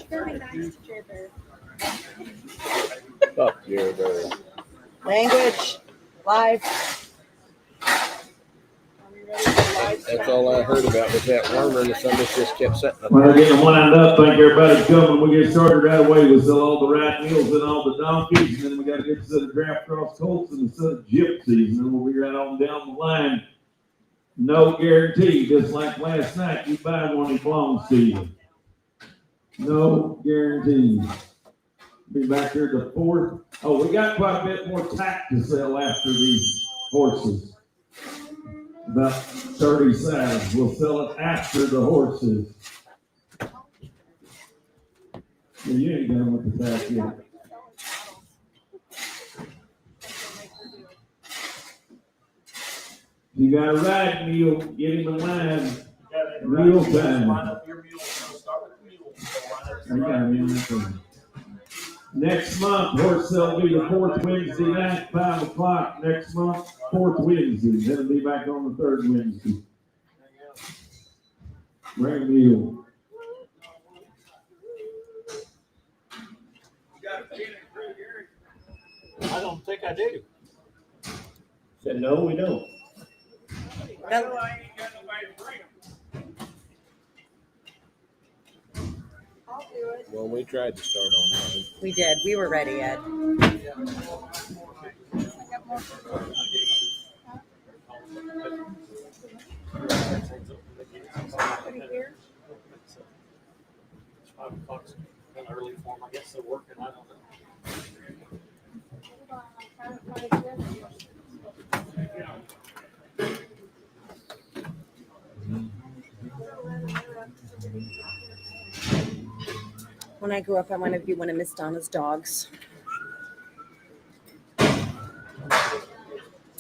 Very nice to Trevor. Fuck your bird. Language. Live. That's all I heard about was that wormer, and somebody just kept setting up. Well, we're getting lined up. Thank everybody for coming. We get started right away. We'll sell all the right mules and all the donkeys, and then we got to get a set of draft cross Colts and a set of gypsies, and then we'll be right on down the line. No guarantee, just like last night, you buy one, it belongs to you. No guarantees. Be back here the 4th. Oh, we got quite a bit more tack to sell after these horses. About 30 saddles. We'll sell it after the horses. Yeah, you ain't done with the tack yet. You got a ride mule, get him in line. Mule time. Line up your mule. Start with the mule. I got him. Next month, horse sale will be the 4th Wednesday night, 5 o'clock next month, 4th Wednesday. Then it'll be back on the 3rd Wednesday. Bring a mule. I don't think I do. Said no, we don't. Well, we tried to start on time. We did. We were ready, Ed. It's 5 o'clock. Kind of early for them. I guess they're working. I don't know. When I grew up, I wanted to be one of Miss Donna's dogs.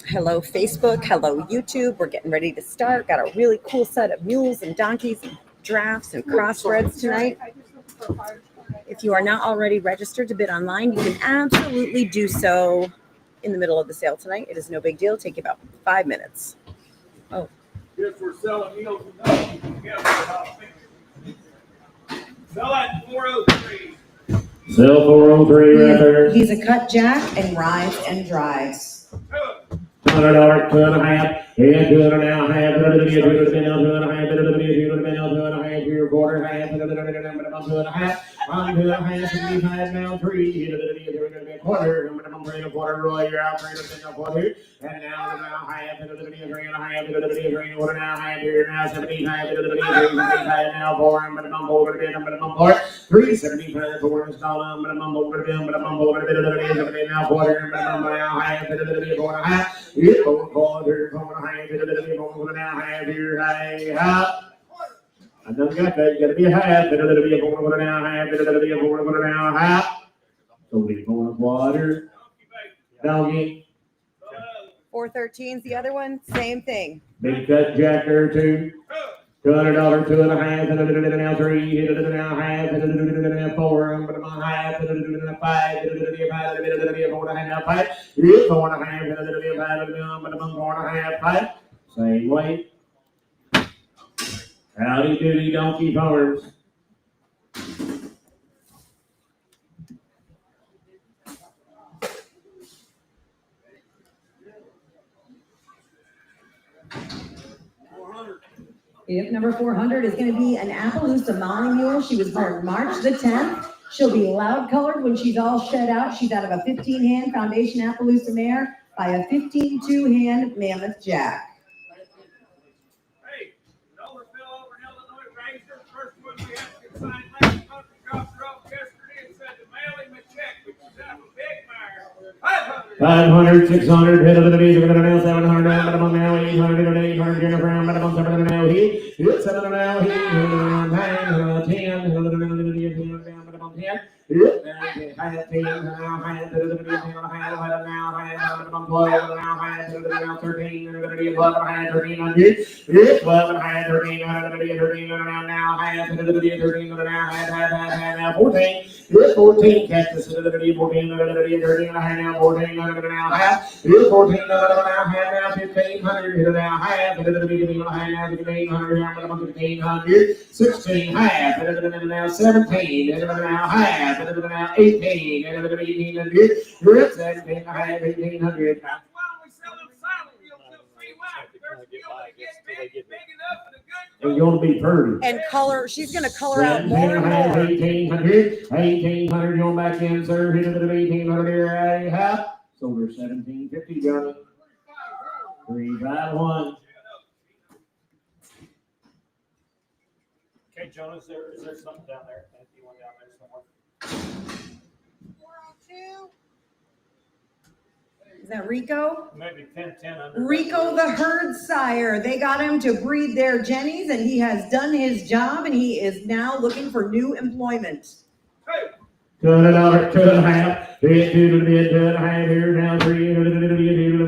Hello, Facebook. Hello, YouTube. We're getting ready to start. Got a really cool set of mules and donkeys and drafts and crossbreds tonight. If you are not already registered to bid online, you can absolutely do so in the middle of the sale tonight. It is no big deal. It'll take you about 5 minutes. Oh. Yes, we're selling mules and donkeys together. Sell at 403. Sell 403 right there. He's a cut jack and rides and drives. $100, 2.5, and 2.5, 2.5, 2.5, quarter half, 2.5, 2.5, now 3, quarter, roll, you're out, 3, and now half, 3.5, quarter now, half, here now, 75, now 4, I'm gonna mumble over the 375, 4 install, I'm gonna mumble over the now quarter, now half, 4.5. It's quarter, now half here, high. I done got that. You gotta be a half. It'll be a quarter now, half. It'll be a quarter now, half. So we pour water. Doggy. 413's the other one. Same thing. Big cut jacker two. $200, 2.5, now 3, now half, 4, I'm gonna half, 5, 4.5, 5. Same way. Howdy doody donkey farms. Yep, number 400 is going to be an Appaloosa Molly mule. She was born March the 10th. She'll be loud colored when she's all shed out. She's out of a 15-hand Foundation Appaloosa mare by a 15-2-hand Mammoth Jack. Hey, Dollar fell over in Illinois, raised her first one we had to sign last month. We dropped her off yesterday and said to mail him a check, which is out of a big mare. 500, 600, hit of the beat, 700, 800, 800, Jennifer, 700, now he, 700, now he, 9, 10, 10, Here's 14, catch the 14, 14, 13 and a half, 14, 11 and a half. Here's 14, 11 and a half, now 1500, hit it now, half, hit it now, 1500, 1500, 16, half, hit it now, 17, hit it now, half, hit it now, 18, hit it 1800, here's 17 and a half, 1800. And you're going to be pretty. And color, she's going to color out more and more. 1800, 1800, you're back in, sir. Hit it at 1800, half. So we're 1750, Johnny. 351. Okay, Jonah, is there something down there? Anything down there somewhere? 402. Is that Rico? Maybe 10 under. Rico the herd sire. They got him to breed their jennies, and he has done his job, and he is now looking for new employment. $2, 2 and a half. 2 to the bid, 2 and a half here now. 3 to the bid, 3 to the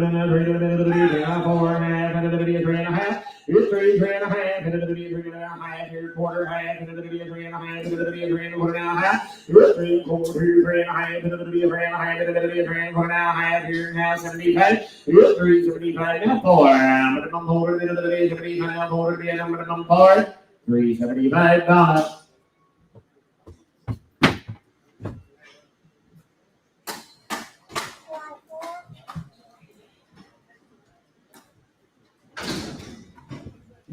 bid, 4 and a half, and the bid, 3 and a half. Here's 3, 3 and a half, and the bid, 3 and a half. Here, quarter half, and the bid, 3 and a half, and the bid, 3 and a half. Here's 3, 4, 3 and a half, and the bid, 3 and a half, and the bid, 3 and a half. Here now 75. Here's 3, 75 now 4. I'm gonna come over to the bid, 75 4 to the bid, I'm gonna come forward. $375.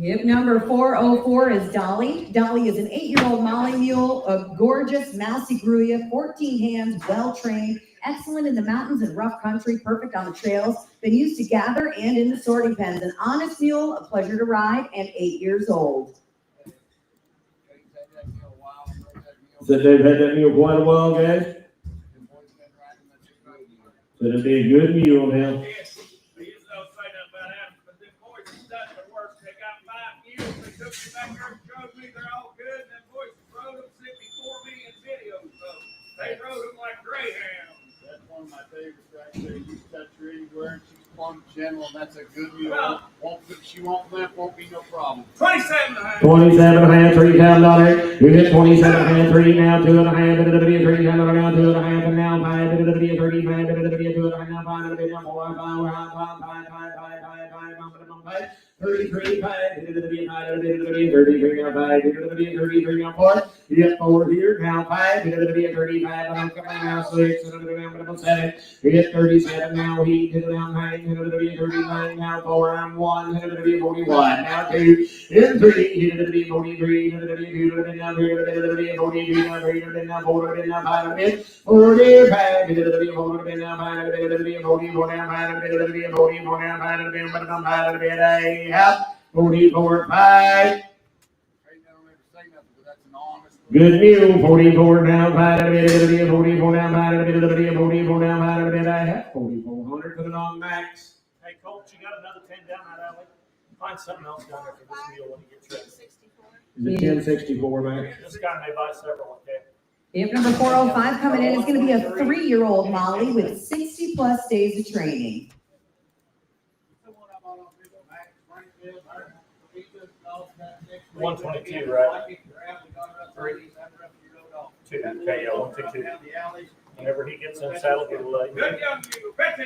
Yep, number 404 is Dolly. Dolly is an 8-year-old Molly mule, a gorgeous mousy gruya, 14 hands, well-trained, excellent in the mountains and rough country, perfect on the trails, been used to gather and in the sorting pens. An honest mule, a pleasure to ride, and 8 years old. So they've had that mule quite a while, guys? So it'll be a good mule now. Back there and showed me they're all good, and them boys rode them, sent me 4 million videos, so they rode them like greyhounds. That's one of my favorites right there. You touch her anywhere, and she's plumb gentle, and that's a good mule. Well, She won't limp, won't be no problem. 27 and a half. 27 and a half, $3,000. You get 27 and a half, 3 now, 2 and a half, and it'll be a 3 now, 2 and a half, and now 5, and it'll be a 35, and it'll be a 2 and a half, now 5, and it'll be a 4, 5, 33, 5, it'll be a 5, it'll be a 33 now 5, it'll be a 33 now 4. You get 4 here, now 5, it'll be a 35, and I'm coming now 6, and it'll be a 7. You get 37 now, he did it now 9, and it'll be a 39 now 4, I'm 1, and it'll be a 41, now 2, and 3, it'll be 43, and it'll be 2, and now 3, it'll be a 42, now 3, and now 4, and now 5, and 45, it'll be a 4, and now 5, it'll be a 44, now 5, it'll be a 44, now 5, it'll be a 5, it'll be a half, 44, 5. Good mule, 44 down, 5, it'll be a 44 down, 5, it'll be a 44 down, 5, it'll be a half, 4,400 for the long max. Hey, Colts, you got another 10 down that alley? Find something else down there for this mule when he gets ready. Is it 1064, max? This guy may buy several, okay? Yep, number 405 coming in is going to be a 3-year-old Molly with 60 plus days of training. 122, right? 3, 2, okay, yeah, 122. Whenever he gets in saddle, he'll let Good young people, bet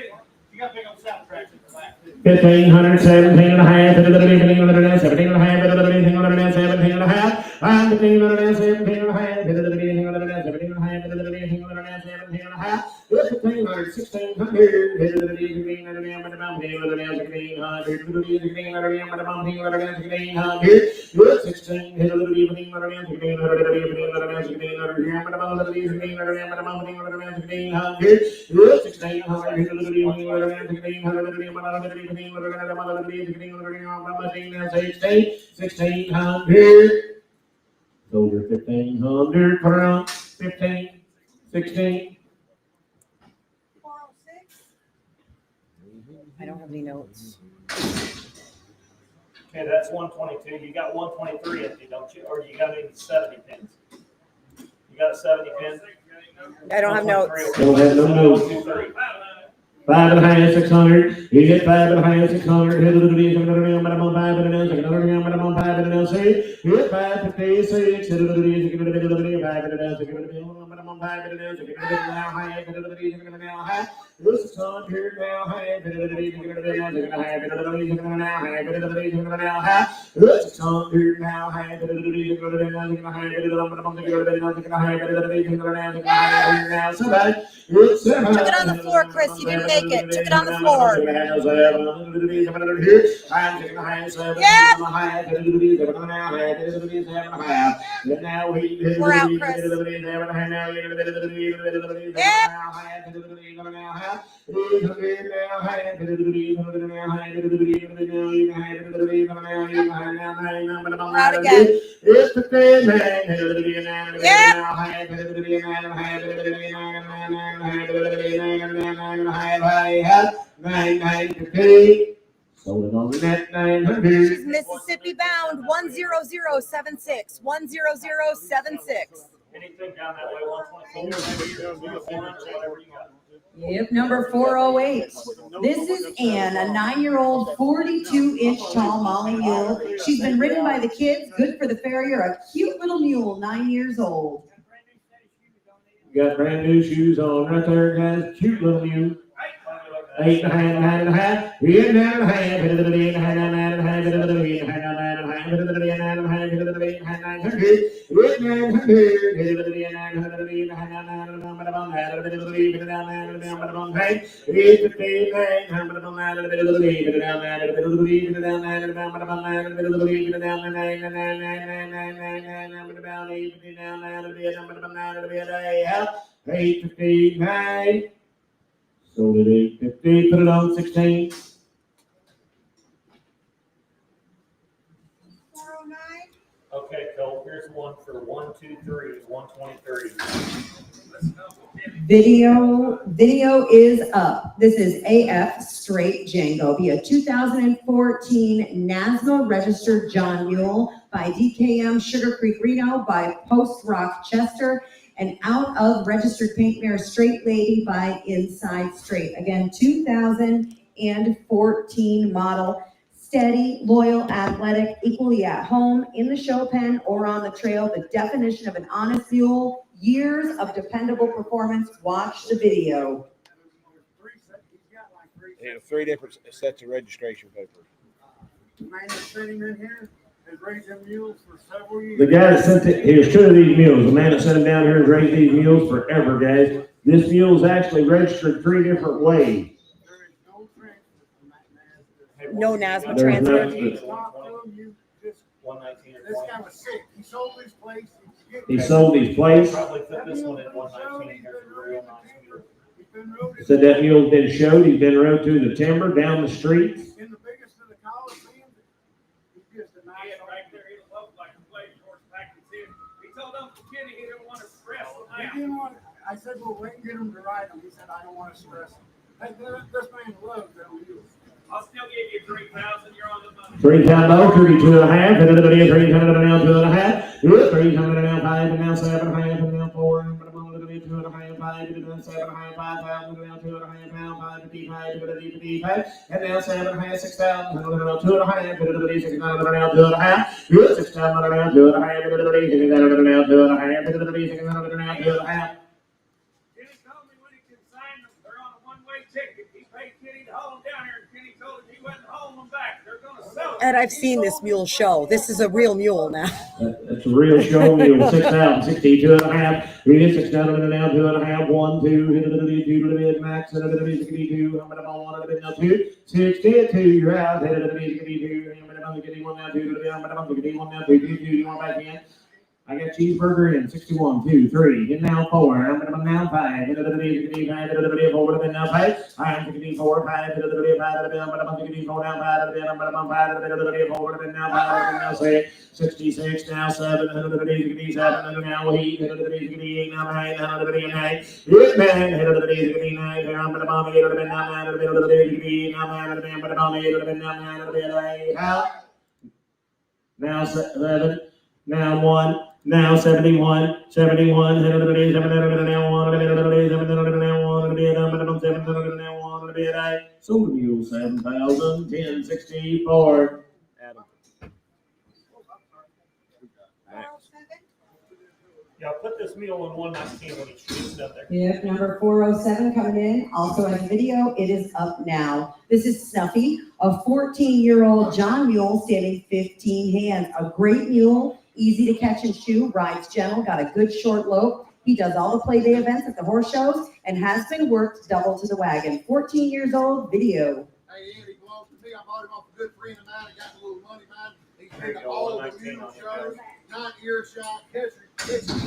you got big on sound tracks for that. 1,500, 17 and a half, 17 and a half, 17 and a half, 17 and a half, 17 and a half, 17 and a half, 17 and a half, 17 and a half, 17 and a half, 17 and a half, 17 and a half, 1,500, 1,600, 16, and a half, and about 1,600, 16, and a half, and about 1,600, 16, and a little bit, 16, and a half, 16, and a little bit, 16, and a half, 16, and a half, and about 16, and a half, and about 1,600, 1600, 1600. Those are 1,500 per ounce. 15, 16. I don't have any notes. Okay, that's 122. You got 123 empty, don't you? Or you got any 70 pins? You got a 70 pin? I don't have notes. Don't have no notes. 5 and a half, 600. You get 5 and a half, 600. Hit it, you get 5 and a half, 600. You get 556. Hit it, you get 5 and a half, 600. This is on here now. This is on here now. Took it on the floor, Chris. You didn't make it. Took it on the floor. We're out, Chris. Out again. Sold it on the net, 900. She's Mississippi bound, 10076. 10076. Anything down that way, 124, whatever you got. Yep, number 408. This is Ann, a 9-year-old, 42-inch tall Molly mule. She's been ridden by the kids, good for the farrier, a cute little mule, 9 years old. You got brand new shoes on right there, guys. Cute little mule. 8 and a half, 9 and a half. 8 and a half, 9 and a half, 9 and a half, 9 and a half, 9 and a half, 9 and a half, 859. Sold at 850. Put it on 16. 409. Okay, Cole, here's one for 123, 123. Video is up. This is AF Straight Django, be a 2014 NASMA registered John Mule by DKM Sugar Creek Reno by Post Rock Chester, and out of registered paint mare Straight Lady by Inside Straight. Again, 2014 model. Steady, loyal, athletic, equally at home, in the show pen, or on the trail. The definition of an honest mule, years of dependable performance. Watch the video. Yeah, 3 different sets of registration papers. Man that's sitting in here has raised them mules for several years. The guy that sent it, here's 2 of these mules. The man that sent them down here has raised these mules forever, guys. This mule is actually registered 3 different ways. There is no transfer from that man. No NASMA There's transfer. no- You talk to him, you just, 119 and this 1. guy was sick. He sold his place. He sold his place. Probably put this one at 119. Here's a real nice mule. He's been rode Said that mule's been showed. He's been rode through the timber, down the streets. in the biggest of the Coliseums. He's just a nice. He had right there, he looked like a play horse back in his. He told Uncle Kenny he didn't want to stress him He out. didn't want, I said, well, wait and get him to ride him. He said, I don't want to stress him. Hey, this man loves them mules. I'll still give you 3,000, you're on the money. 3 times over, 32 and a half. 300 and now 2 and a half. 300 and now 5 and now 7 and a half and now 4 and 2 and a half, 5 and now 7 and a half, 5,000 and now 2 and a half, now 555 and now 7 and a half, 6,000 and now 2 and a half, 6,000 and now 2 and a half, 6,000 and now 2 and a half, 6,000 and now 2 and a half, 6,000 and now 2 and a half. Kenny told me when he consigned them, they're on a one-way ticket. He paid Kenny to haul them down here, and Kenny told him he wasn't hauling them back. They're gonna sell them. And I've seen this mule show. This is a real mule now. That's a real show mule. 6,000, 62 and a half. 6,000 and now 2 and a half. 1, 2, 2 max. 62. I'm gonna ball 1 now 2. 62. You're out. 62. I'm gonna get 1 now 2. I'm gonna get 1 now 2. 2. You want back in? I got cheeseburger in 61, 2, 3, and now 4. I'm gonna now 5. 5 over to now 5. I'm 64, 5 I'm gonna 64 now 5. I'm gonna 5 over to now 5. Now 6, 66 now 7. 7 now 8. 8 now 9. 9. 9. I'm gonna bomb 8 over to now 9. 9. Now 11. Now 1. Now 71, 71, sold a mule 7,000, 1064. Adam. Yeah, put this mule in 119 when he shoots up there. Yep, number 407 coming in, also has video. It is up now. This is Snuffy, a 14-year-old John mule standing 15 hands. A great mule, easy to catch and shoe, rides gentle, got a good short lope. He does all the Playday events at the horse shows and has been worked double to the wagon. 14 years old, video. Hey, Andy belongs to me. I bought him off a good friend of mine. I got a little money behind. He's There you been to go, all the 119 mule on your shows, card. 9 earshot, catch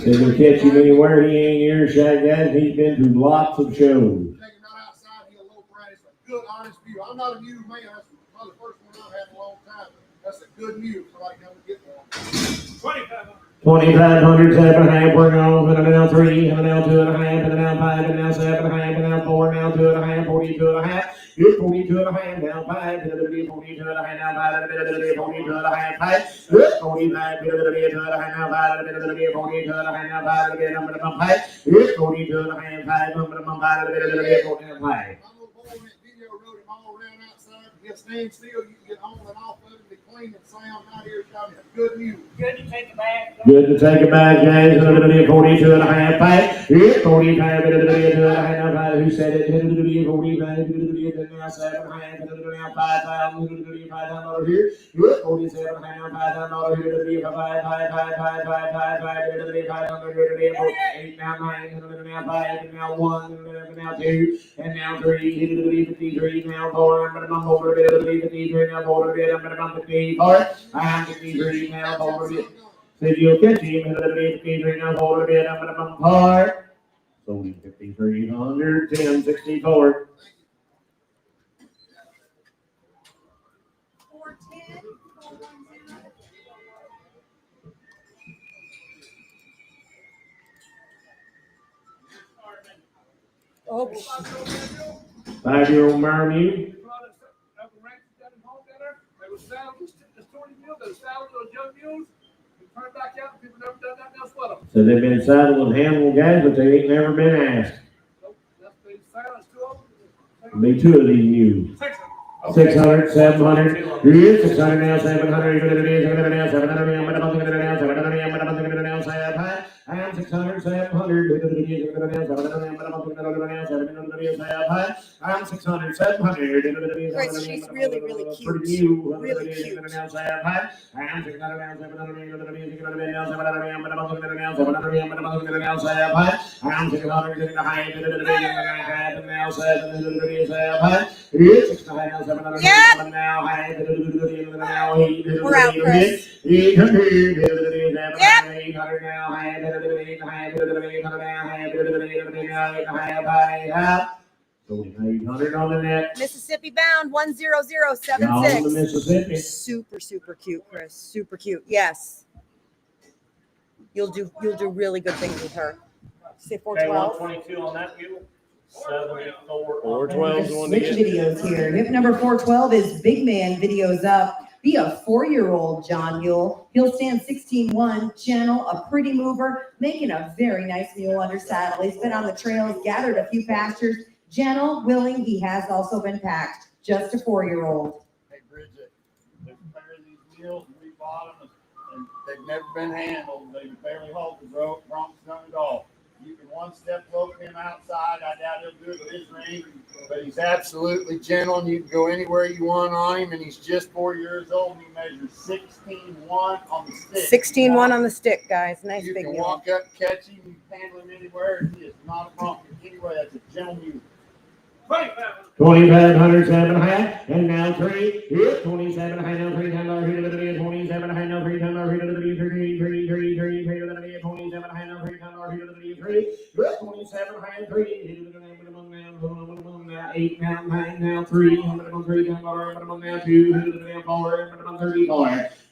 They can catch him anywhere, he ain't earshot, guys. He's been to lots of shows. Take him right outside, he'll low price. A good, honest mule. I'm not a mule man. That's probably the first one I've had in a long time. That's a good mule. Somebody come and get one. 2,500. 2,500, 7.5, we're going, and now 3, and now 2.5, and now 5, and now 7.5, and now 4, now 2.5, 42.5. Good 42.5, now 5, 42.5, now 5, 42.5, 5. Good 45, 2.5, now 5, 42.5, now 5, number 5. Good 42.5, 5, number 5, 42.5. My little boy in that video rode him all around outside. He'll stand still. You can get on and off of him. Be clean and sound. Not earshot. A good mule. Good to take it back. Good to take it back, guys. 42.5, 5. Good 45, 2.5, 5. Who said it? 45, now 7.5, now 5,000, 5 over here. Good 47, now 5,000 here. 5, 8, now 9, now 5, now 1, now 2, and now 3, 53, now 4, now 4, 53, now 4, 54. I'm 53, now 4. Said you'll catch him in the 53, now 4, I'm 4. Sold him 5,300, 1064. 410, 410. Oh, 5-year-old mare mule. They were saddled, the story mule, they were saddled those young mules. They turned back out, and people never done that, now sweat them. So they've been saddled and handled, guys, but they ain't never been asked. So that's the silence to them. There'll be 2 of these mules. 600, 700, 600 now, 700, 700 now, 700 now, 700 now, 700 now, 700. I'm 600, 700, I'm 600, 700. Chris, she's really, really cute. Really cute. I'm 600 now, 700. Yep. We're out, Chris. 800 on the net. Mississippi bound, Y'all in 10076. Mississippi. Super, super cute, Chris. Super cute. Yes. You'll do really good things with her. Say Okay, 412. 122 on that mule. 74. 412 is the one to Switch get. videos here. Hip number 412 is Big Man videos up. Be a 4-year-old John mule. He'll stand 16-1, gentle, a pretty mover, making a very nice mule under saddle. He's been on the trails, gathered a few pastures. Gentle, willing, he has also been packed. Just a 4-year-old. Hey, Bridget, there's a pair of these mules, we bought them, and they've never been handled. They barely hold the broncs none at all. You can one-step lope him outside. I doubt he'll do it with his ring, but he's absolutely gentle, and you can go anywhere you want on him, and he's just 4 years old, and he measures 16-1 on the stick. 16-1 on the stick, guys. Nice You big can mule. walk up, catch him, you can handle him anywhere, and he is not a bronc. Anyway, that's a gentle mule. 2,500, 7.5, and now 3. 27, now 3, 10, 27, now 3, 10, 3, 27, now 3, 10, 3, 27, 3, 8, now 9, now 3, 3, now 2, 4,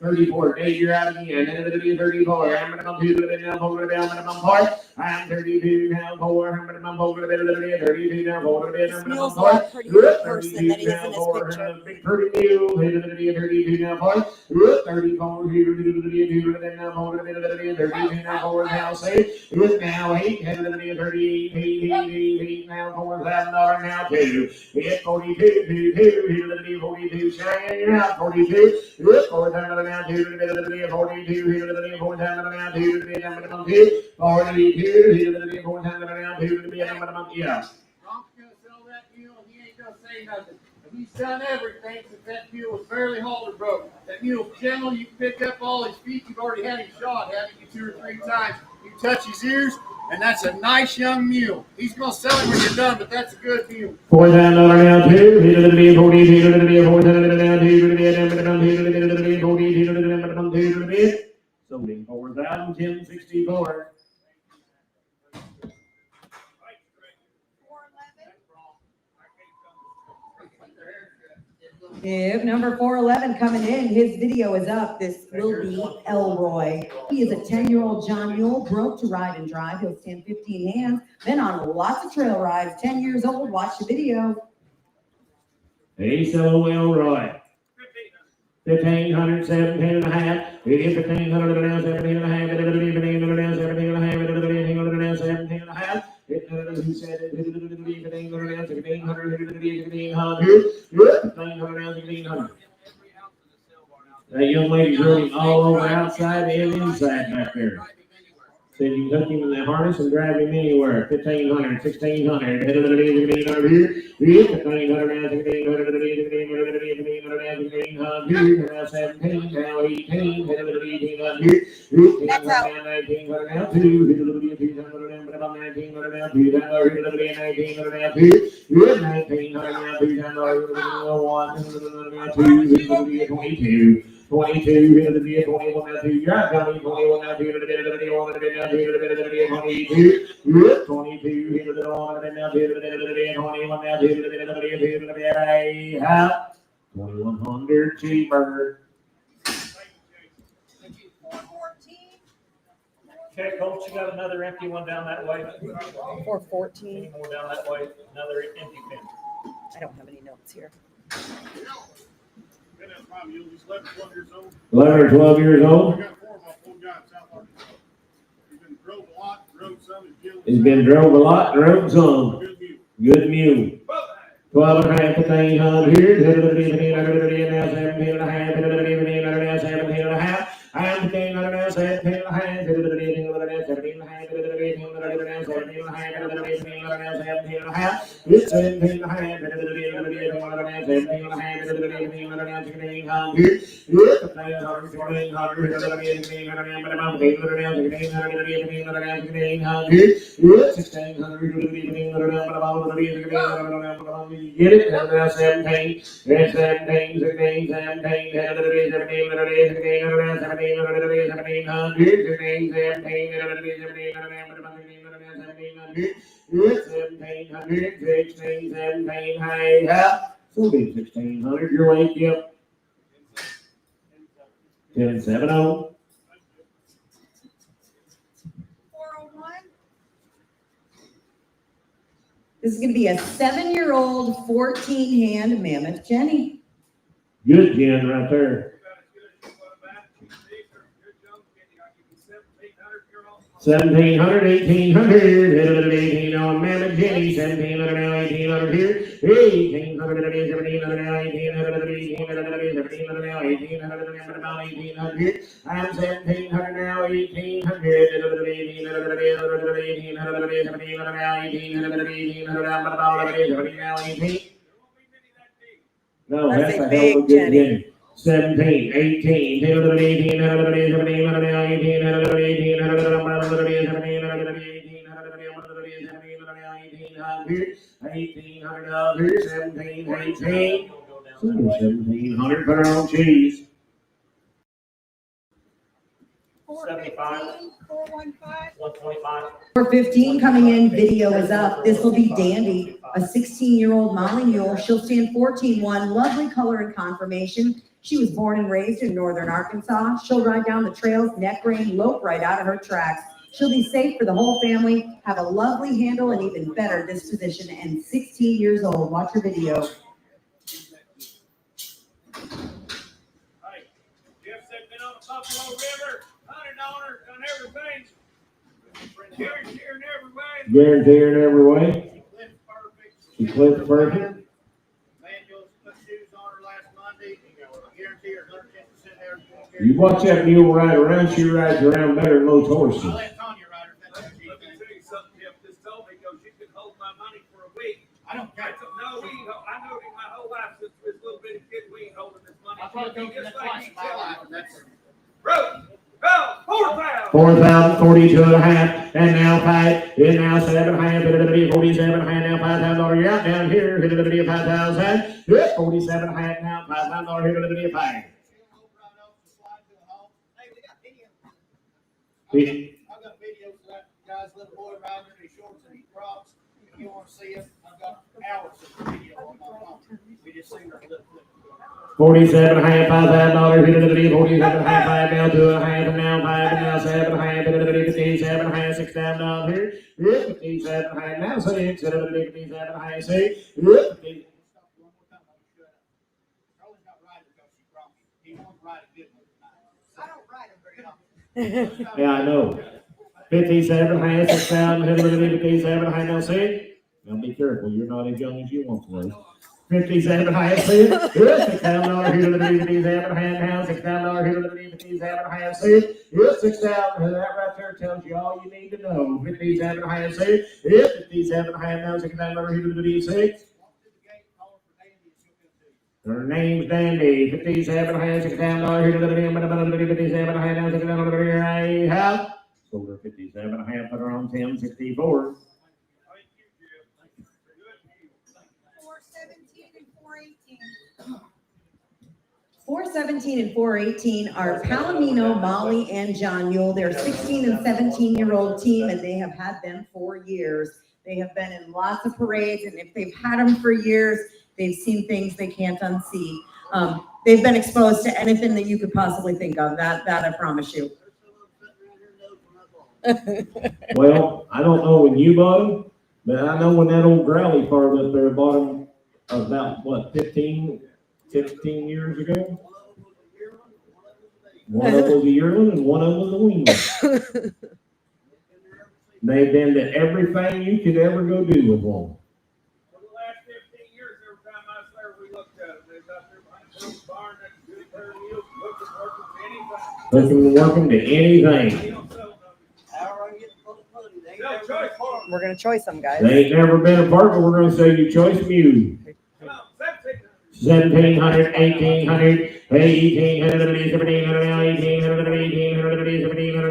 34. Dave, you're out again. And it'll be 34. I'm gonna come to the minimum over the minimum part. I'm 32 now, 4. I'm gonna come over the minimum 32 now, 4. This mule's a lot prettier in person than he is in his picture. Big pretty mule. It'll be 32 now, 4. 34. Here, it'll be 2. And then now, 4. It'll be 32 now, 4. Now, 6. Good now, 8. It'll be 38. 8 now, $4,000 now, 2. It's 42, 2, 2. It'll be 42. Shire, you're out, 42. Good, 4,000 now, 2. It'll be 42. It'll be 4,000 now, 2. It'll be a minimum 2. 42. It'll be 4,000 now, 2. It'll be a minimum, yeah. Brock's gonna sell that mule and he ain't gonna say nothing. And he's done everything since that mule was barely halter broke. That mule's gentle, you can pick up all his feet. You've already had him shot, haven't you, 2 or 3 times. You touch his ears, and that's a nice young mule. He's gonna sell him when you're done, but that's a good mule. $4,000 now, 2. It'll be 42. It'll be 4,000 now, 2. It'll be a minimum 2. It'll be 42. It'll be a minimum 2. It'll be sold in 4,1064. If number 411 coming in, his video is up. This will be Elroy. He is a 10-year-old John Mule, broke to ride and drive. He'll stand 15 hands, been on lots of trail rides, 10 years old. Watch the video. Hey, so Elroy. 1,500, 17 and a half. It is 1,500 now, 17 and a half. It is 1,500 now, 17 and a half. It is 1,500 now, 17 and a half. Who said it? 1,500 now, 1,600. 1,500. 1,500 now, 1,600. That young lady's running all over outside and inside back there. Said you can hook him in the harness and drive him anywhere. 1,500, 1,600. 1,500 here. 1,500 now, 1,600. 1,500 now, 1,600. Now 17, now 18. 1,500 here. 1,500 now, 1,900 now 2. 1,500 now, 1,900 now 2. 1,900 now 2. 1,900 now 2. 1,900 now 2. 22, it'll be a 21 now 2. You're out, Dolly. 21 now 2. It'll be a 21 now 2. It'll be a 22. 22, it'll be a now 2. It'll be a 21 now 2. It'll be a half. 2,100 cheaper. Okay, Colts, you got another empty one down that way. 414. Any more down that way? Another empty pin. I don't have any notes here. 11 or 12 years old. I got 4 of my full guy in South Arkansas. He's been drove a lot, rode some, and killed. He's been drove a lot and rode some. Good mule. Good mule. 12 and a half, 1,500 here. 1,500 now, 17 and a half. 1,500 now, 17 and a half. I'm 1,500 now, 17 and a half. 1,500 now, 17 and a half. 1,500 now, 17 and a half. 1,500 now, 17 and a half. It's 17 and a half. 1,500 now, 17 and a half. 1,500 now, 1,600 here. 1,500, 1,600. 1,500 now, 1,500 now, 1,600. 1,500 now, 1,600 here. 1,600, 1,500 now, get it? Now 17. 17, 16, 17. 17, 1,600, your weight, yep. 10,700. 401. This is going to be a 7-year-old, 14-hand mammoth Jenny. Good Jen right there. 1,700, 1,800, 1,800 on Mammoth Jenny, 1,700 now, 1,800 here, 1,800, 1,700 now, 1,800, 1,800, 1,700 now, 1,800, about 1,800 here, I'm 1,700 now, 1,800, 1,800, 1,800 now, 1,800, 1,800, I'm about 1,800 now, 18. No, that's a hell of a good Jenny. 17, 18, 18, 1,700 put on cheese. 75, 125. 415 coming in, video is up. This will be Dandy. a 16-year-old Molly mule. She'll stand 14-1, lovely color and conformation. She was born and raised in northern Arkansas. She'll ride down the trails, neck rein, lope right out of her tracks. She'll be safe for the whole family, have a lovely handle, and even better disposition, and 16 years old. Watch her video. Hey, Jeff said been on the Buffalo River, hunted on her, done everything. Guaranteed her in every way. Guarantee her in every way. She She clips perfect. clips perfect. Manuals put shoes on her last Monday. Guarantee her 110% there. You watch that mule ride around, she rides around better than most horses. I'll let Tanya ride her. That's Let what me she tell thinks. you something Jeff just told me, goes, you can hold my money for a week. I don't care. I said, no, we ain't, I know him my whole life since we was little bitty kid, we ain't holding this money. I've probably told you that twice in my life, and that's. Bro, go, 4,000. 4,000, 42 and a half, and now 5, and now 7 high, 47 high, now $5,000, you're out down here, 5,000, 47 high, now $5,000, here, 5. I've got videos of that guy's little boy riding in his shorts and his Crocs. If you want to see it, I've got hours of video on my phone. We just seen her little clip. 47 and a half, $5,000, here, 47 and a half, 5 now, 2 and a half, and now 5, and now 7 and a half, 57 and a half, $6,000 here, 57 and a half, now 6, 57 and a half, 6, Charlie's not riding because she promised. He won't ride a good one tonight. I don't ride him very often. Yeah, I know. 57 and a half, 6,000, 57 and a half, now 6. Now be careful, you're not as young as you want to be. 57 and a half, 6, $6,000 here, 57 and a half, now $6,000 here, 57 and a half, 6, 6,000, that right there tells you all you need to know. 57 and a half, 6, 57 and a half, now $6,000 here, 6. Her name's Dandy, 57 and a half, $6,000 here, 57 and a half, now $6,000 here, I have. Sold her 57 and a half, put her on 1064. 417 and 418 are Palomino, Molly, and John Mule. They're 16 and 17-year-old team, and they have had them for years. They have been in lots of parades, and if they've had them for years, they've seen things they can't unsee. They've been exposed to anything that you could possibly think of. That I promise you. Well, I don't know when you bought them, but I know when that old growly farm up there bought them about, what, 15 years ago? One of them was a yearling and one of them was a weanling. They've been to everything you could ever go do with one. For the last 15 years, every time I was there, we looked at them. They've got their barn next to good pair of mules, looking, working to anything. Took them to work 'em to anything. They don't sell them. No choice. We're gonna choice them, guys. They ain't never been apart, but we're gonna say you choice mule. Come on, 17. 1,700, 1,800, 1,800, 1,700, 1,800, 1,800, 1,700,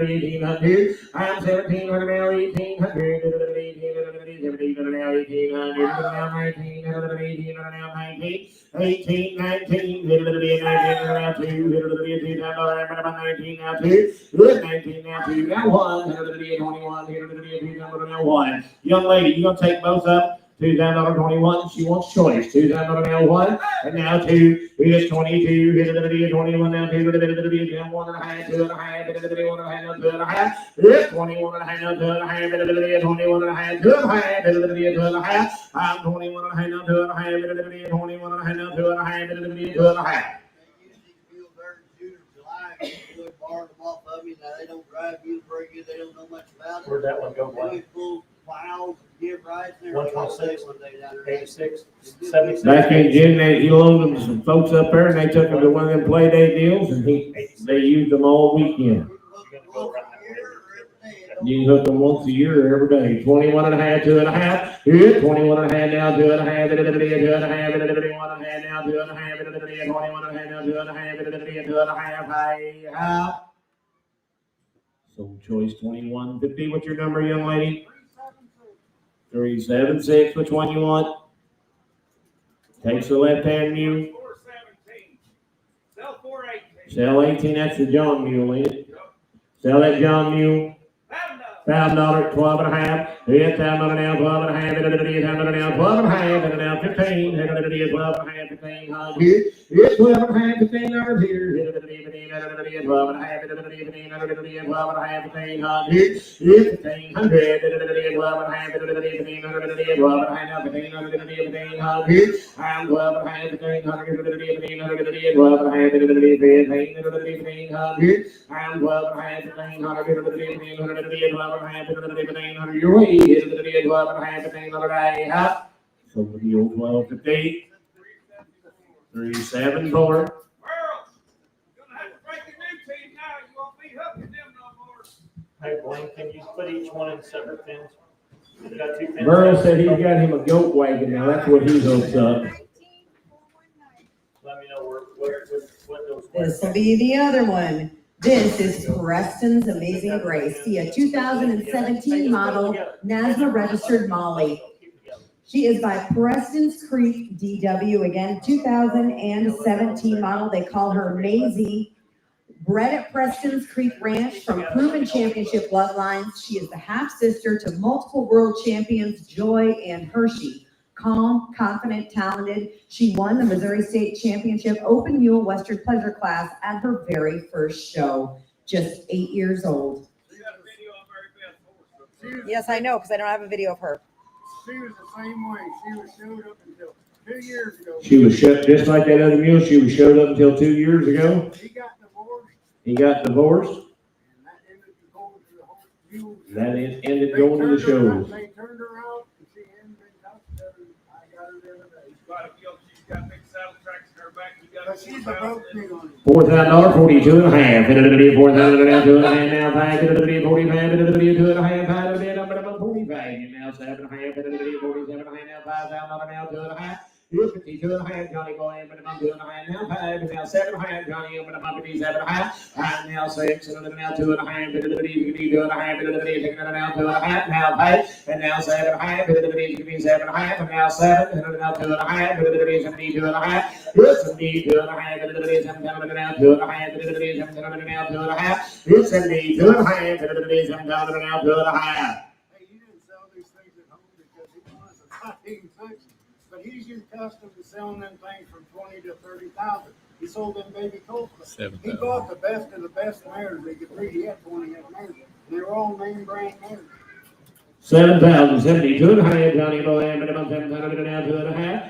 1,800, I'm 1,700 now, 1,800, 1,700 now, 1,800, now 1,900, 1,800 now, 19, 18, 19, 19 now 2, 19 now 2, 19 now 2, now 1, 21, now 1. Young lady, you gonna take both up? $2,021, she wants choice. $2,000 now 1, and now 2. It's 22. 21 now 2. 1 and a half, 2 and a half, 1 and a half, 2 and a half. It's 21 and a half, 2 and a half, 21 and a half, 2 and a half, 2 and a half. I'm 21 and a half now 2 and a half, 21 and a half now 2 and a half, 2 and a half. Borrowed them off of me. Now they don't drive you very good. They don't know much about it. Where'd that one go, They Blaine? full plows, give rides there. 126, One day down there. 86, 76? Back in June, he loaned them some folks up there, and they took them to one of them Playday deals, and they used them all weekend. You hook them once a year every day. 21 and a half, 2 and a half. 21 and a half now, 2 and a half, 2 and a half, 21 and a half now, 2 and a half, 21 and a half now, 2 and a half, 2 and a half. So choice 2150. What's your number, young lady? 376. Which one you want? Takes the left hand mule. 417. Sell 418. Sell 18. That's the John mule, ain't it? Sell that John mule. $1,000, 12 and a half. It's $1,000 now, 12 and a half. $1,000 now, 12 and a half. And now 15. $12 and a half, 15. Here. It's 12 and a half, 15 dollars here. $12 and a half, 12 and a half, 15 here. It's 1,500. $12 and a half, 12 and a half, 15 here. I'm 12 and a half, 1500. $12 and a half, 15 here. I'm 12 and a half, 1500. $12 and a half, 1500. Your way is $12 and a half, 1500. So the old 12, 15. 374. World, you're gonna have to break a new team now. You won't be hooking them no more. Hey, Blaine, can you put each one in separate pens? You got 2 pens. Merle said he's got him a goat wagon now. That's what he hooks up. Let me know what those. This will be the other one. This is Preston's Amazing Grace. See, a 2017 model, NASDA registered Molly. She is by Preston's Creek DW. Again, 2017 model. They call her Maisie. Bred at Preston's Creek Ranch from proven championship bloodlines. She is the half-sister to multiple world champions Joy and Hershey. Calm, confident, talented. She won the Missouri State Championship Open Mule Western Pleasure class at her very first show. Just 8 years old. You got a video of Mary Beth Horse. Yes, I know, because I don't have a video of her. She was the same way. She was showed up until 2 years ago. She was shut just like that other mule. She was showed up until 2 years ago. He got divorced, He got divorced. and that ended the going to the whole mule. That ended going to the shows. They turned her out, and she hadn't been touched. I got her the other day. She's got a guilt. She's got big saddle tracks in her back. You got But she's a broke pig on it. $4,000, 42 and a half. $4,000 now, 2 and a half now, 5. 45. 2 and a half. 5. 45. Now 7 and a half. 47 and a half now, $5,000 now, 2 and a half. 52 and a half, Johnny boy, but I'm 2 and a half now, 5, and now 7 and a half, Johnny, but I'm 7 and a half, and now 6, and now 2 and a half, and 2 and a half, and now 2 and a half, now 5, and now 7 and a half, and 7 and a half, and now 7, and now 2 and a half, and 72 and a half, 72 and a half, and 7 and now 2 and a half, and 7 and now 2 and a half, 72 and a half, and 7 and now 2 and a half. Hey, you didn't sell these things at home because he wants a 586. But he's accustomed to selling them things from 20 to 30,000. He sold them baby Colts. He bought the best of the best mares they could breed. He had 20 of mares. And they were all name brand mares. 7,000, 72 and a half, Johnny boy, and about 700 and now 2 and a half.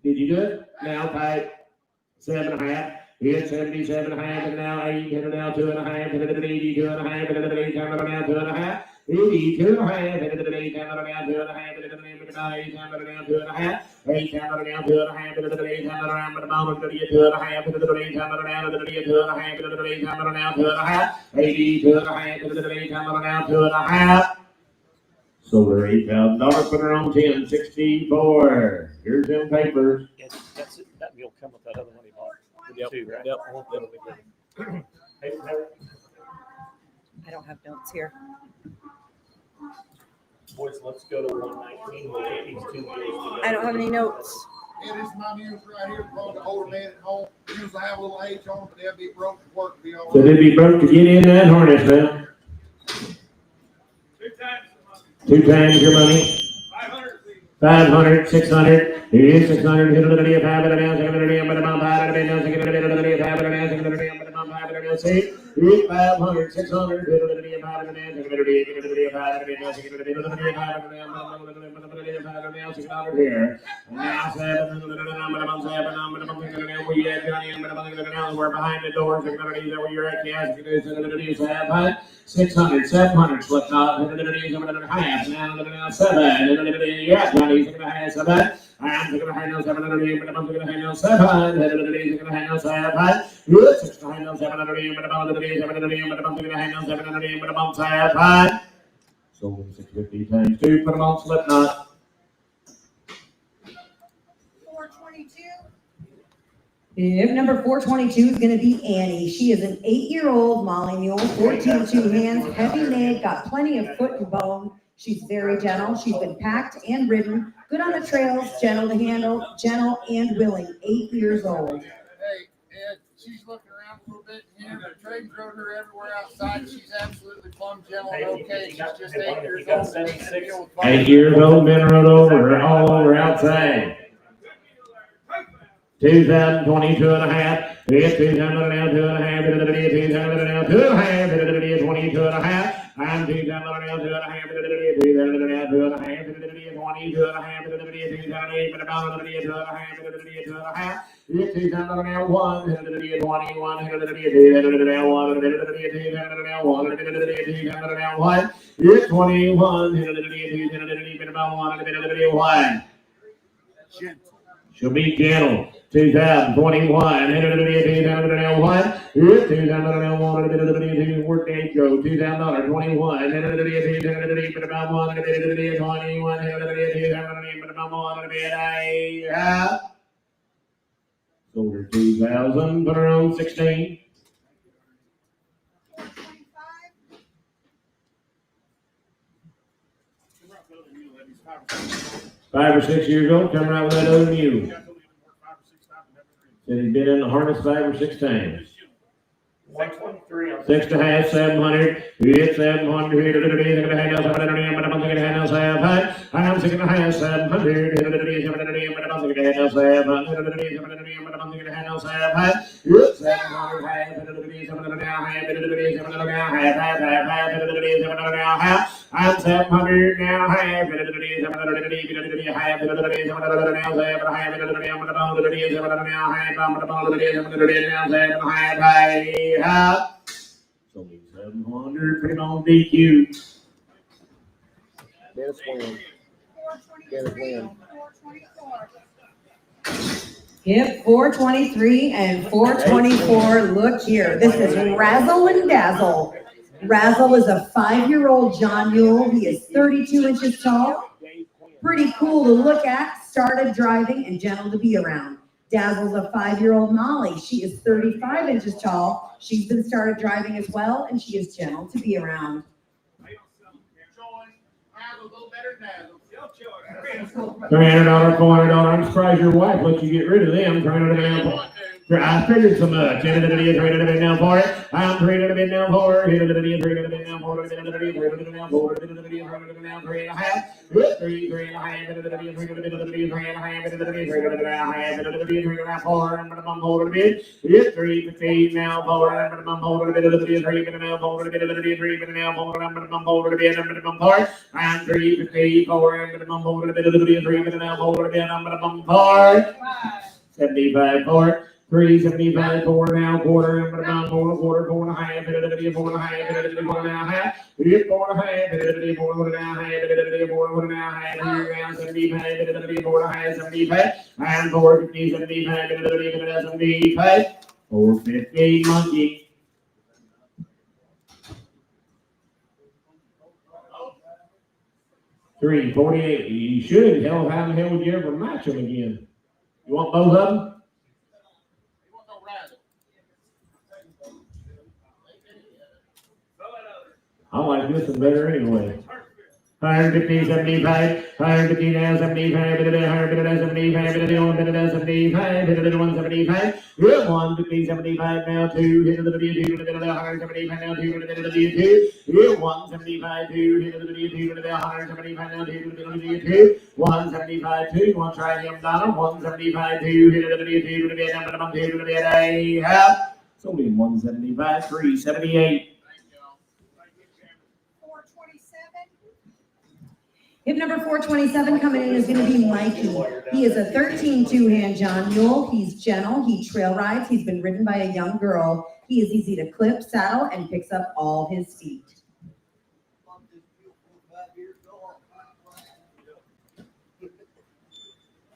Did you do it? Now 5, 7 and a half. Here's 77 and a half, and now 8, and now 2 and a half, and 82 and a half, and 8, and now 2 and a half. 82 and a half, and 8, and now 2 and a half, and 8, and now 2 and a half, 8, and now 2 and a half, and 8, and now 2 and a half, and 8, and now 2 and a half, and 8, and now 2 and a half, and 82 and a half, and 82 and a half, and 8, and now 2 and a half, 82 and a half, and 8, and now 2 and a half. Sold her $8,000, put her on 1064. Here's them papers. That's it. That mule come with that other one he bought. Yep, Too, right? yep. Hey, I don't have notes here. boys, let's go to 119. We'll get these 2 mules together. I don't have any notes. Yeah, this is my mules right here. Brought the older man at home. Usually have a little age on them, but they'll be broke to work. Be all So they'd be broke to get in that harness now. 2 times the money. 2 times your money. 500. 500, 600. It is 600. Hit another day of 5 and a half. 700 day, but I'm 5 and a half. 600 day, another day of 5 and a half. 600 day, but I'm 5 and a half. See? 500, 600. Hit another day of 5 and a half. 600 day, another day of 5 and a half. 600 day, another day of 5 and a half. Another day of 5 and a half. $600 here. And now 7. Where you at, Johnny? We're behind the doors. 600 days where you're at. Yes, 600 days. 600, 700. Slipped off. 700 days. 700 and a half. Now 7. Yes, Johnny. 600 7. I'm going to handle 700, but I'm going to handle 7. 700 days, going to handle 7. Good, 600, 700, but I'm going to handle 700, but I'm going to handle 700, but I'm 7. Sold 650 times 2, put them on slip knot. 422. If number 422 is going to be Annie. She is an 8-year-old Molly mule, 14 2 hands, heavy made, got plenty of foot and bone. She's very gentle. She's been packed and ridden. Good on the trails, gentle to handle, gentle and willing. 8 years old. Hey, Ed, she's looking around a little bit here. The train's rode her everywhere outside. She's absolutely plumb gentle and okay. She's just 8 years old. 8 years old, been run over, all over outside. 2022 and a half. It's 2022 and a half. 2022 and a half. 22 and a half. I'm 2022 and a half. 22 and a half. 22 and a half. 22 and a half. 22 and a half. It's 2001. 21. 21. It's 21. She'll be gentle. 2021. 2001. 2001. Work day go. 2021. 2021. Sold her 2,000. Put her on 16. Five or 6 years old, coming out with that other mule. Said he'd been in the harness 5 or 6 times. 123. 6 and a half, 700. It's 700. I'm 6 and a half, 700. I'm 700 now. Only 700. Put him on DQ. Dennis win. Dennis win. Yep, 423 and 424. Look here. This is Razzle and Dazzle. Razzle is a 5-year-old John Mule. He is 32 inches tall. Pretty cool to look at. Started driving and gentle to be around. Dazzle's a 5-year-old Molly. She is 35 inches tall. She's been started driving as well, and she is gentle to be around. $300, $400. I'm surprised your wife let you get rid of them. $300. I figured so much. $300 down for it. I'm $300 down for it. $300 down for it. $300 down for it. $300 down 3.5. 3.5. It's 3.15 now for it. I'm 3.50 for it. 75 for it. 375 4 now, quarter, and about 4 and a half, 4 and a half, 4 and a half, 4 and a half, 4 and a half, 4 and a half, 75, 4 and a half, 75, and 450, 75, 75, 450 monkey. $348. You should. Hell, how the hell would you ever match them again? You want both of them? I like this one better anyway. 150, 75, 150 now, 75, 175, 175, 175, 150, 75 now, 2, 175 now, 2, 175, 2, 175 now, 2, 175, 2, you want to try him, Donna? 175, 2, it's only 175, 378. Hip number 427 coming in is going to be Mikey. He is a 13 two-hand John Mule. He's gentle. He trail rides. He's been ridden by a young girl. He is easy to clip, saddle, and picks up all his feet.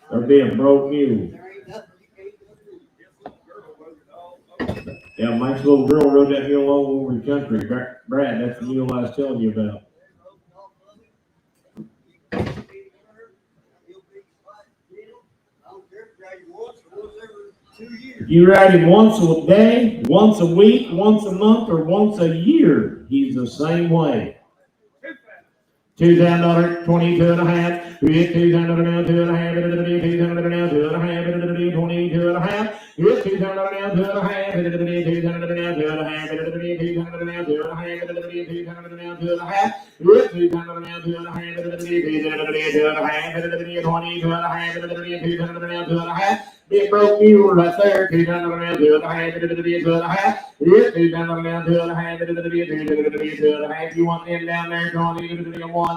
Or be a broke mule. Yeah, Mike's little girl rode that mule all over the country. Brad, that's the mule I was telling you about. You ride him once a day, once a week, once a month, or once a year. He's the same way. $2,000, 22 and a half. We hit 2,000 now, 2 and a half. 2,000 now, 2 and a half. 22 and a half. We hit 2,000 now, 2 and a half. 2,000 now, 2 and a half. 2,000 now, 2 and a half. 2,000 now, 2 and a half. We hit 2,000 now, 2 and a half. 2,000 now, 2 and a half. 22 and a half. 2,000 now, 2 and a half. Big broke mule right there. 2,000 now, 2 and a half. 2 and a half. Yeah, 2,000 now, 2 and a half. 2 and a half. You want them down there, 1,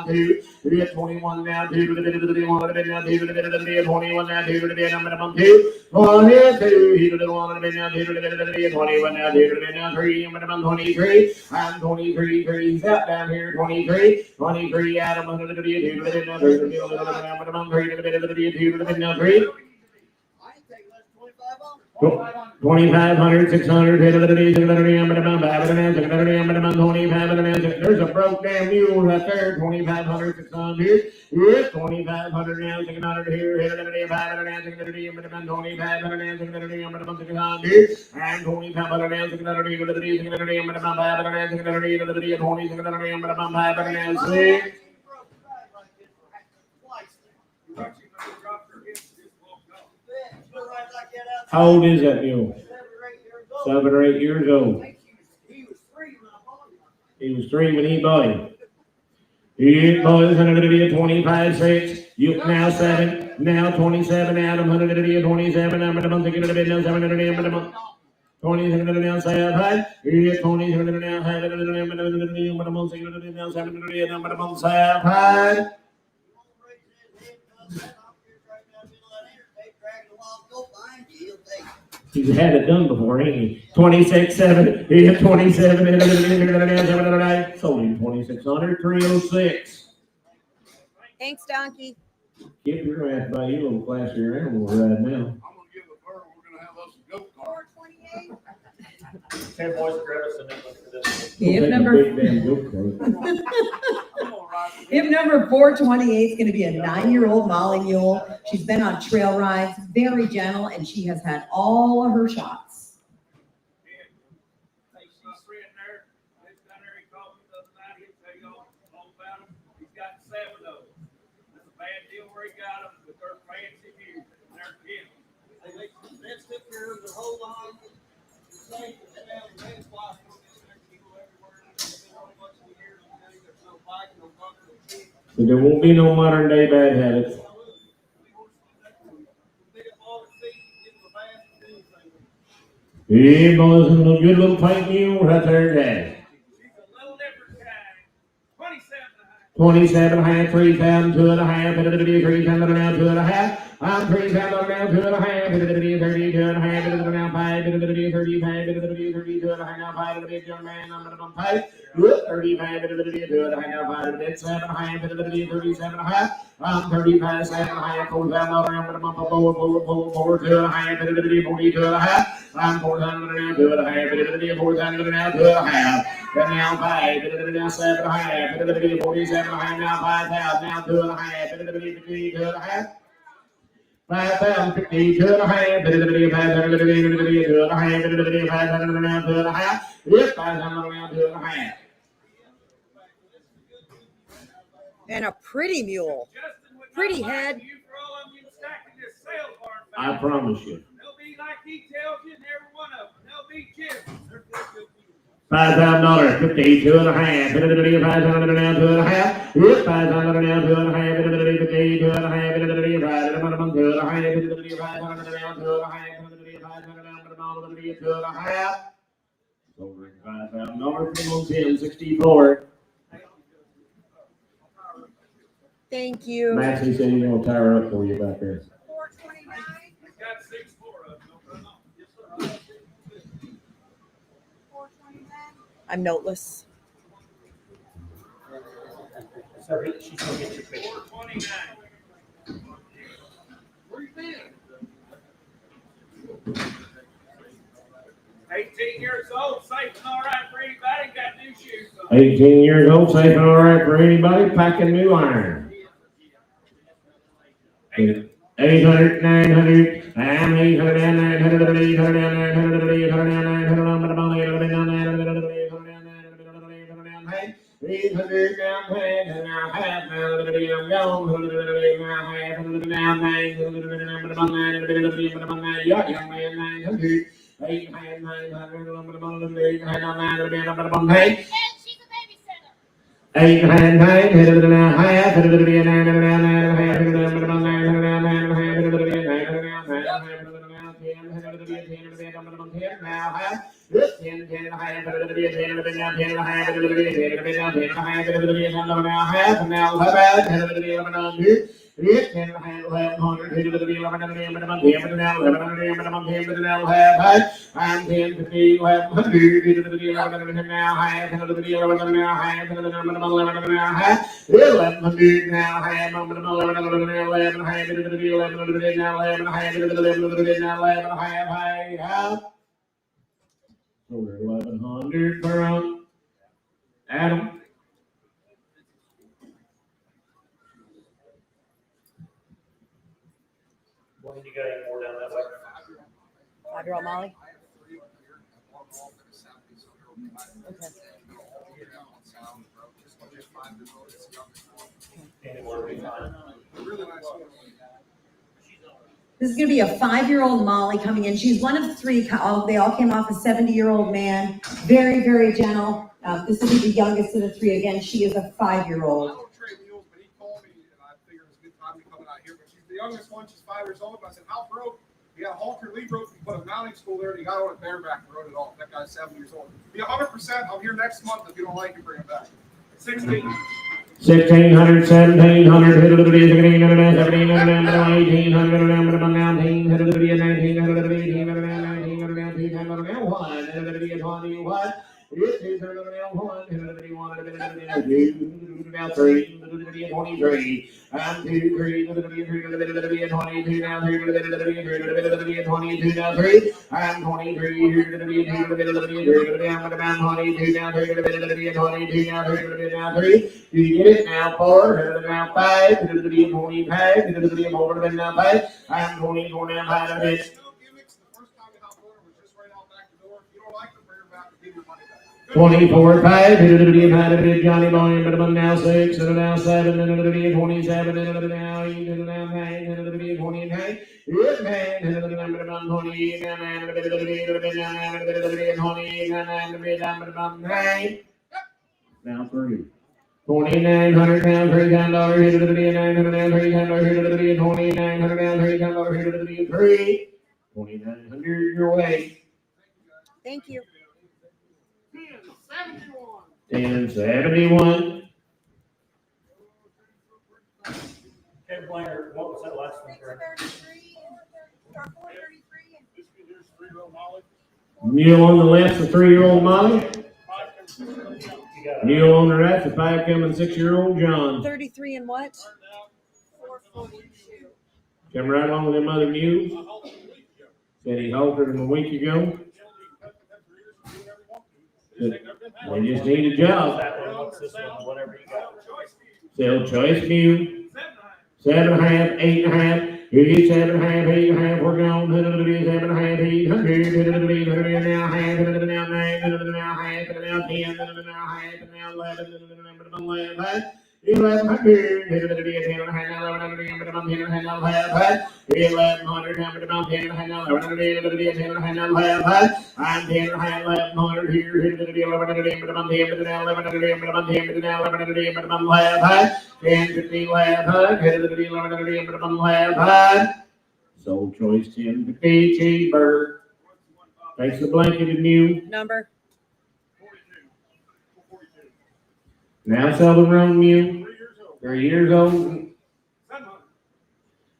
2. We get 21 now, 2. 21 now, 2. 21 now, 2. Number 2. 1 and 2. He did 1 now, 2. 21 now, 2. Now 3. Number 23. I'm 23. 3. He's out down here. 23. 23. Adam. 2. Number 3. 3. 2,500, 600, there's a broke damn mule right there. 2,500, 600, yes, 2,500 now, 600 here, 500 now, 600, 2,500 now, 600, and 2,500 now, 600, 6. How old is that mule? 7 or 8 years old. He was 3 when he bought him. He boys, 25, 6. You now 7. Now 27. Adam, 27. I'm going to month. Now 700 a month. 20 now 7. He 20 now 7. He's had it done before, ain't he? 26, 7. He hit 27. Sold him 2,600. 306. Thanks, Donkey. Kip, you're going to have to buy you a little classier animal right now. I'm gonna give a bird. We're gonna have us a goat cart. 428. Ten boys, grab us a new one for this. We'll Hip take a number, big damn goat cart. hip number 428 is going to be a 9-year-old Molly mule. She's been on trail rides, very gentle, and she has had all of her shots. My friend there, lives down there, he called me the other night, he'll tell you all about him. He's got 7 of them. That's a bad deal where he got them, but they're fancy mules, and they're gentle. They took care of the whole line. Safe, and now the man's wife will get their people everywhere. There's been a whole bunch of years, and there's no bike, no bucket, no cheap. So there won't be no modern day bad habits. Hey, boys, a good little pink mule right there, Dad. She's a little different kind. 27 and a half. 27 and a half, 3,000, 2 and a half, 3,000 now, 2 and a half. I'm 3,000 now, 2 and a half, 32 and a half, now 5, 35, 32 and a half, now 5, big young man, I'm going to 5, 35, 32 and a half, now 5, 7 and a half, 37 and a half. I'm 35, 7 and a half, 4,000, I'm going to bump 4, 2 and a half, 42 and a half. I'm 4,000 now, 2 and a half, 4,000 now, 2 and a half. And now 5, now 7 and a half, 47 and a half, now 5,000, now 2 and a half, 52 and a half. 5,000, 52 and a half, 500, 2 and a half, 500 now, 2 and a half. Yes, 500 now, 2 and a half. And a pretty mule. Justin would not Pretty lie head. to you for all of you stacking this sales barn I back. promise you. They'll be like he tells you, and every one of them. They'll be Gypsy. They're good mules. $5,000, 52 and a half, 500 now, 2 and a half. Yes, 500 now, 2 and a half, 52 and a half, 2 and a half, 500 now, 2 and a half, 2 and a half. Over $5,000 from 1064. Thank you. Maxie said he's gonna tire up for you back there. 429. He's got 6 more of them. Don't run off. Yes, sir. 429. I'm noteless. Sorry, she's gonna get your picture. 429. Where you been? 18 years old, safe and all right for anybody. Got new shoes on. 18 years old, safe and all right for anybody, packing new iron. 800, 900, I'm 800 and 900, 800 and 900, 800 and 900, 800 now, 10 and now half now, I'm gone, now half, now 9, young man 900. 8 and 900, 8 and 9, hit it now half, hit it now 9 and now 9 and half, hit it now 9 and now 9 and half, hit it now 9 and now 9 and half, hit it now 10, hit it now 10 now half, 10 and a half, hit it now 10 and a half, hit it now 10 and a half, hit it now half, and now half, hit it now 1100. 10 and a half, 1100, hit it to the 11 and 10, but 10 and now 11 and 10, but 10 and now half, I'm 10 to the 1100, hit it to the 11 and now half, hit it to the 11 and now half, hit it to the 11 and now half, 1100 now half, 11 and now 11 half, hit it to the 11 now 11 half, hit it to the 11 now 11 half. So we're 1100 per Adam. When you got any more down that way? 5-year-old Molly. Okay. Anywhere we find. This is going to be a 5-year-old Molly coming in. She's one of 3. They all came off a 70-year-old man. Very, very gentle. This will be the youngest of the 3. Again, she is a 5-year-old. I don't trade mules, but he called me, and I figured it was a good time to come out here. But she's the youngest one. She's 5 years old. And I said, how broke? He had a halter lead rope. He put a mounting school there, and he got on a bareback and rode it off. That guy's 7 years old. Be 100%. I'm here next month. If you don't like it, bring it back. 16. 1600, 1700, hit it to the 1700, 1700, 1800, 1900, hit it to the 1900, 1800, 1900, 1900, 1, hit it to the 21. It is now 1, hit it to the 1, hit it to the 2, now 3, hit it to the 23, and 2, 3, hit it to the 3, hit it to the 22, now 3, hit it to the 3, hit it to the 22, now 3, and 23, hit it to the 2, hit it to the 3, hit it down with about 22, now 3, hit it to the 22, now 3, hit it to the 3. You get it now 4, hit it now 5, hit it to the 25, hit it to the 4, hit it now 5, and 24 now 5 of it. 24 5, hit it to the 5, hit it Johnny Boy, but now 6, hit it now 7, hit it to the 27, hit it now 8, hit it now 9, hit it to the 29, hit it, hit it to the number 28, and hit it to the 28, and hit it to 9. Now 3. 2900 now, $3 hit it to the 900 now, $3 hit it to the 2900 now, $3 hit it to the 3. 2900 your way. Thank you. 1071. Okay, Blainer, what was that last one? Greg? Mule on the left, the 3-year-old Molly. Mule on the right, the 5-coming 6-year-old John. 33 and what? 442. Come right along with them other mules. Said he haltered them a week ago. They just need a job. That one, what's this one? Whatever you got. Sell choice mule. 7.5, 8.5. You get 7.5, 8.5. We're gone. 7.5, 800. Hit it now half. Hit it now 9. Hit it now half. Hit it now 10. Hit it now half. Hit it now 11. Hit it now 11. 1100. Hit it to the 10 and a half. 1100. But I'm 10 and a half. 1100. But I'm 10 and a half. 1100. Hit it to the 10 and a half. I'm 10 and a half. 1100 here. Hit it to the 1100. But I'm 10 to the 1100. But I'm 10 to the 1100. But I'm 1100. 10 to the 1100. Hit it to the 1100. But I'm 1100. Sold choice 1050 cheaper. Takes the blanketed mule. Number. Now sell the wrong mule. 3 years old.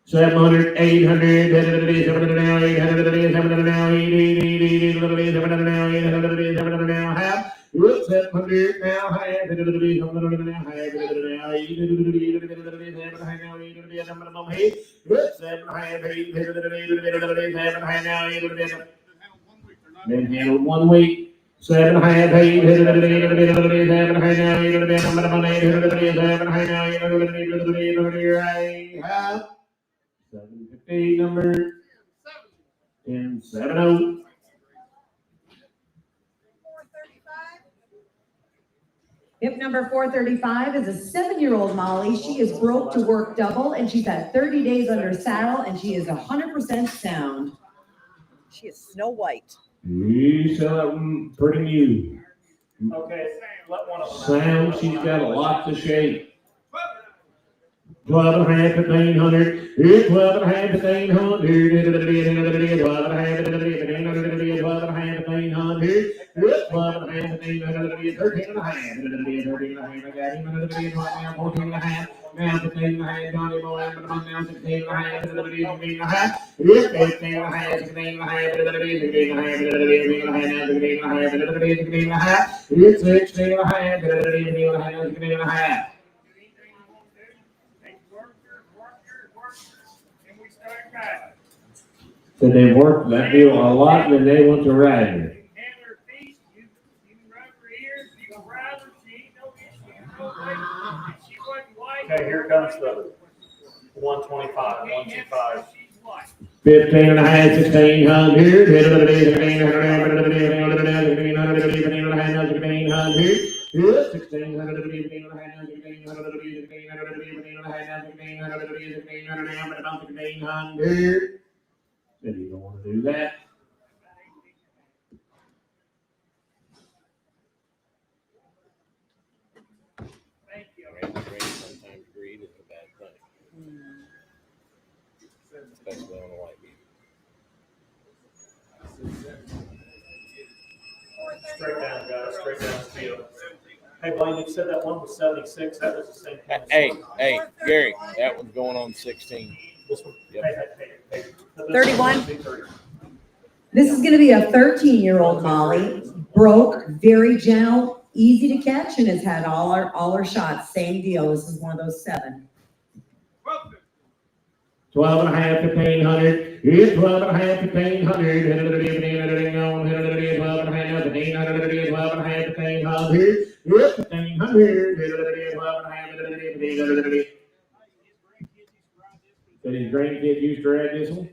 700, 800, 700 now, 800, 700 now, 800, 700 now, 800, 700 now, half. 700 now, half. 700 now, half. 700 now, 800. Been handled 1 week. 7.5, 8, 7.5 now, 8, 750 number 1070. Hip number 435 is a 7-year-old Molly. She is broke to work double, and she's had 30 days under saddle, and she is 100% sound. She is Snow White. She's pretty new. Okay, let one of them. Sound, she's got a lot to shape. 12 and a half, 1500. It's 12 and a half, 1500. 12 and a half, 1500. 12 and a half, 1500. 12 and a half, 1500. 13 and a half. 13 and a half. I got him. 14 and a half. Now 15 and a half. Johnny Boy. Now 16 and a half. 15 and a half. 15 and a half. 16 and a half. 16 and a half. 16 and a half. 16 and a half. 16 and a half. 16 and a half. It's 16 and a half. 16 and a half. So they worked that deal a lot and they went to riding. Okay, here comes the 125, 125. 15 and a half, 1600. 16 and a half, 1600. Said you don't want to do that. Sometimes greed is a bad thing, especially on a white beaver. Straight down, guys, straight down the field. Hey, Blaine, you said that one was 76. That was the same kind of Hey, Gary, that one's going on 16. This one? Yep. Hey. 31. This is going to be a 13-year-old Molly, broke, very gentle, easy to catch, and has had all her shots. Same deal. This is one of those 7. 12 and a half, 1500. It's 12 and a half, 1500. 12 and a half, 1500. 12 and a half, 1500. 12 and a half, 1500. Did his grandkids used to ride this one?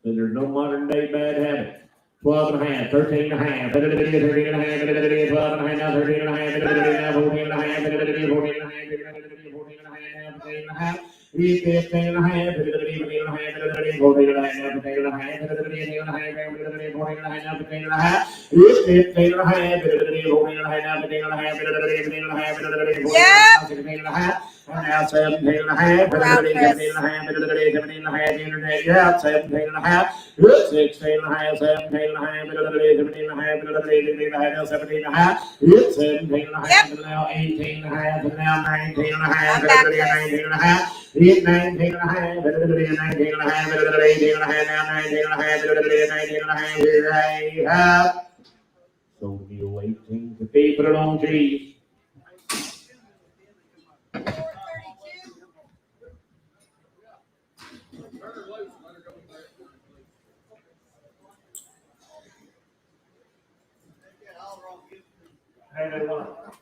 So there's no modern day bad habit. 12 and a half, 13 and a half, 13 and a half, 12 and a half, 13 and a half, 14 and a half, 14 and a half, 14 and a half, 15 and a half, 14 and a half, 14 and a half, 14 and a half, 15 and a half, 15 and a half, 14 and a half, 15 and a half, 15 and a half, 14 and a half, 15 and a half, 15 and a half, 16 and a half. And now 17 and a half, 17 and a half, 17 and a half, internet, yeah, 17 and a half, 16 and a half, 17 and a half, 17 and a half, 17 and a half, 17 and a half, 17 and a half, and now 18 and a half, and now 19 and a half, 19 and a half, 19 and a half, 19 and a half, 18 and a half, now 19 and a half, 19 and a half, here I have. So you 18 to be put it on cheese.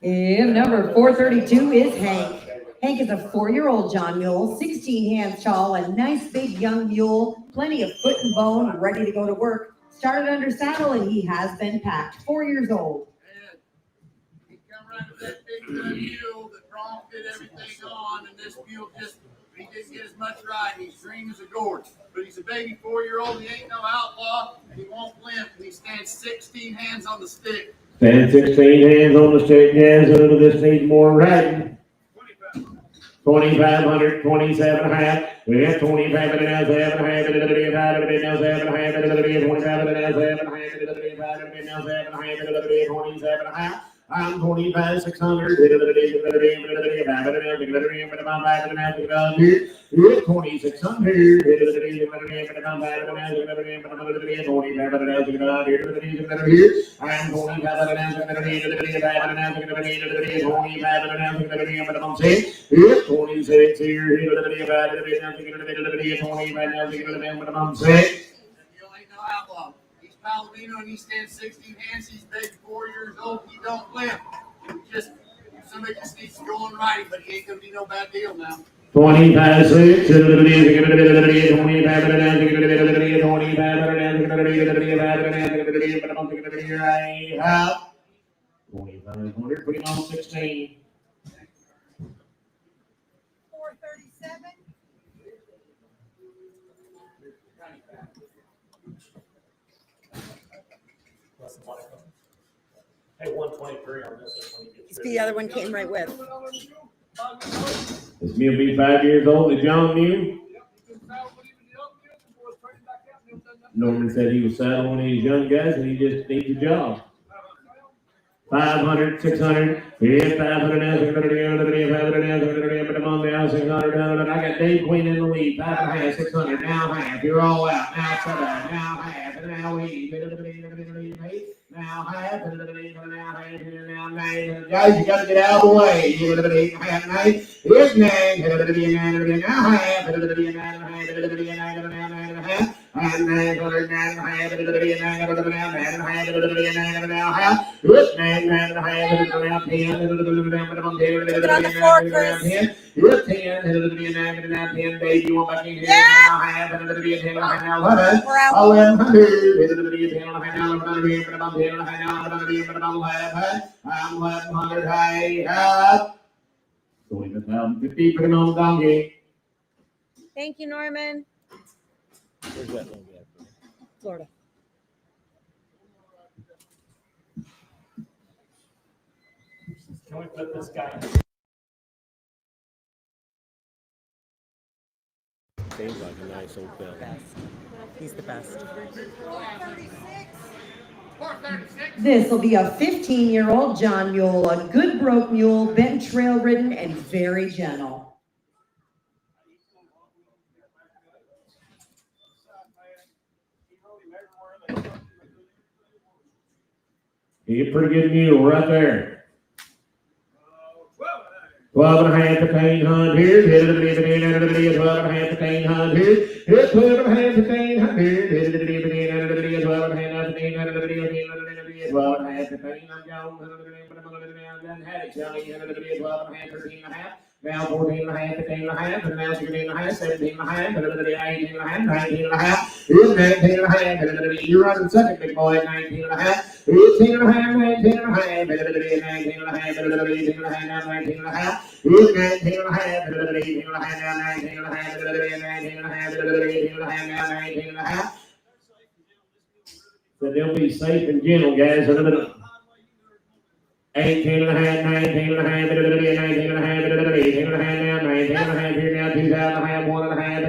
Hip number 432 is Hank. Hank is a 4-year-old John mule, 16 hands tall, a nice big young mule, plenty of foot and bone, ready to go to work. Started under saddle and he has been packed. 4 years old. He come right with that big mule that Bronx did everything on, and this mule he didn't get as much right. He's green as a gourd, but he's a baby 4-year-old. He ain't no outlaw, and he won't limp, and he stands 16 hands on the stick. Stand 16 hands on the stick, hands under this needs more riding. 2,500, 27 and a half. We have 25 and a half, 7 and a half, 7 and a half, 7 and a half, 25 and a half, 7 and a half, 27 and a half. I'm 25, 600. 2600. 26 here. Palomino, and he stands 16 hands. He's big, 4 years old. He don't limp. Somebody just needs to go on riding, but he ain't gonna be no bad deal now. 25, 6. 25, 2,500, put him on 16. 437. Hey, 123 on this one. The other one came right with. This mule be 5 years old, the John mule. Norman said he was saddling one of these young guys and he just needs a job. 500, 600, yeah, 500 now, 600, 500 now, 600, put them on now, 600, I got Dave Queen in the lead, 5.5, 600, now half, you're all out, now 7, now half, and now we, now half, now 9, guys, you gotta get out of the way, half, 9, here's 9, now half, and 900, Thank you, Norman. Where's that one at? Florida. Can we put this guy? Seems like a nice old fella. Best. He's the best. 436. This will be a 15-year-old John mule, a good broke mule, been trail ridden and very gentle. He's a pretty good mule right there. 12 and a half to 1,800. Hit it, 12 and a half to 1,800. Hit 12 and a half to 1,800. Hit it, 12 and a half to 1,800. 12 and a half to 1,800. Now 14 and a half, 15 and a half, and now 16 and a half, 17 and a half, 18 and a half, 19 and a half, 19 and a half, you're running second, big boy, 19 and a half, 18 and a half, 19 and a half, 19 and a half, 18 and a half, now 19 and a half, 19 and a half, 18 and a half, now 19 and a half, 19 and a half, 18 and a half, now 19 and a half. So they'll be safe and gentle, guys. 18 and a half, 19 and a half, 19 and a half, 18 and a half, now 19 and a half, here now 2,000 and a half, 1 and a half,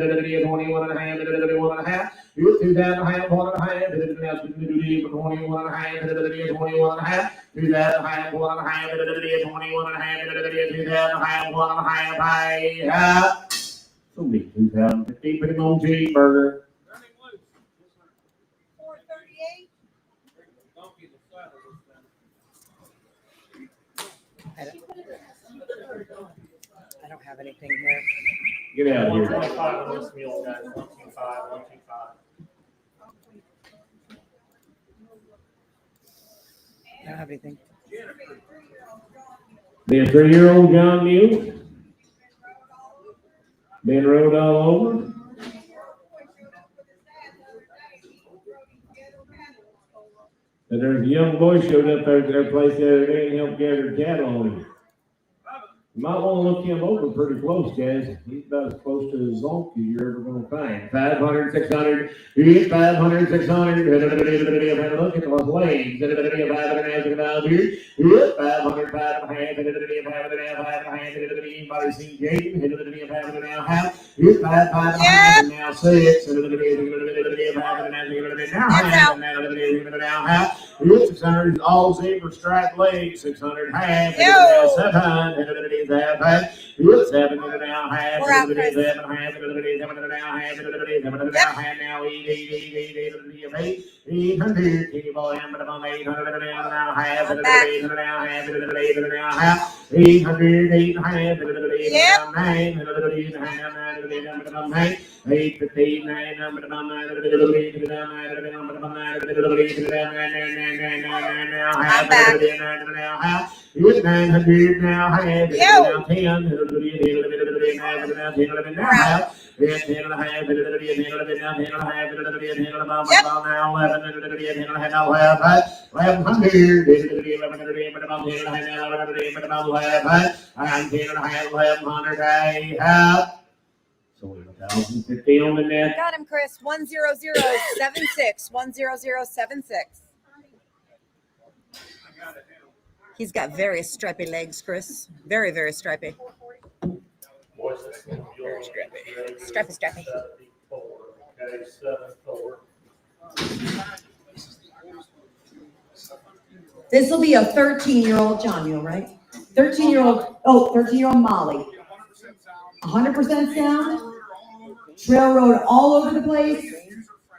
21 and a half, 1 and a half, 2,000 and a half, 1 and a half, 21 and a half, 21 and a half, 2,000 and a half, 1 and a half, 21 and a half, 2,000 and a half, 1 and a half, so be 2,050 for the old cheeseburger. 438. I don't have anything here. Get out of here. 125 on this mule, guys. 125, 125. I don't have anything. The 3-year-old John mule. Been rode all over. And there's a young boy showed up there at their place the other day and helped gather cattle on him. You might want to look him over pretty close, guys. He's about as close to a zonkey you're ever going to find. 500, 600, 500, 600. Look at those legs. 500, 5 and a half. Anybody seen Gaited? 5 and a half. 5 and a half. And now 6. Now half. 600 all zebra striped legs. 600 half. 700. Half, 7 and a half, We're out, 7 Chris. and a half, 7 and a half, 7 and a half, now 800, kitty boy, I'm about 800 and a half, 800, 8 and a half, 800, 8 and a half, 850, 9, with 900 now, 10, It's 10 and a half, 10 and a half, 10 and a half, 10 and a half, 10 and a half, 10 and a half, 10 now 11, 10 and a half, 10 and a half, now 1100, 1100, but about 10 and a half, 1100, but about 11, I'm 10 and a half, 1100, I have. So 1,050 on the net. Got him, Chris. 10076. 10076. He's got very stripy legs, Chris. Very, very stripy. Boys, this is Very strappy. Strappy, strappy. 74. Okay, 74. This will be a 13-year-old John Mule, right? 13-year-old Molly. 100% sound. Trail road all over the place.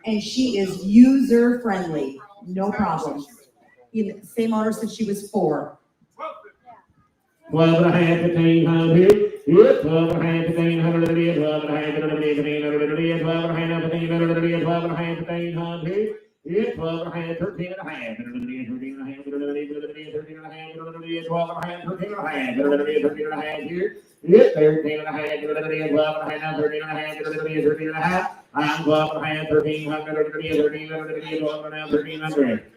And she is user friendly. No problem. Same owner since she was 4. 12 and a half, 1,500. Yeah, 12 and a half, 1,500. 12 and a half, 1,500. 12 and a half, 1,500. 12 and a half, 1,500. Yeah, 12 and a half, 13 and a half. 13 and a half, 13 and a half. 12 and a half, 13 and a half. 13 and a half here. Yeah, 13 and a half. 12 and a half, 13 and a half. 13 and a half. I'm 12 and a half, 1,300. 13 12 and a half, 1,300.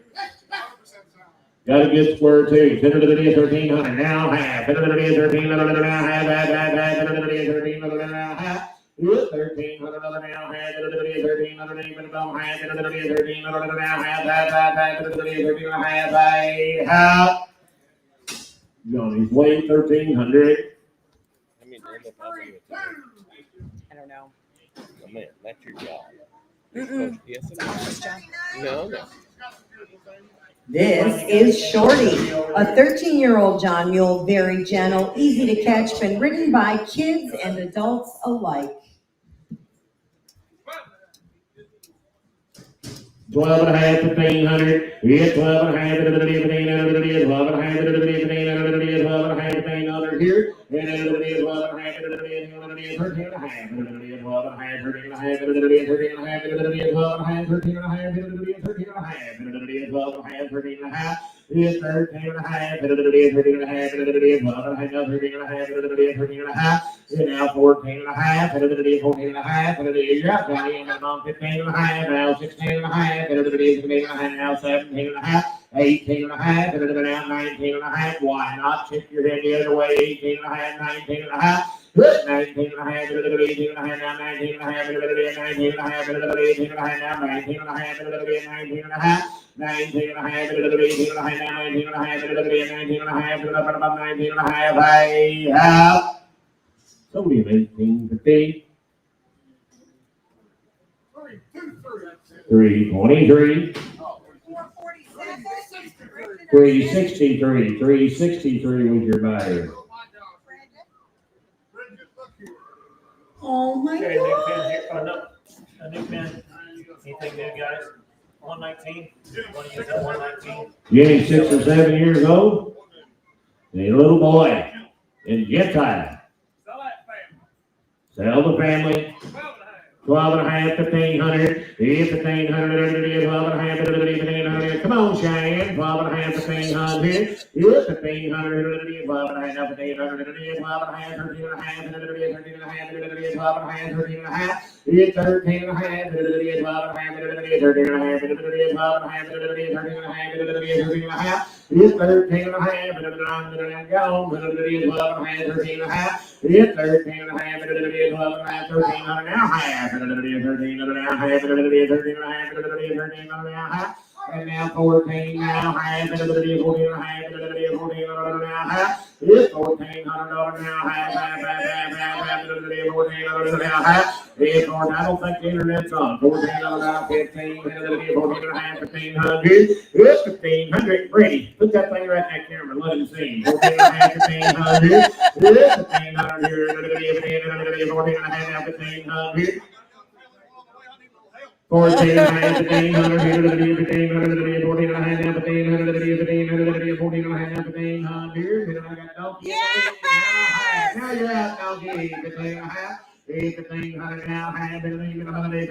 Got a good square too. 1300 now half. 1300 now half. 1300 now half. 1300 now half. 1300 even about half. 1300 now half. 1300 half. Johnny's weight 1300. I mean, I don't know. oh, man, that's your job. Mm-mm. Yes, It's Owner's job. no, no. This is Shorty, a 13-year-old John Mule, very gentle, easy to catch, been ridden by kids and adults alike. 12 and a half, 1,500. Yeah, 12 and a half, 1,500. 12 and a half, 1,500. 12 and a half, 1,500 here. And 12 and a half, 13 and a half. 12 and a half, 13 and a half. 13 and a half, 12 and a half, 13 and a half. 13 and a half, 12 and a half, 13 and a half. It's 13 and a half, 13 and a half, 12 and a half, 13 and a half, 13 and a half. And now 14 and a half, 14 and a half. You're out, Johnny. And now 15 and a half, now 16 and a half. 16 and a half, now 17 and a half. 18 and a half, and now 19 and a half. Why not? Tip your head the other way. 18 and a half, 19 and a half. 19 and a half, 18 and a half, now 19 and a half, 19 and a half, 18 and a half, now 19 and a half, 19 and a half. 19 and a half, 18 and a half, now 19 and a half, 19 and a half, 19 and a half, I have. So we have 18 to 50. 323. 363. 363 was your buyer. Oh my Okay, new God. pin here. Oh, no. A new pin. Anything new, guys? 119. Want to use that 119? Getting 6 or 7 years old. A little boy. In jet time. Sell the family. 12 and a half, 1,500. 1,500, 12 and a half, 1,500. Come on, Cheyenne. 12 and a half, 1,500. 1,500, 12 and a half, 1,500. 12 and a half, 13 and a half, 13 and a half, 12 and a half, 13 and a half. It's 13 and a half, 12 and a half, 13 and a half, 12 and a half, 13 and a half, 13 and a half. It's 13 and a half, and I'm gone. 12 and a half, 13 and a half. It's 13 and a half, 12 and a half, 13 and a half. 13 and a half, 13 and a half, 13 and a half. And now 14 now, half, 14 and a half, 14 and a half. It's $1,400 now, half, 14 and a half. It's $14. I don't think the internet's on. 14 now, 15, 14 and a half, 1,500. It's 1,500. Brady, put that thing right in that camera, let him see. 14 and a half, 1,500. It's 1,500 here. 14 and a half, now 1,500. 14 and a half, 1,500, 1,500, 14 and a half, 1,500, 14 and a half, 1,500. Now you're out, donkey. 15 and a half, 1,500 now, half, 1,500,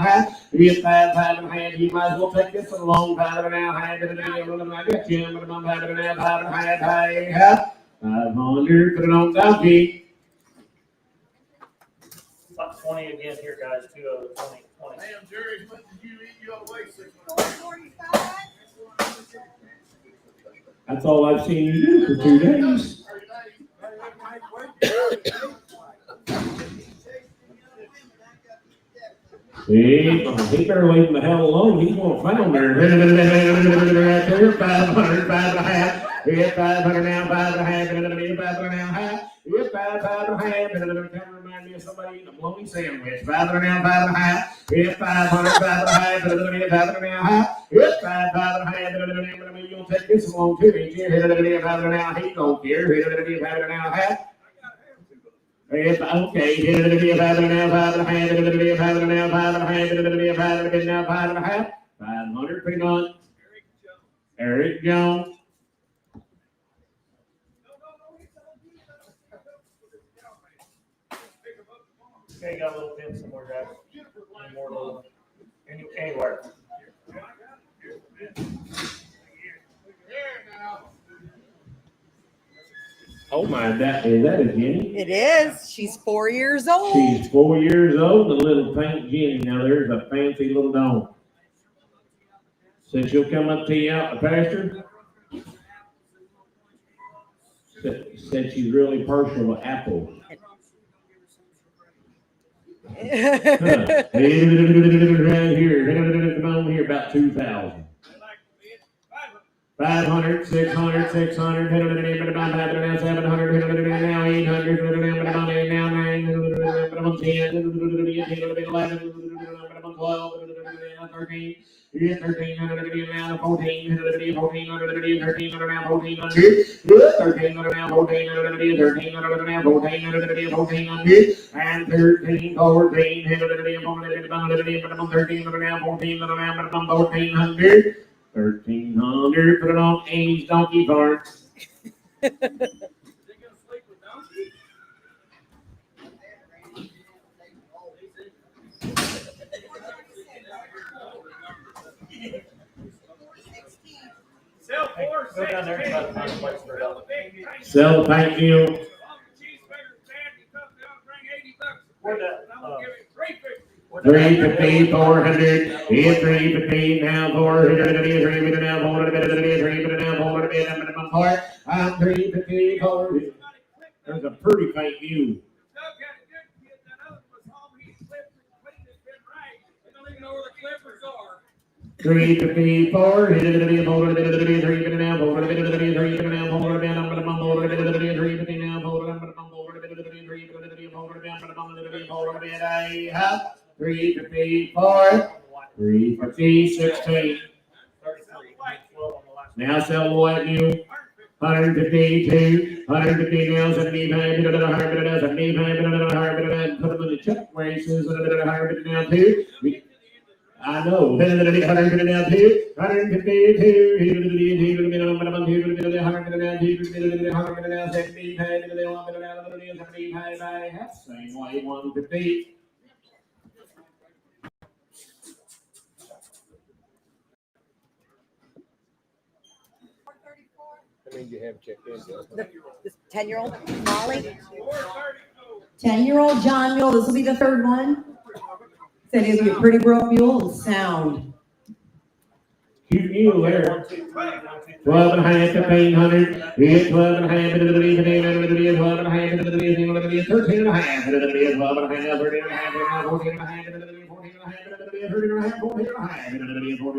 half. If 5.5, you might as well take this a long 5.5. I got you, but I'm 5.5. 500, put it on donkey. About 20 again here, guys. 2 of the 20. Damn, Jerry, as much as you eat, you ought to weigh 6 That's all I've seen you do for 2 days. See, he better leave him the hell alone. He's going to flounder. 500, 5.5. Here's 500 now, 5.5. 5.5. Here's 5.5. Kind of remind me of somebody eating a bologna sandwich. 500 now, 5.5. Here's 500, 5.5. 500 now. Here's 5.5. You'll take this along too, ain't you? 500 now. He don't care. 500 now. If okay, 500, pretty much. Eric Jones. Okay, got a little pin somewhere, guys. Any more little, anywhere. Oh my, is that a Jenny? It is. She's 4 years old. She's 4 years old, and a little pink Jenny. Now there's a fancy little dog. Said she'll come up to you out the pasture. Said she's really partial to apples. Here, come on here, about 2,000. 500, 600, 600, 700, now 800, now 900, 10, 11, 12, 13. 1,300 now, 1,400, 1,400, 1,300 now, 1,400, 1,300 now, 1,400, 1,300 now, 1,400, 1,400, and 13, 14, 1300 now, 1,400 now, 1,400. 1,300, put it on Amy's donkey cart. Sell four, Go down there and try to find a place for it out. Sell the paint deal. Where'd 350, 400, hit 350, now 400, 350, now 400, 350, now 400, minimum part. I'm 350, 400. There's a pretty faint mule. Doug got a good kid, that other was home, he clipped it, cleaned it, been right. They don't even know where the clippers are. 350, 400, 400, 350 now, 400, 350 now, 400, minimum 400, 350 now, 400, minimum 400, 350, 400, I have 350, 350, 16. Now sell the white mule. 152, 150 now, 75, 100, 75, 100, put them in the check where he says 150 now too. I know, 150 now too, 152, 150 now, 75, same way, 150. I mean, you have checked in. This 10-year-old Molly. 10-year-old John Mule, this will be the third one. Said he'll be a pretty broke mule and sound. Cute mule there. 12 and a half, 1,500. Hit 12 and a half, 12 and a half, 13 and a half, 12 and a half, 13 and a half, 14 and a half, 14 and a half, 13 and a half, 14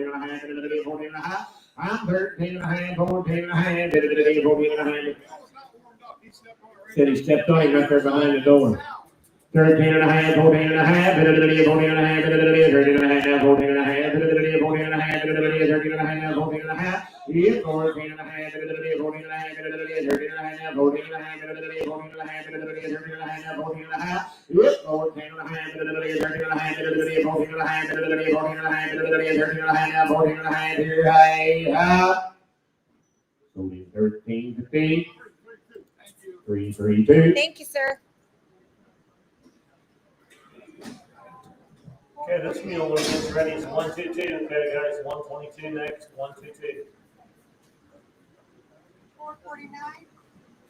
and a half, 14 and a half. I'm 13 and a half, 14 and a half, 14 and a half. Said he stepped on him right there behind the door. 13 and a half, 14 and a half, 14 and a half, 13 and a half, 14 and a half, 14 and a half, 13 and a half, 14 and a half. Yeah, 14 and a half, 14 and a half, 13 and a half, 14 and a half, 14 and a half, 13 and a half, 14 and a half. Yeah, 14 and a half, 13 and a half, 14 and a half, 14 and a half, 13 and a half, 14 and a half. Here I have. Only 13 to 15. 332. Thank you, sir. Okay, this mule is ready. It's 122. Okay, guys, 122 next. 122.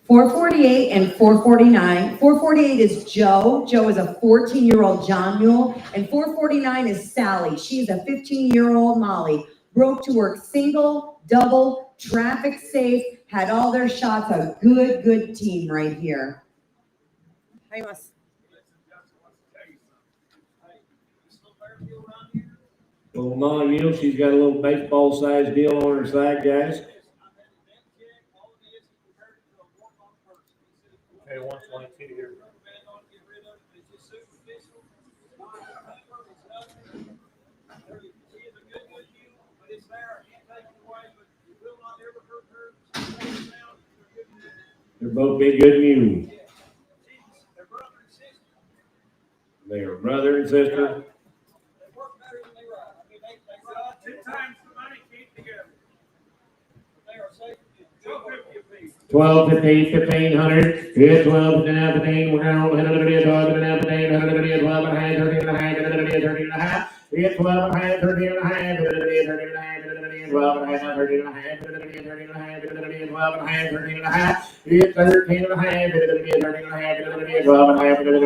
448 and 449. 448 is Joe. Joe is a 14-year-old John Mule. And 449 is Sally. She is a 15-year-old Molly. Broke to work single, double, traffic safe, had all their shots. A good team right here. I must. Little Molly mule, she's got a little baseball sized deal on her side, guys. Okay, 122 here. They're both big good mules. They are brother and sister. 2 times the money, keep together. They are safe. 250 apiece. 12, 15, 1,500. Hit 12 and a half, 15. We're going to 12 and a half, 15. 12 and a half, 13 and a half, 13 and a half. Hit 12 and a half, 13 and a half, 13 and a half, 12 and a half, 13 and a half, 13 and a half, 12 and a half, 13 and a half. Hit 13 and a half, 13 and a half, 12 and a half, 13 and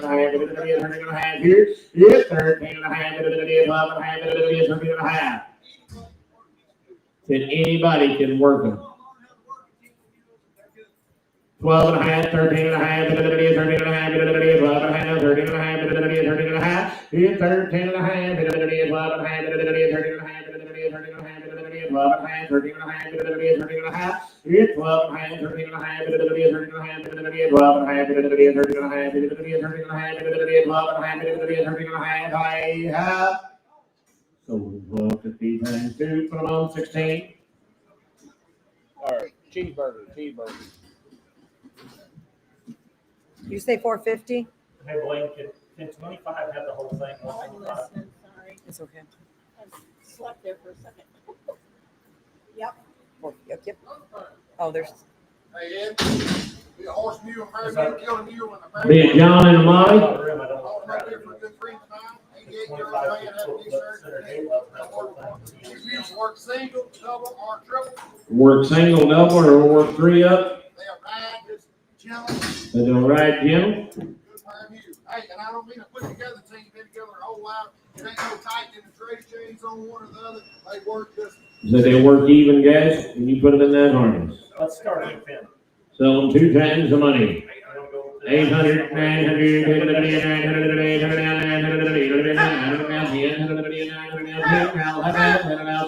a half, 13 and a half. Here, hit 13 and a half, 12 and a half, 13 and a half. Said anybody can work them. 12 and a half, 13 and a half, 13 and a half, 12 and a half, 13 and a half, 13 and a half. Hit 13 and a half, 12 and a half, 13 and a half, 13 and a half, 12 and a half, 13 and a half, 13 and a half. Hit 12 and a half, 13 and a half, 13 and a half, 12 and a half, 13 and a half, 13 and a half, 12 and a half, 13 and a half. I have. So 12, 15 times 2, put them on 16. All right, cheeseburger. You say 450? Hey, Blaine, can 25 have the whole thing? 125? Sorry. It's okay. I slept there for a second. Yep. Oh, there's. Hey, Ed, be a horse mule, mare mule, kill a mule in the Be a John and a Molly. I don't know. Oh, I'm up here for a good friend of mine, 88-year-old man, had a t-shirt. These mules work single, double, or triple. Work single, double, or work 3 up. They'll ride just gentle. They don't ride gentle. Good pair of mules. Hey, and I don't mean to put together team, been together a whole lot. It ain't no tightening the trade chains on one or the other. They work just. So they work even, guys, and you put them in that harness. Let's start with Finn. Sell them 2 times the money. 800, 900, 900,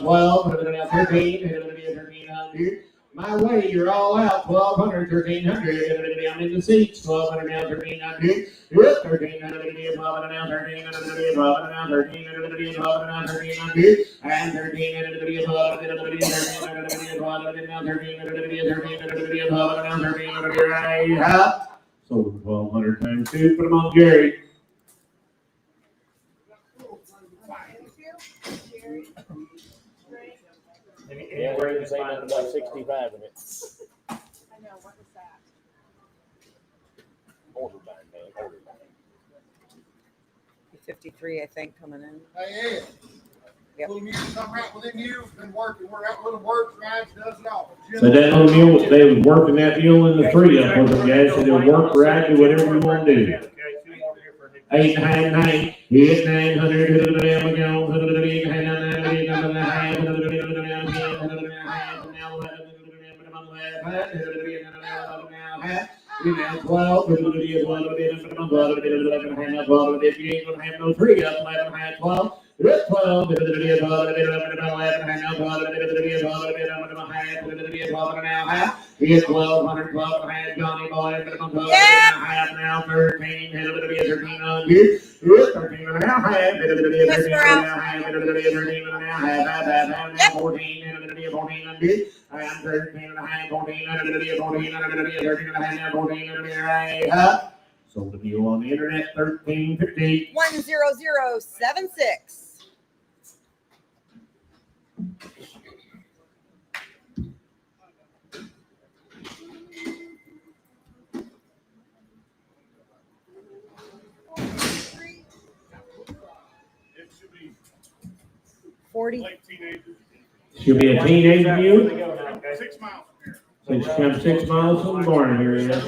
12, 13. My way, you're all out. 1,200, 1,300. I'm in the seats. 1,200 now, 1,300. 1,300, 12 now, 1,300, 12 now, 1,300, 12 now, 1,300, and 1,300, 12 now, 1,300, 12 now, 1,300, right up. Sold 1,200 times 2. Put them on Jerry. Yeah, we're even saying nothing about 65 in it. I know, what was that? Order bind, man. Order bind. 53, I think, coming in. Hey, Ed. Yep. Little mule come right within you, been working. We're out little works, rides, does it all. So that little mule, they was working that mule in the 3 up with them, guys. So they'll work, ride, do whatever you want to do. 8 and 9, 8, 900, you now 12, 12, if you ain't gonna have no 3 up, 11, 12. 12, 1,200, 12, Johnny boy, now 13, 13, 13 and a half, 14, 14, and 13 and a half, 14, 14, sold the mule on the internet, 1350. 10076. It should be 40. late teenagers. She'll be a teenage mule. 6 miles from here. So she comes 6 miles from the barn here, yeah.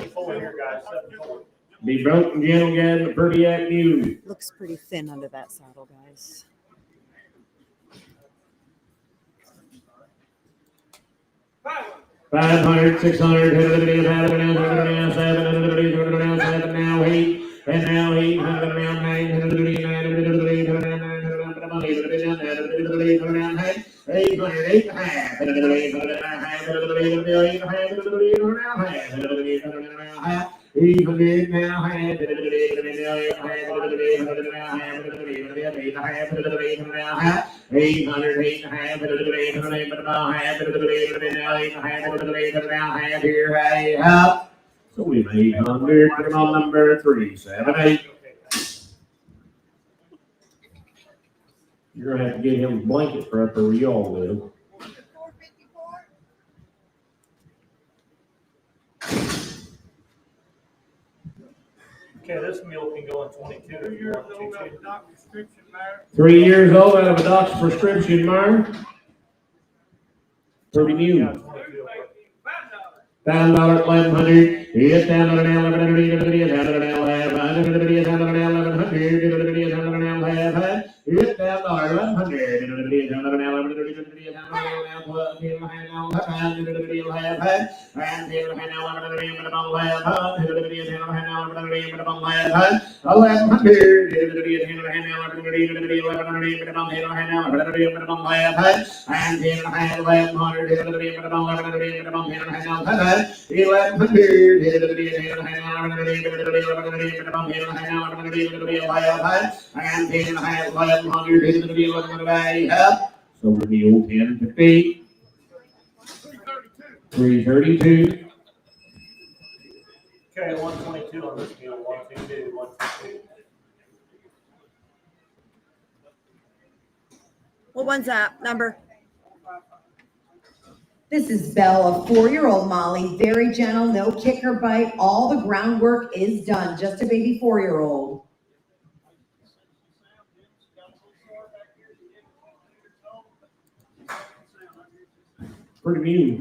Be broke and gentle, guys, a pretty act mule. Looks pretty thin under that saddle, guys. Bye. 500, 600, 700, 7 now 8, and now 800, now 900, 800, 8 and a half, 800 now, 800 here, hey, up. So we made 800, put them on number 378. You're gonna have to get him a blanket for up where y'all live. Okay, this mule can go in 22 if you want to. 3 years old out of a doc's prescription, mare. Pretty mule. $1,000, 1,100. Yes, down to now, 1,100. Down to now, 1,100. Down to now, 1,100. Down to now, 1,100. Yes, down to 1,100. Down to now, 1,100. So we're the old 1050. 332. Okay, 122 on this mule. 122, 122. What one's that number? This is Belle, a 4-year-old Molly, very gentle, no kick or bite. All the groundwork is done, just a baby 4-year-old. Pretty mule.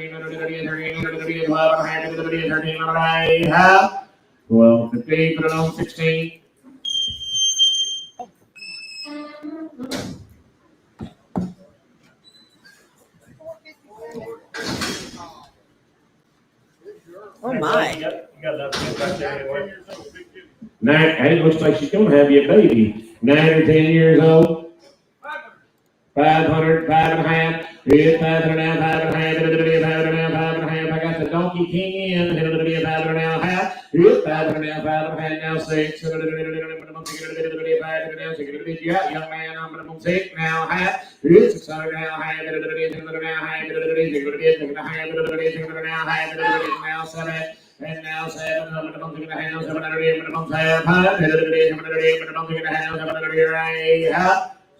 12, 15, put it on 16. Oh my. You got enough to get back there anyway. 9, and it looks like she's gonna have you a baby. 9 or 10 years old. 500, 5.5. Here's 5.5, 5.5, 5.5. I got the donkey king in. 5.5. Here's 5.5, 5.5. Now 6. You got young man. I'm gonna 6 now. Half. Here's 600 now. Half. Now 7. And now 7. I'm gonna take the hands. I'm gonna read. I'm gonna have 5. I'm gonna take the hands. I'm gonna read.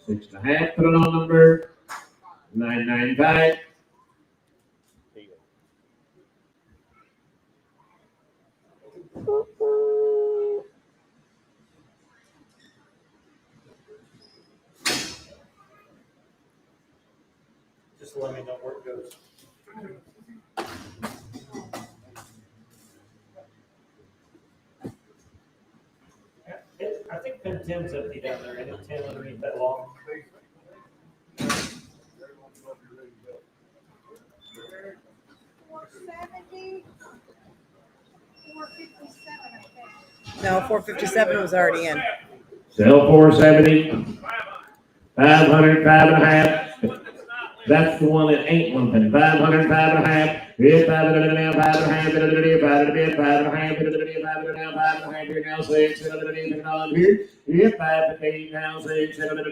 6.5, put it on number 995. let me know where it goes. I think pen 10's empty down there, and it's 10 underneath that long. 470, 457, I think. No, 457 was already in. Sell 470. 500, 5.5. That's the one that ain't lumping. 500, 5.5. Here's 500 now, 5.5. 5.5 now, 6. Here. Here's 5.8 now, 6. 5 now, 6.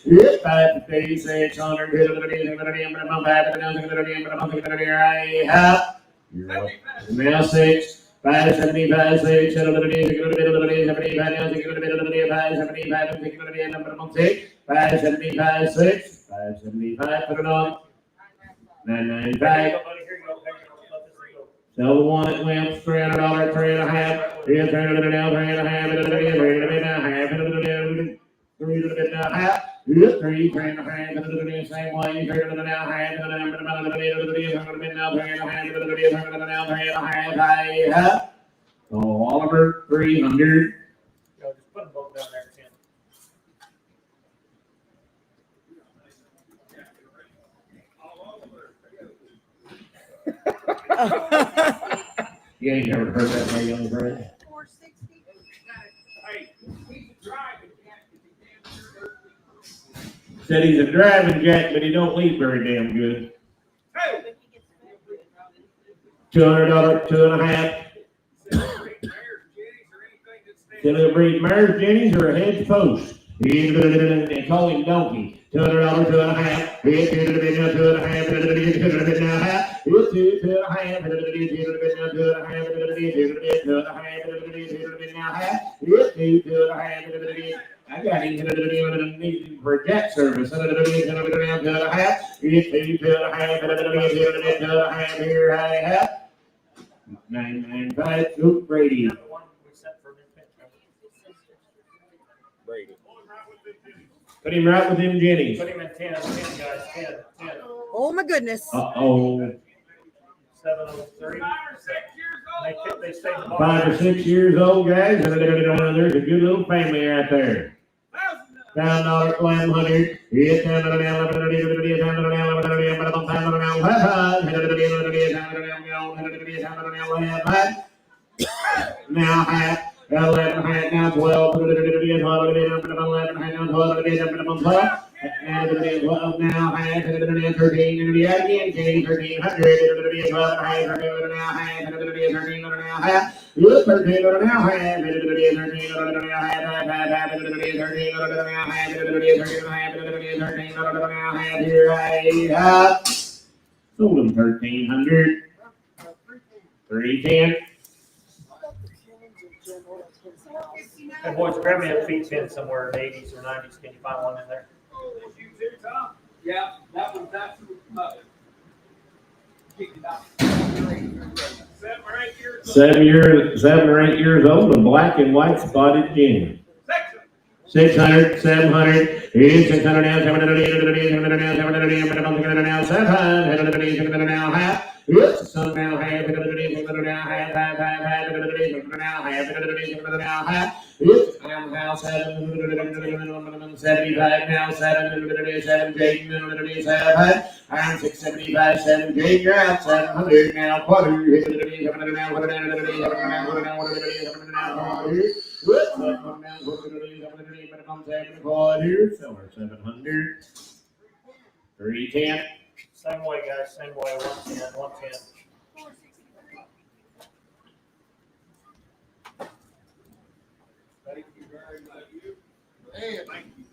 Here's 5.8, 600. Now 6. 575, 6, 575, 6, 575, put it on. 995. Sell the one at lamps, $300, 3.5. Here's 300 now, 3.5, 3.5. Here's 3.5, same way, 300 now, 3.5. Oh, Oliver, 300. Just put them both down there, Tim. You ain't never heard that, my young friend. 460. Hey, he's driving, Said he's a driving jack, but he don't eat very damn good. Hey! $200, 2.5. Still he'll breed mares, jennies, or a hedge post. They call him donkey. $200, 2.5. Here's 2.5. 2.5. Now half. Here's 2.5. 2.5. Now half. Here's 2.5. I got him needing for jet service. 2.5. Here's 2.5. Here I have 995. Oop, Brady. Brady. Put him right with them jennies. Put him in 10, guys, 10. Oh my goodness. Uh-oh. 703. They stay in the 5 or 6 years old, guys. There's a good little family right there. $1,000, 1,100. Here's 10. Now half. 11 half, now 12. 11 half, now 12. Now half, 13, again, 1300. 12 half, now half, 13 now half. 13 now half, 13 now half. Here I have. Sold them 1,300. 310. Hey, boys, grab me a feed tin somewhere in the 80s or 90s. Can you find one in there? Oh, that's you too, Tom? Yeah, that's kicked it out. 7 or 8 years. 7 or 8 years old, a black and white spotted jenny. 600, 700, here's 600 now, 700 now, 700 now, 700 now, half. Oops, so now half, now half. Oops, I'm now 775 now, 7 Jake, 7. I'm 675, 7 Jake, you're out, 700 now, quarter. Whoops, 700. 310. Same way, guys, same way. 110, 110. Thank you very much. Hey, thank you.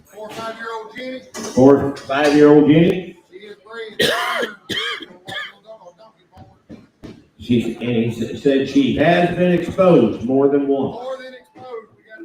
4 or 5 year old Jenny. 4 or 5 year old Jenny. She is breeding. And he said she has been exposed more than once. More than exposed. We got to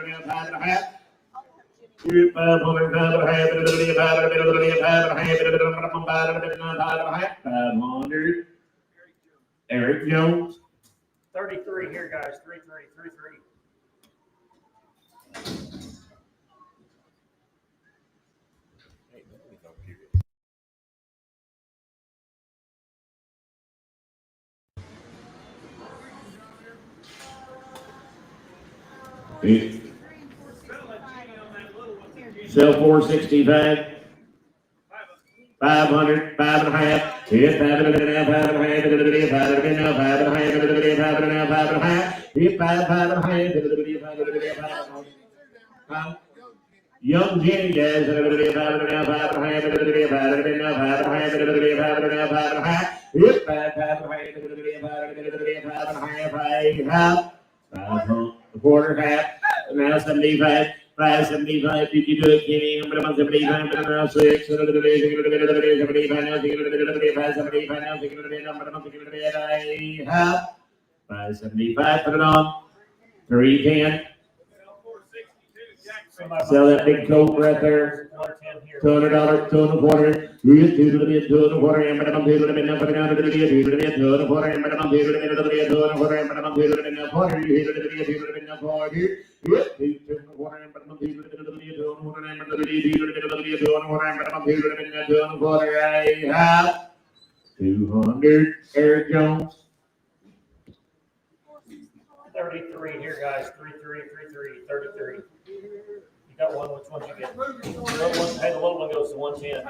500. Eric Jones. 33 here, guys. 33. Sell 465. 500, 5.5. Hit 5.5, 5.5, 5.5. Hit 5.5. Young Jenny guys, 5.5. Hit 5.5. The quarter half. Now 75. 575, did you do it, Kenny? I'm going to 75, but now 6. 75 now, 575 now, 575, put it on. 310. Sell that big coat right there. $200, $2.25. Here's $2 to the bid, $2.25. And but I'm $2 to the bid, now put it down to the bid, $2 to the bid, $2.25. And but I'm $2 to the bid, $2.25. And but I'm $2 to the bid, now $2 to the bid, $2 to the bid, $2 to the bid, now $2 here. Yep, $2.25. And but I'm $2 to the bid, $2 to the bid, $2.25. And but I'm $2 to the bid, $2.25. And but I'm $2 to the bid, now $2.25. I have 200. Eric Jones. 33 here, guys. 33. You got one. Which one you get? The little one goes to 110. The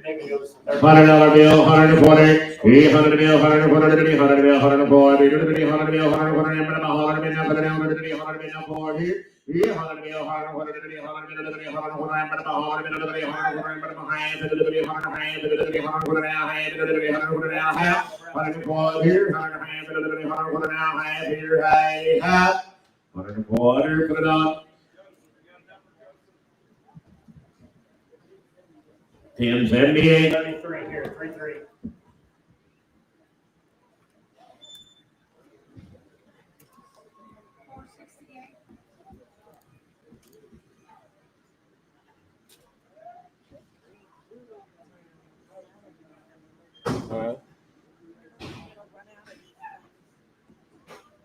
big one goes to 30. $100 bill, 140. 300 bill, 140. 100 bill, 140. 100 bill, 140. And but I'm 100 bill, now put it down to the bid, 100 bill, now $4 here. 100 bill, 140. 100 bill, 140. And but I'm 100 bill, 140. And but I'm half, 100 now, half, 100 now, half. 140 here, 100 half, 100 now, half here, half. 140, put it on. 1078. 33 here, 33.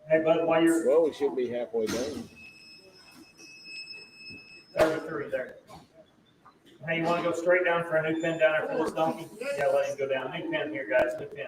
Hey, bud, while you're Well, we should be halfway done. 33 there. Hey, you want to go straight down for a new pin down there for this donkey? Yeah, let him go down. New pin here, guys. New pin.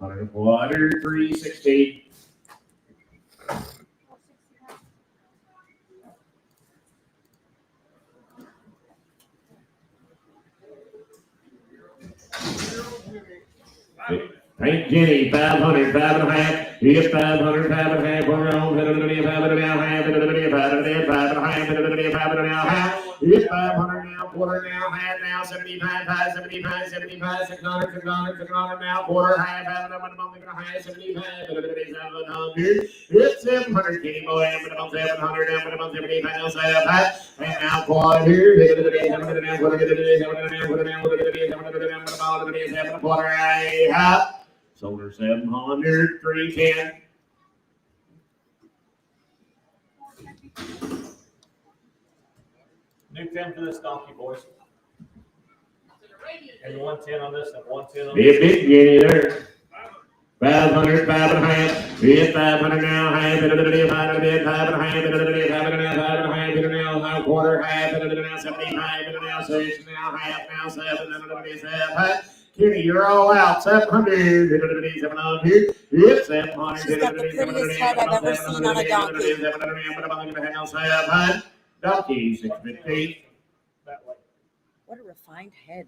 $100, 360. Thank Jenny, 500, 5.5. He gets 500, 5.5. We're on 5.5, 5.5. He gets 500 now, quarter now, half now, 75, 75, 75, 600, 600, 600 now, quarter, half, 75, 700. It's 700, Kenny boy, 700, 75, 75, and now quarter here, 700, quarter, half. Sold her 700, 310. New 10 for this donkey, boys. And 110 on this and 110 on Be a big Jenny there. 500, 5.5. Be at 500 now, half, 5.5, 5.5, now, quarter, half, now, 75, now, 6, now, half, now, 7, Kenny, you're all out. 700. 700. It's 700. She's got the prettiest head I've ever seen on a donkey. Donkey, 650. that way. What a refined head.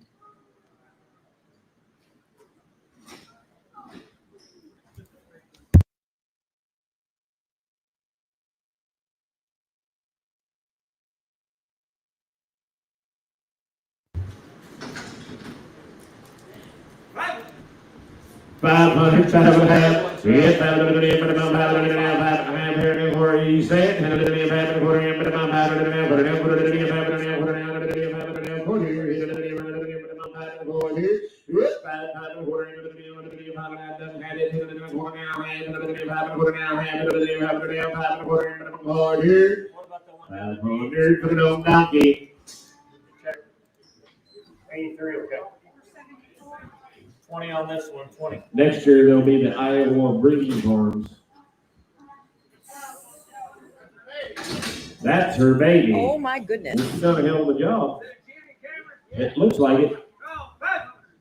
$500, 5.5. Yes, 500, 5.5 here where you said. 500, 500, put it on donkey. 83, okay. 20 on this one, 20. Next year there'll be the Iowa breeding farms. That's her baby. Oh my goodness. She's done a hell of a job. It looks like it.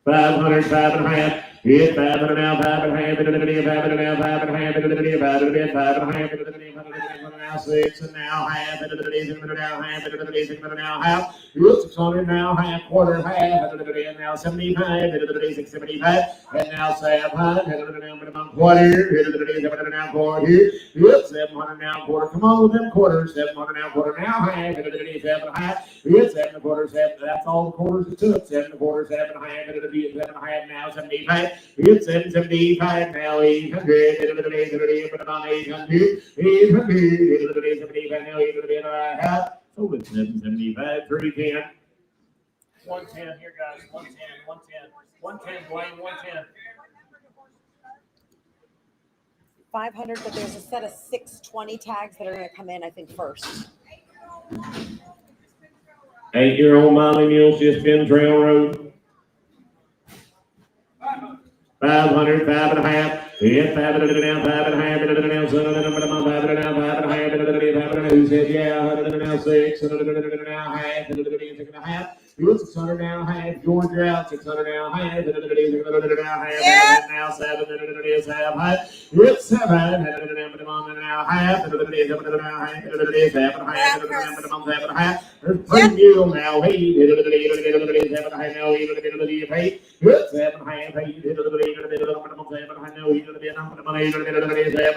500, 5.5. It's 500 now, 5.5. 500 now, 5.5. 5.5 now, 6 and now half. Now half. 600 now, half, quarter, half. Now 75. 675. And now 700. Quarter. Now quarter. 700 now, quarter. Come on with them quarters. 700 now, quarter. Now half. 7.5. It's 7 quarters. That's all the quarters it took. 7 quarters. 7.5. 7.5 now, 75. It's 775 now, 800. 800. 800 now, 800. So it's 775, 310. 110 here, guys. 110, 110. 110, Blaine, 110. 500, but there's a set of 620 tags that are going to come in, I think, first. 8-year-old Molly mule, just been trail road. 500, 5.5. Yeah, 500 now, 5.5. Son of the number of 500 now, 5.5. Who said, yeah, 100 now, 6. 100 now, half. 6.5. 600 now, half. Georgia out. 600 now, half. 600 now, half. Now 7. It's 7. It's 7. Now half. 7 now, half. 7 half. There's 3 mule now. 8. 7 now, 8. It's 7 half. 8. 7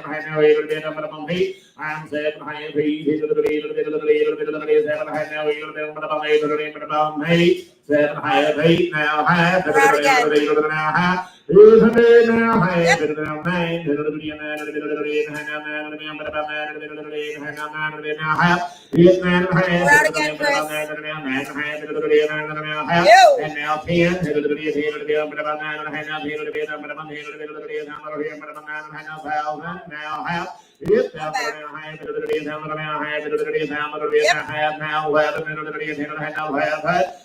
now, 8. I'm 7 half. 8. 7 half, 8 now, half, 8 now, half, 800 now, half, 9, now half, 8 now, half, and now 10, now half. It's now half, now 11, now half.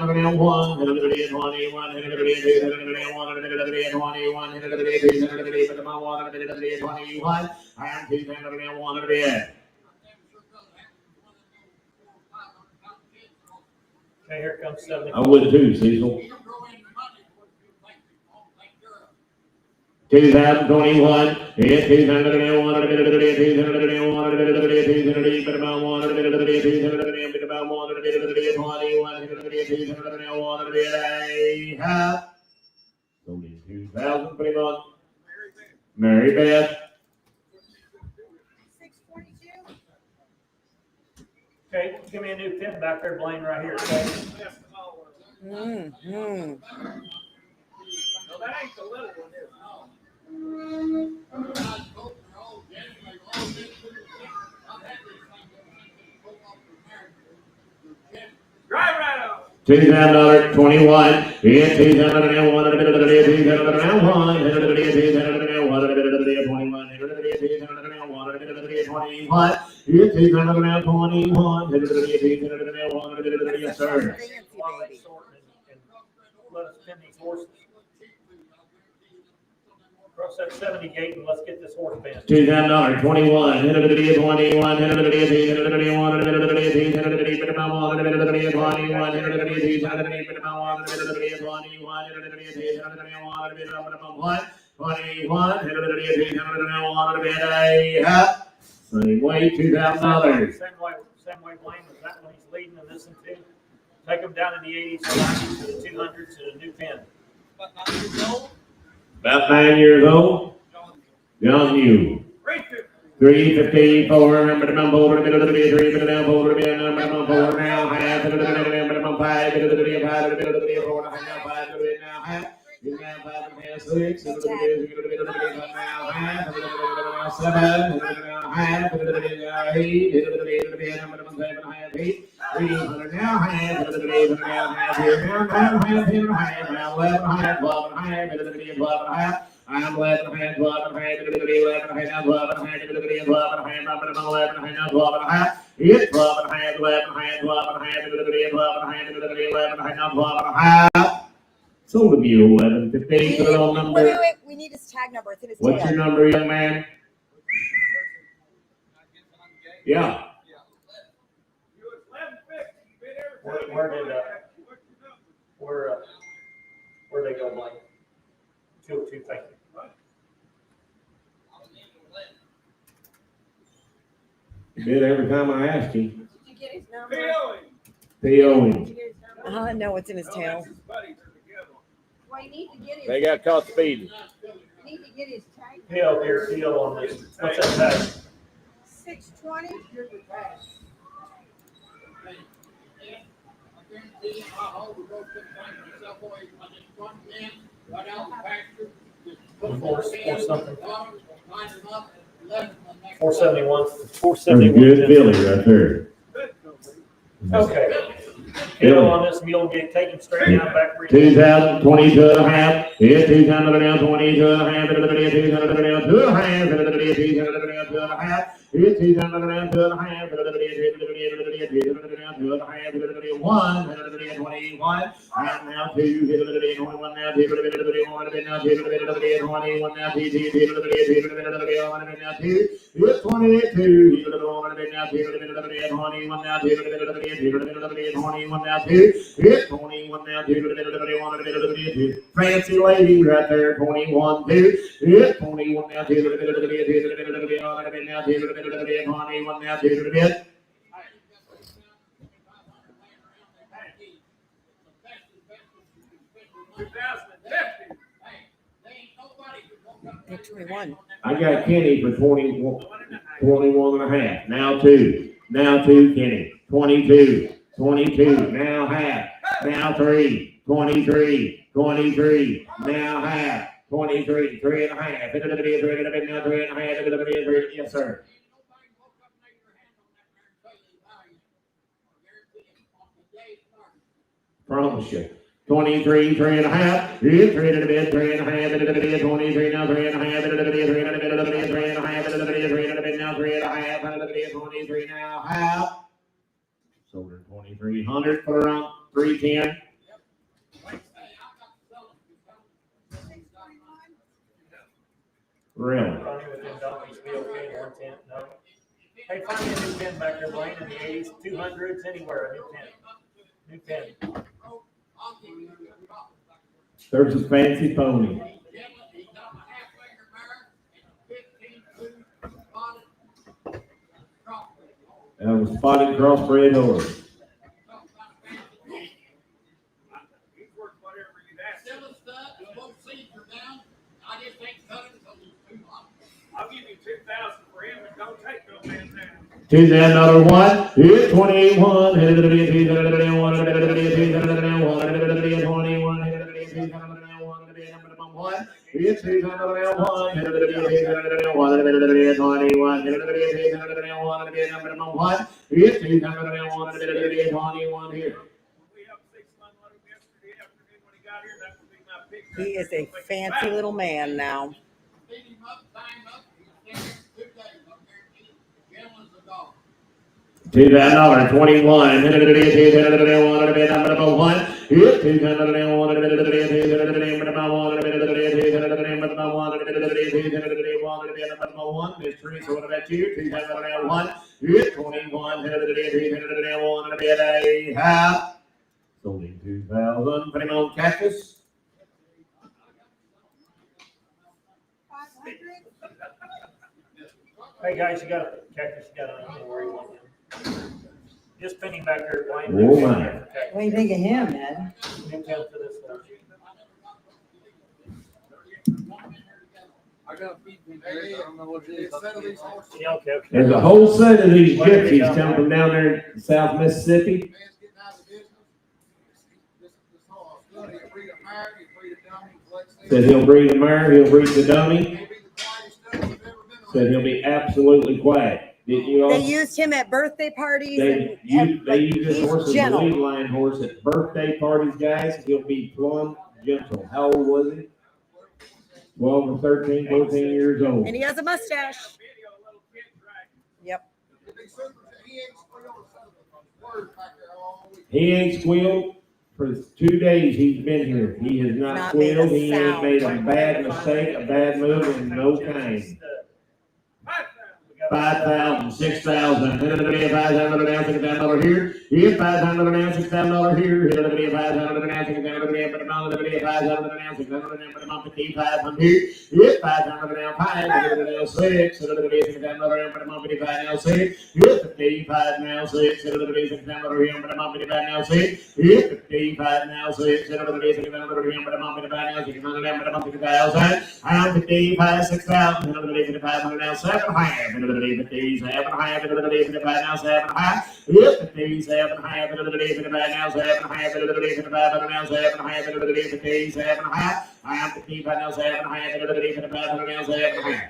1, 21, 21, 21, and 201. Okay, here comes 70. I would too, Cecil. 2021, hit 201, a bit of the 201, a bit of the 200, but about 1, a bit of the 200, but about 1, a bit of the 21, a bit of the 201, a bit of a half. So in 2021, Mary Beth. 622. Okay, give me a new pin back there, Blaine, right here. Okay? Mm-hmm. No, that ain't the little one, is it? Drive right on. $2,021, hit 201, a bit of the 201, hit the 201, a bit of the 21, hit the 201, a bit of the 21, hit 221, hit the 201, a bit of the yes, sir. Fancy, While they baby. sort and let us pin these horses. Cross that 70 gate and let's get this horse pinned. $2,021, hit the 21, hit the 21, hit the 21, hit the 21, hit the 21, hit the 21, hit the 21, hit the 21, hit the 21, hit the 21, same way, $2,000. Same way, Blaine, is that when he's leading in this one too? Take them down in the 80s, the 90s, to the 200s, to the new pin. About 9 years old. About 9 years old. Young you. 354, number the mumble, the middle of the day, 3 for the mumble, the middle of the mumble, now half, the middle of the mumble, 5, the middle of the day, 5, the middle of the day, 4, now 5, the middle now half, the middle now 5, and half, 6, the middle of the day, now half, the middle of the day, now 7, the middle now half, the middle of the day, now 8, the middle of the day, number 7, half, 8, 300 now half, the middle of the day, now half, here, now half, here, half, now 11, half, 12, half, the middle of the day, 12, half. I'm 11 and 12 and 11 and 11 and 12 and 11 and 12 and 11 and 12 and a half. It's 12 and 11 and 12 and 11 and 12 and a half. Sold to you 11, 15, put it on number. Wait. We need his tag number. It's in his What's tail. your number, young man? Yeah. Where'd they go, Blaine? 202, thank you. You did every time I asked you. Did you get his number? P.O.ing. No, it's in his tail. Well, you need to get his. They got caught speeding. You need to get his tag. PO here, PO on this. What's that tag? 620. Right out the pasture, just put Four something. 471. 471. Good filly right there. Okay. Kilo on this mule get taken straight down back. 2022 and a half. It's 222 and a half. It's 222 and a half. It's 222 and a half. It's 222 and a half. It's 1. 21. And now 2. 21 now. 21 now. 21 now. 22. It's 22. 21 now. 21 now. 2. It's 21 now. 2. Fancy lady right there. 21 2. It's 21 now. 2. 21 now. 2. Pick 21. I got Kenny for 21 and a half. Now 2. Now 2, Kenny. 22. 22. Now half. Now 3. 23. 23. Now half. 23. 3 and a half. Now 3 and a half. Yes, sir. Promise you. 23, 3 and a half. 3 and a bit, 3 and a half. 23 now, 3 and a half. 3 and a bit, 3 and a half. 3 and a half. 3 now, 3 and a half. 23 now, half. So we're 2,300 for around 310. Really? Hey, find me a new pen back there, Blaine, in the 80s, 200s, anywhere, a new pen. There's a fancy pony. That was spotted crossbred horse. I'll give you 2,000 for him and don't take no man down. $2,000 it's 21. It's 201. It's 201 here. He is a fancy little man now. $2,000 21. Miss Teresa, what about you? 2001. It's 21. Half. Sold him 2,000. Put him on cactus. Hey, guys, you got a cactus, you got a, don't worry about him. Just pin him back there, Blaine. Oh, my. What do you think of him, Ed? New pen for this one. I got a feed bin there. I don't know what it is. Yeah, okay. There's a whole set of these gypsies come from down there in South Mississippi. Man's getting out of the business. This whole study, you breed a mare, you breed a dummy, Said he'll breed the mare, he'll breed the dummy. He'll be the quietest study you've ever been around. Said he'll be absolutely quiet. Did you all? They used him at birthday parties. They use this he's horse as a gentle. lead line horse at birthday parties, guys. He'll be plumb gentle. How old was he? 12 or 13, 14 years old. And he has a mustache. Yep. He ain't squealed for the 2 days he's been here. He has not squealed. He ain't made a bad mistake, a bad move in no kind. 5,000, 6,000, $500 here. Here's $500 $6,000 here. Here's $500 $6,000 here. Here's $500 $5, 6, $6, now 6. Here's 55 now 6, $6,000 now 6. Here's 55 now 6, $6,000 now 6,000. I'm 55 6,000, $500 now 7. 50, 7 and a half, 55 now, 7 and a half. Yep, 50, 7 and a half, 55 now, 7 and a half, 55 now, 7 and a half, 50, 7 and a half. I am 55 now, 7 and a half, 55 now, 7 and a half.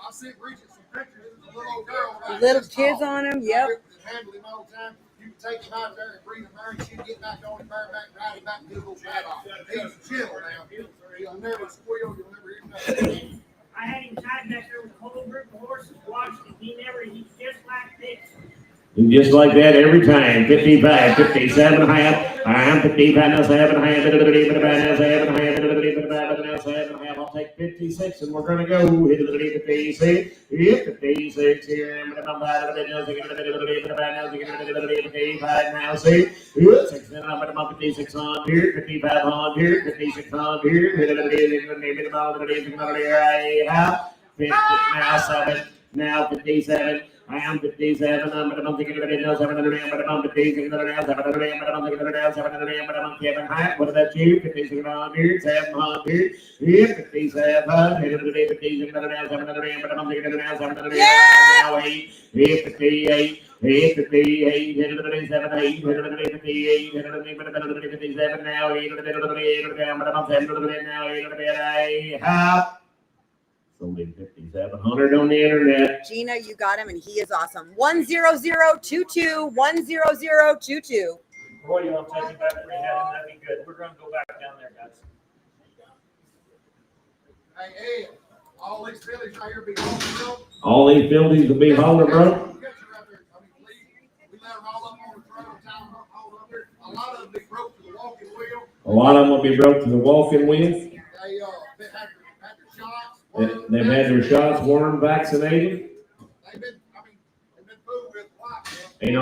I sent Bridget some pictures. There's a little old girl. Right Little this kids tall. on him. Yep. Handle him all the time. You can take him out there and bring him there, and she'd get back on him, bear back, ride him back, and do a little bat off. He's chill now. He'll never squeal. You'll never hear nothing. I had him tied back there with a whole group of horses watching him. He's just like this. And just like that every time. 55, 57 and a half. I am 55 now, 7 and a half, 55 now, 7 and a half, 55 now, 7 and a half. I'll take 56 and we're gonna go. Hit the 56. Yep, 56 here. 55 now, see. 6 and I'm 56 on here, 55 on here, 56 on here. Hit the now 7, now 57. I am 57, I'm thinking of it now, 700, but I'm 56, but I'm 700, but I'm thinking of it now, 700, but I'm Kevin High. What about you? 5700, 700, yeah, 57, 56, but I'm 700, but I'm thinking of it now, 700, now 8, 58, 58, 78, 57 now, 8, but I'm 700 now, 8, half. Only 5,700 on the internet. Gina, you got him, and he is awesome. 10022, 10022. Roy, you want to take him back to rehab? That'd be good. We're going to go back down there, guys. Hey, Ed, all these fillies right here be holding, bro. All these fillies will be holding, bro. We let them all up on the trail, time them hold up there. A lot of them be broke to the walking wheel. A lot of them will be broke to the walking wheel. They had their shots. They've had their shots, worm vaccinated. They've been fooled with white. Ain't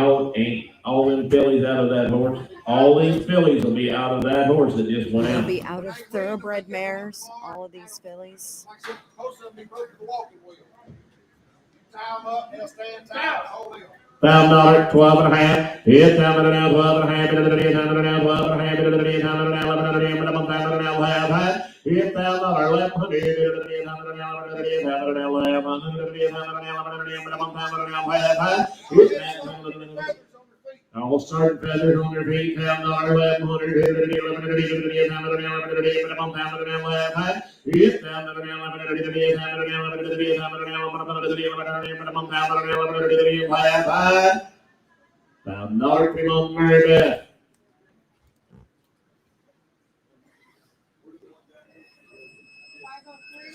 all them fillies out of that horse. All these fillies will be out of that horse that just went They'll out. be out of thoroughbred mares, all of these fillies. Like I said, most of them be broke to the walking wheel. Tie them up, they'll stand tight, hold them. $1,000, 12 and a half. It's $1,000 now, 12 and a half. It's $1,000 now, 12 and a half. It's $1,000 now, 11 and a half. It's $1,000 $1,100. All starting feathers on their feet, $1,000, 1,100. $1,000 came on Mary Beth.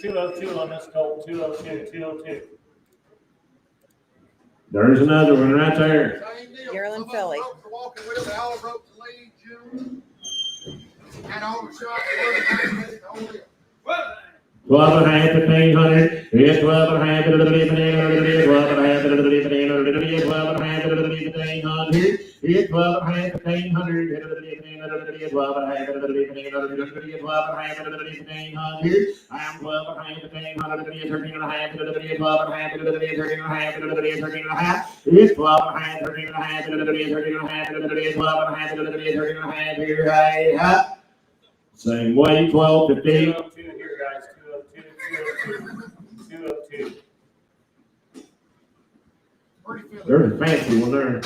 $202 on this Colt. $202. There's another one right there. Same deal. Yearling Some of them filly. broke the walking wheel, they all broke the lead, June. Had all the shots, the whole deal. 12 and a half, 1,500. It's 12 and a half, 12 and a half, 12 and a half, 12 and a half, 1,500. It's 12 and a half, 1,500. 12 and a half, 1,500. I am 12 and a half, 1,500. 13 and a half, 12 and a half, 13 and a half, 13 and a half. It's 12 and a half, 13 and a half, 13 and a half, 12 and a half, 13 and a half. Here, hey, up. Same way, 12, 15. 202 here, guys. 202. There's a fancy one there.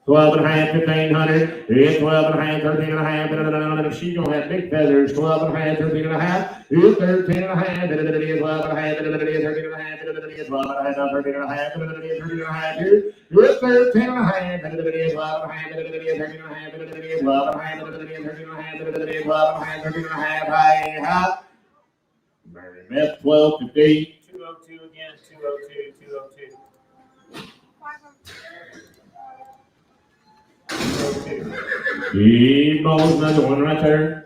12 and a half, 1,500. It's 12 and a half, 13 and a half. She's going to have big feathers. 12 and a half, 13 and a half. It's 13 and a half. 12 and a half, 13 and a half. 12 and a half, 13 and a half. 13 and a half. It's 13 and a half. 12 and a half, 13 and a half. 12 and a half, 13 and a half. 12 and a half, 13 and a half. Hey, hop. Mary Beth, 12, 15. 202 again. 202. 202. 202. He bowls another one right there.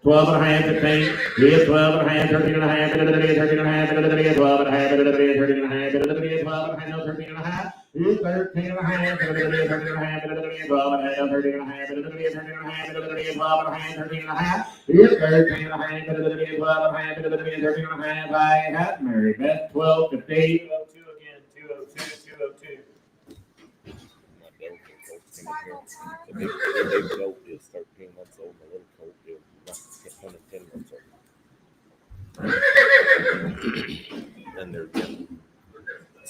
12 and a half, 15. It's 12 and a half, 13 and a half. 13 and a half. 12 and a half, 13 and a half. 12 and a half, 13 and a half. It's 13 and a half. 13 and a half. 12 and a half, 13 and a half. 13 and a half. 12 and a half, 13 and a half. It's 13 and a half. 12 and a half. 13 and a half. I have Mary Beth, 12, 15. 202 again. 202. The big goat is 13 months old. The little colt is 10 months old. And they're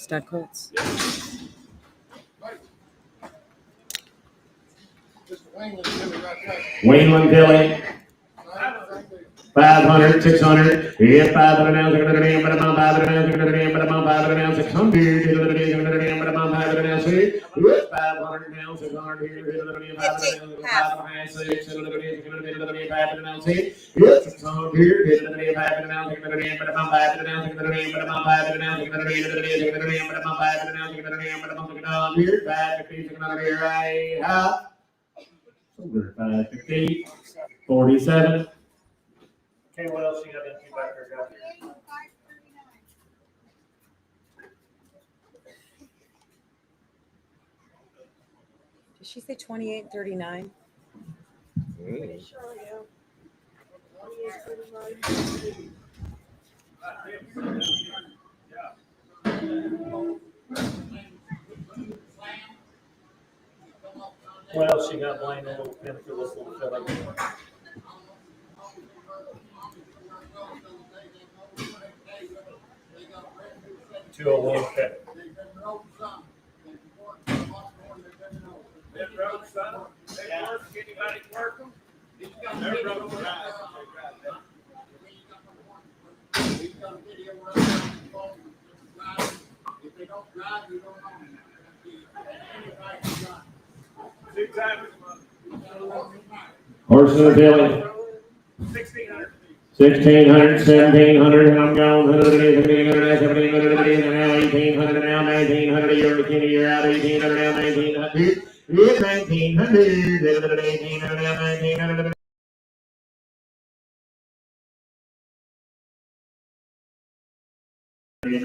Stud Colts. Wayland filly. 500, 600, yeah, 500 now, 600, but I'm 500 now, 600, but I'm 500 now, 600, 600, but I'm 500 now, 600, 500 now, 600, 500 now, 600, 500 now, 600, 600, 500 now, 600, but I'm 500 now, 600, but I'm 500 now, 600, but I'm 500 now, 600, but I'm 600, 550, 600, right, half, 550, 47. Okay, what else you got in back there, guys? Did she say 28.39? Mm. Sure, What else you got, Blaine, that will pin for this little filly? 201 pick. Them roads, son, they work, anybody work them? Them roads are nice. If they don't drive, you don't know. 2 times a month. Horse in the filly. 1,600. 1,600, 1,700, and I'm gone. 1,700, 1,700, and now 1,800, now 1,900. A year, a year out. 1,800, now 1,900. 1,900, 1,800, now 1,900. And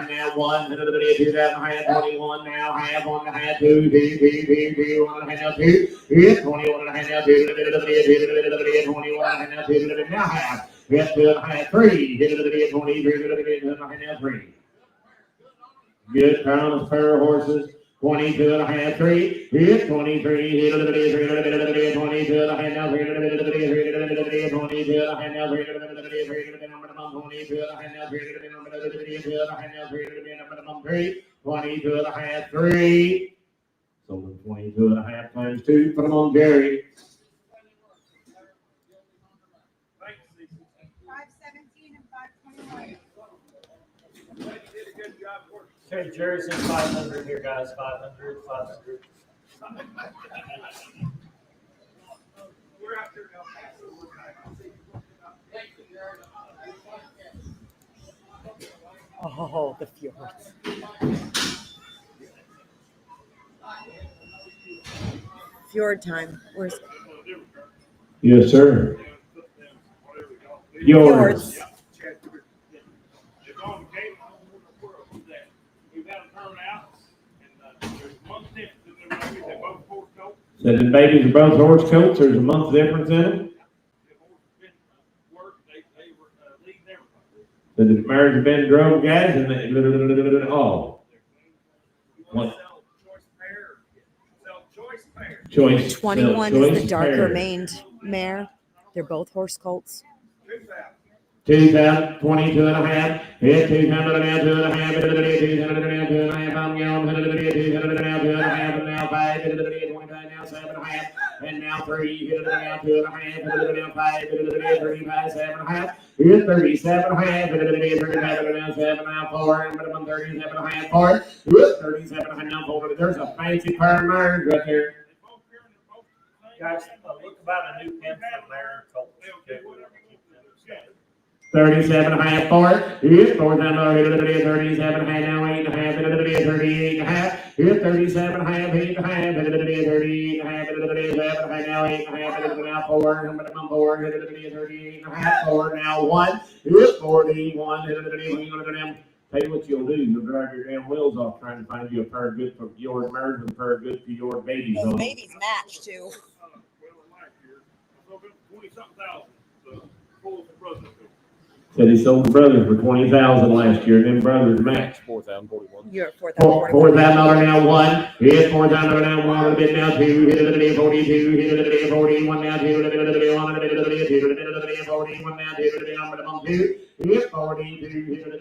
now 1, 21 now, half on the half, 2, 1 and a half, 2, 21 and a half, 2, 21 and a half, 2, now half, 2 and a half, 3, 23 and a half, 3. Good crown of fair horses. 22 and a half, 3, hit 23, hit 22 and a half, now 22 and a half, now 22 and a half, now 22 and a half, now 22 and a half, 3. So 22 and a half times 2, put them on Jerry. 517 and 521. Okay, Jerry's in 500 here, guys. 500, 500. We're out there now. Oh, the Fjords. Fjord time. Where's Yes, sir. Yours. It's on the game. We've had them turn out, and there's one difference in them babies. They're both horse colts. So the babies are both horse colts. There's a month difference in them. The horse been work. They were leading everybody. So the mares have been drove guys, and they all. You want to sell choice pair? Sell choice pair. Choice. 21 choice is the darker pair. maned mare. They're both horse colts. 2,000. 2,000, 22 and a half, hit 200 and now 2 and a half, 200 and now 2 and a half, I'm going 200 and now 2 and a half, and now 5, 25 now 7 and a half, and now 3, 100 and now 2 and a half, 100 and now 5, 35, 7 and a half, hit 37 and a half, 35 and now 7 now 4, and I'm 37 and a half, 4, hit 37 and a half now 4. There's a fancy pair of mares right there. Guys, look about a new pin from Mare and Colts. Okay. 37 and a half, 4, hit 4 down, 37 and a half, now 8 and a half, 38 and a half, hit 37 and a half, 8 and a half, 38 and a half, 37 and a half, now 8 and a half, now 4, 4, 38 and a half, 4, now 1, hit 41, tell you what you'll do, you'll drive your damn wheels off trying to find you a pair good for your mares and a pair good for your babies. Those babies match too. Well, last year, I sold them 20-something thousand. So, full of the brother. Said he sold the brothers for 20,000 last year, and then brothers matched. 4,041. You're at $4,000 now one. Hit $4,000 now one. A bit now two. Hit it a 42. Hit it a 41 now two. Hit it a 1. Hit it a 41 now two. Hit it a number two. Hit 42. Hit it a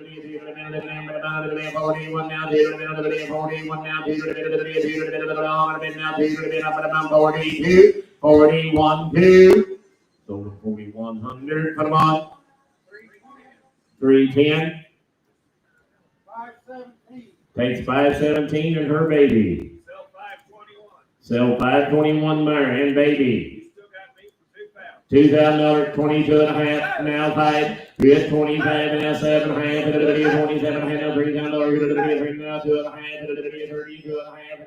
41 now two. Hit it a 41 now two. Hit it a 42. 41 2. Sold him 4,100. Put them on. 310. 517. Takes 517 and her baby. Sell 521. Sell 521 mare and baby. You still got me for $2,000. $2,000, 22 and a half, now 5. We had 25, now 7 and a half, 27 and a half, now $3,000, now 2 and a half, 32 and a half,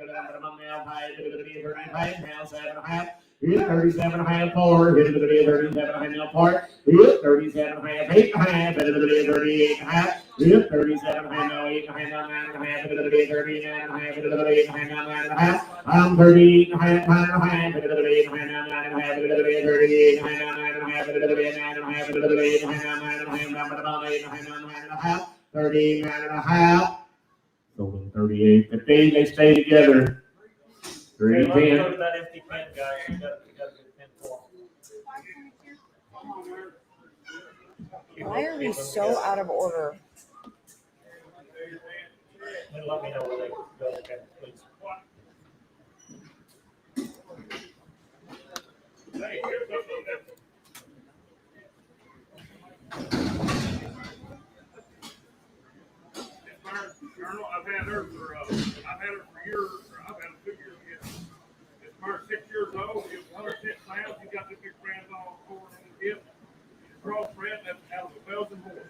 now 5, 35, now 7 and a half. Hit 37 and a half, 4. Hit 37 and a half, now 4. Hit 37 and a half, 8 and a half, 38 and a half. Hit 37 and a half, now 8 and a half, now 9 and a half, 39 and a half, 8 and a half, now 9 and a half. I'm 38 and a half, 9 and a half, 38 and a half, now 9 and a half, 38 and a half, now 9 and a half, 38 and a half, 38 and a half, 38 and a half, now 9 and a half, 8 and a half, now 9 and a half, 39 and a half. Sold them 38, 15, they stay together. Hey, let me 310. go to that empty pen, guys. You got a good pen for Why are we so out of order? them. Let me know where they go, okay, please. Hey, here's something that Colonel, I've had her for years. I've had her 2 years ago. This mare's 6 years old. She was 106 pounds. She got the big brands all forward in the hip. Crossbred, that's out of the Belgian horse.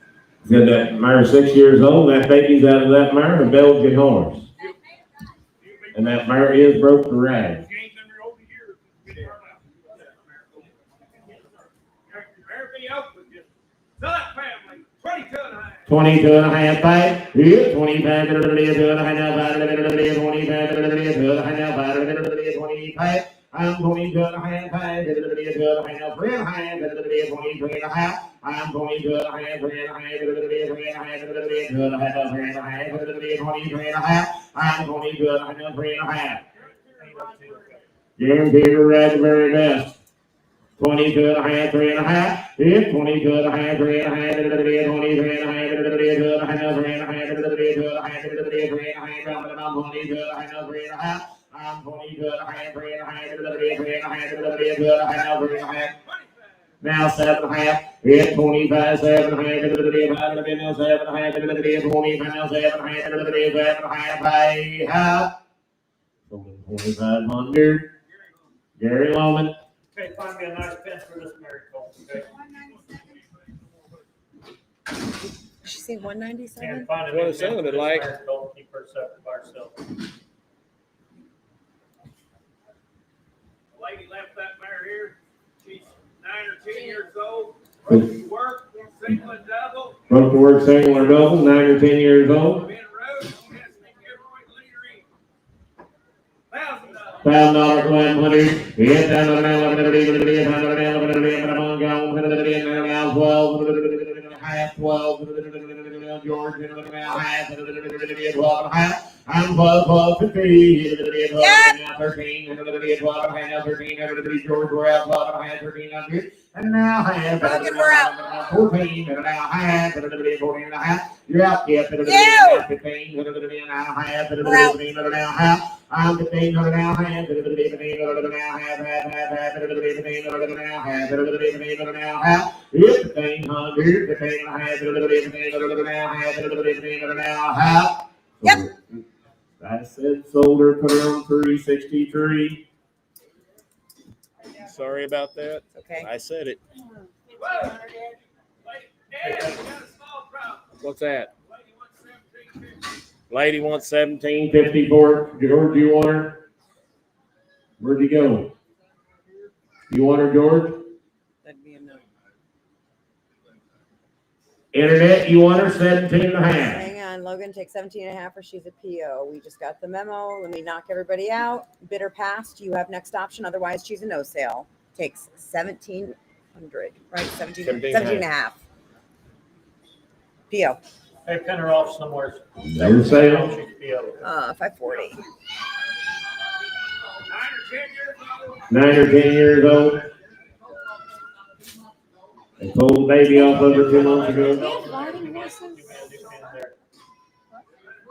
Said that mare 6 years old, that baby's out of that mare, a Belgian horse. And that mare is broke to rag. She ain't been there over years. It's been hard out. Everything else was just that family. 22 and a half. 22 and a half, 5. Yeah, 25, 2 and a half, now 5, 25, 2 and a half, now 5, 25. I'm 22 and a half, 5, 2 and a half, now 3 and a half, 22 and a half. I'm 22 and a half, 3 and a half, 2 and a half, 2 and a half, 3 and a half, 22 and a half. I'm 22 and a half, 3 and a half. Guaranteed to ride the very best. 22 and a half, 3 and a half. Yeah, 22 and a half, 3 and a half, 23 and a half, 3 and a half, 3 and a half, 3 and a half, 3 and a half, 22 and a half, 3 and a half. I'm 22 and a half, 3 and a half, 3 and a half, 3 and a half, 3 and a half. Now 7 and a half. Yeah, 25, 7 and a half, 7 and a half, 25, now 7 and a half, 7 and a half. 2,500. Gary Loman. Okay, find me a nice pen for this Mary Colt, okay? Did she say 197? And find a Well, new it pen sounded for this like- Mary Colt, keep her separate by herself. The lady left that mare here. She's 9 or 10 years old. Broke to work, single and double. Broke to work single or double, 9 or 10 years old. Been road, has to give her leader in. $1,000. $1,000, 1,100. Yeah, down to the man, 11, 12, George, 12 and a half. I'm 12, 15, 13, 13, George, we're out, 12 and a half, 1300. And now half. Logan, we're out. 14, and now half, 14 and a half. You're out, yeah, 15, and now half, and now half. I'm 15, and now half, 15, and now half, half, 15, and now half, 15, and now half. 1,500, 15 and a half, 15, and now half, 15, and now half. Yep. I said sold her, put her on 363. Sorry about that. Okay. I said it. Whoa. Hey, we got a small problem. What's that? Lady wants 17.50. Lady wants 17. 1750 for George, you want her? Where'd you go? You want her, George? That'd be a no. Internet, you want her? 17 and a half. Hang on, Logan, take 17 and a half or she's a PO. We just got the memo. Let me knock everybody out. Bidder passed. You have next option. Otherwise, she's a no sale. Takes 1,700, right? 17 and a half. PO. Hey, pin her off somewhere. No sale. She's PO. 540. 9 or 10 years old. They pulled the baby off of her 2 months Do you ago. have riding horses? Do you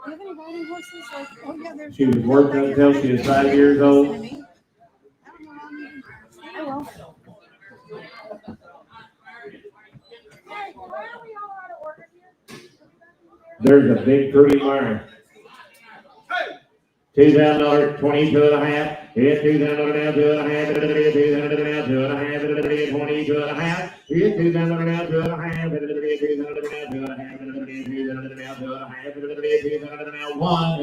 have any riding horses? Like, oh yeah, there's. She was working until she was 5 years old. I will. There's a big pretty mare. $2,000, 22.5. It's $2,000 now, 2.5. $2,000 now, 2.5. $22.5. It's $2,000 now, 2.5. $2,000 now, 1.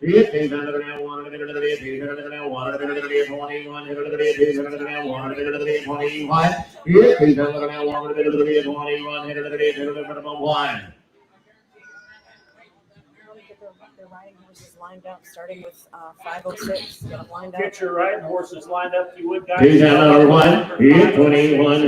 It's $2,000 now, 1. $2,000 now, 1. $2,000 now, 21. $2,000 now, 1. $2,000 21. It's $2,000 now, 1. $2,000 21. $2,000 1. Their riding horses lined up, starting with 506. Get them lined up. Get your riding horses lined up, if you would, guys. $2,000 1. It's 21.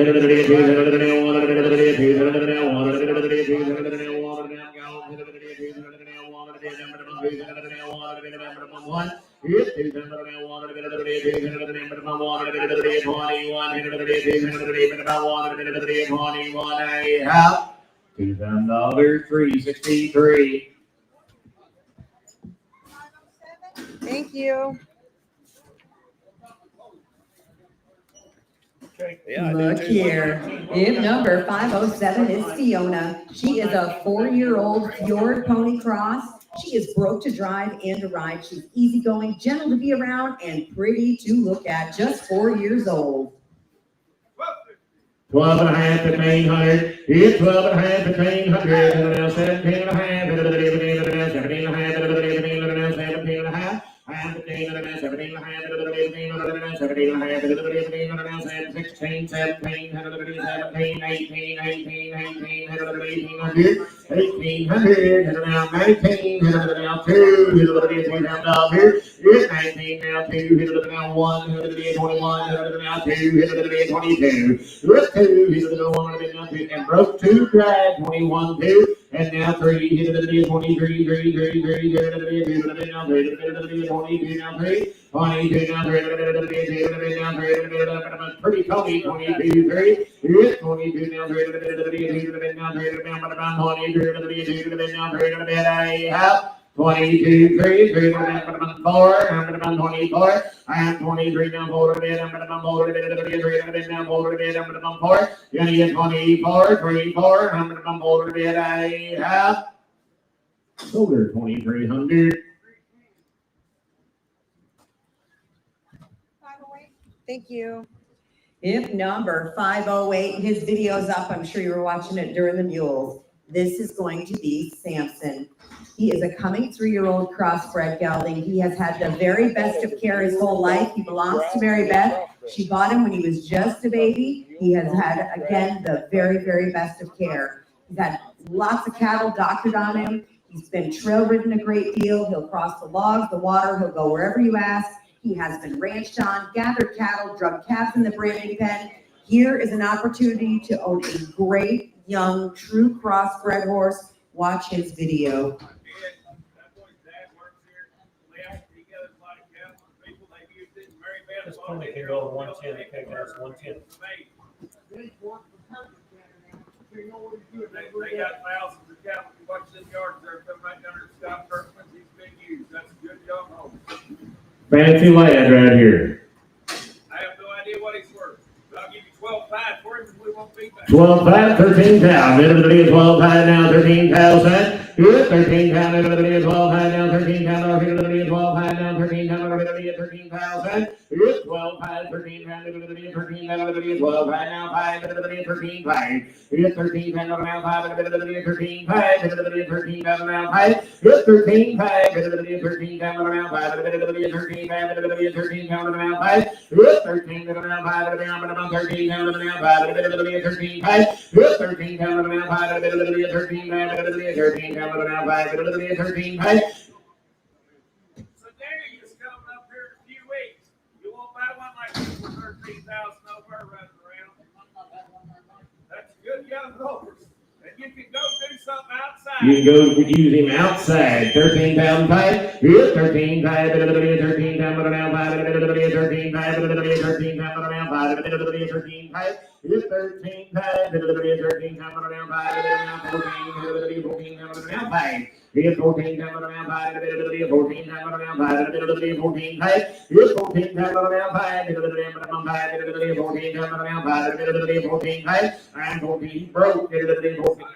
$2,000 $363. Thank you. Yeah, I Look do too. here. If number 507 is Fiona. She is a 4-year-old Fjord pony cross. She is broke to drive and to ride. She's easygoing, gentle to be around, and pretty to look at. Just 4 years old. 12.5 to 1,800. It's 12.5 to 1,800. Now 17.5. 17.5. And 17.5. 16, 17, 18, 18, 1800. 1,800. Now 19. Now 2. It's 19 now 2. Now 1. 21. Now 2. 22. With 2, and broke 2, drag 21, 2, and now 3, 23, 3, 3, 3, 3, 3, now 3, 22, now 3, 22, now 3, pretty Tony, 22, 3, it's 22, now 3, now 22, 3, 3, 4, I'm going to 24. I am 23 now, boulder bed, I'm going to 3 now, boulder bed, I'm going to 4. You're going to get 24, 3, 4, I'm going to boulder bed, I have boulder 2,300. Thank you. If number 508, his video's up. I'm sure you were watching it during the mules. This is going to be Samson. He is a coming 3-year-old crossbred gelding. He has had the very best of care his whole life. He belongs to Mary Beth. She bought him when he was just a baby. He has had, again, the very, very best of care. He's had lots of cattle doctored on him. He's been trail ridden a great deal. He'll cross the logs, the water. He'll go wherever you ask. He has been ranched on, gathered cattle, drugged calves in the branding pen. Here is an opportunity to own a great, young, true crossbred horse. Watch his video. This pony can go 110, the pig has 110. They got thousands of cattle. You watch this yard, they're coming right down there to Scott Kirkman. He's been used. That's a good young home. Fancy lad right here. I have no idea what he's worth, but I'll give you 12.5 for him and we won't be back. 12.5, 13,000. Everybody 12.5 now, 13,000. Good, 13,000. Everybody 12.5 now, 13,000. Everybody 12.5 now, 13,000. Everybody 13,000. Good, 12.5, 13,000. Everybody 13,000. Everybody 12.5 now, 5. Everybody 13,500. Good, 13,000 now, 5. Everybody 13,500. Everybody 13,000 now, 5. Good, 13,500. Everybody 13,000 now, 5. Everybody 13,500. Everybody 13,000 now, 5. Good, 13,000 now, 5. Everybody 13,000 now, 5. Everybody 13,500. Good, 13,000 now, 5. Everybody 13,500. Everybody 13,000 now, 5. Everybody 13,500. So Daniel is coming up here in a few weeks. You won't buy one like this for 13,000 over running around. That's a good young horse. And you can go You can go use him outside. 13,000 pipe. Yep, 13 pipe. 13 time on down 5. 13 pipe. 13 time on down 5. 13 pipe. Yep, 13 pipe. 13 time on down 5. 14 time on down 5. Here's 14 time on down 5. 14 time on down 5. 14 pipe. Here's 14 time on down 5. 14 time on down 5. 14 pipe. And 14 broke. 14.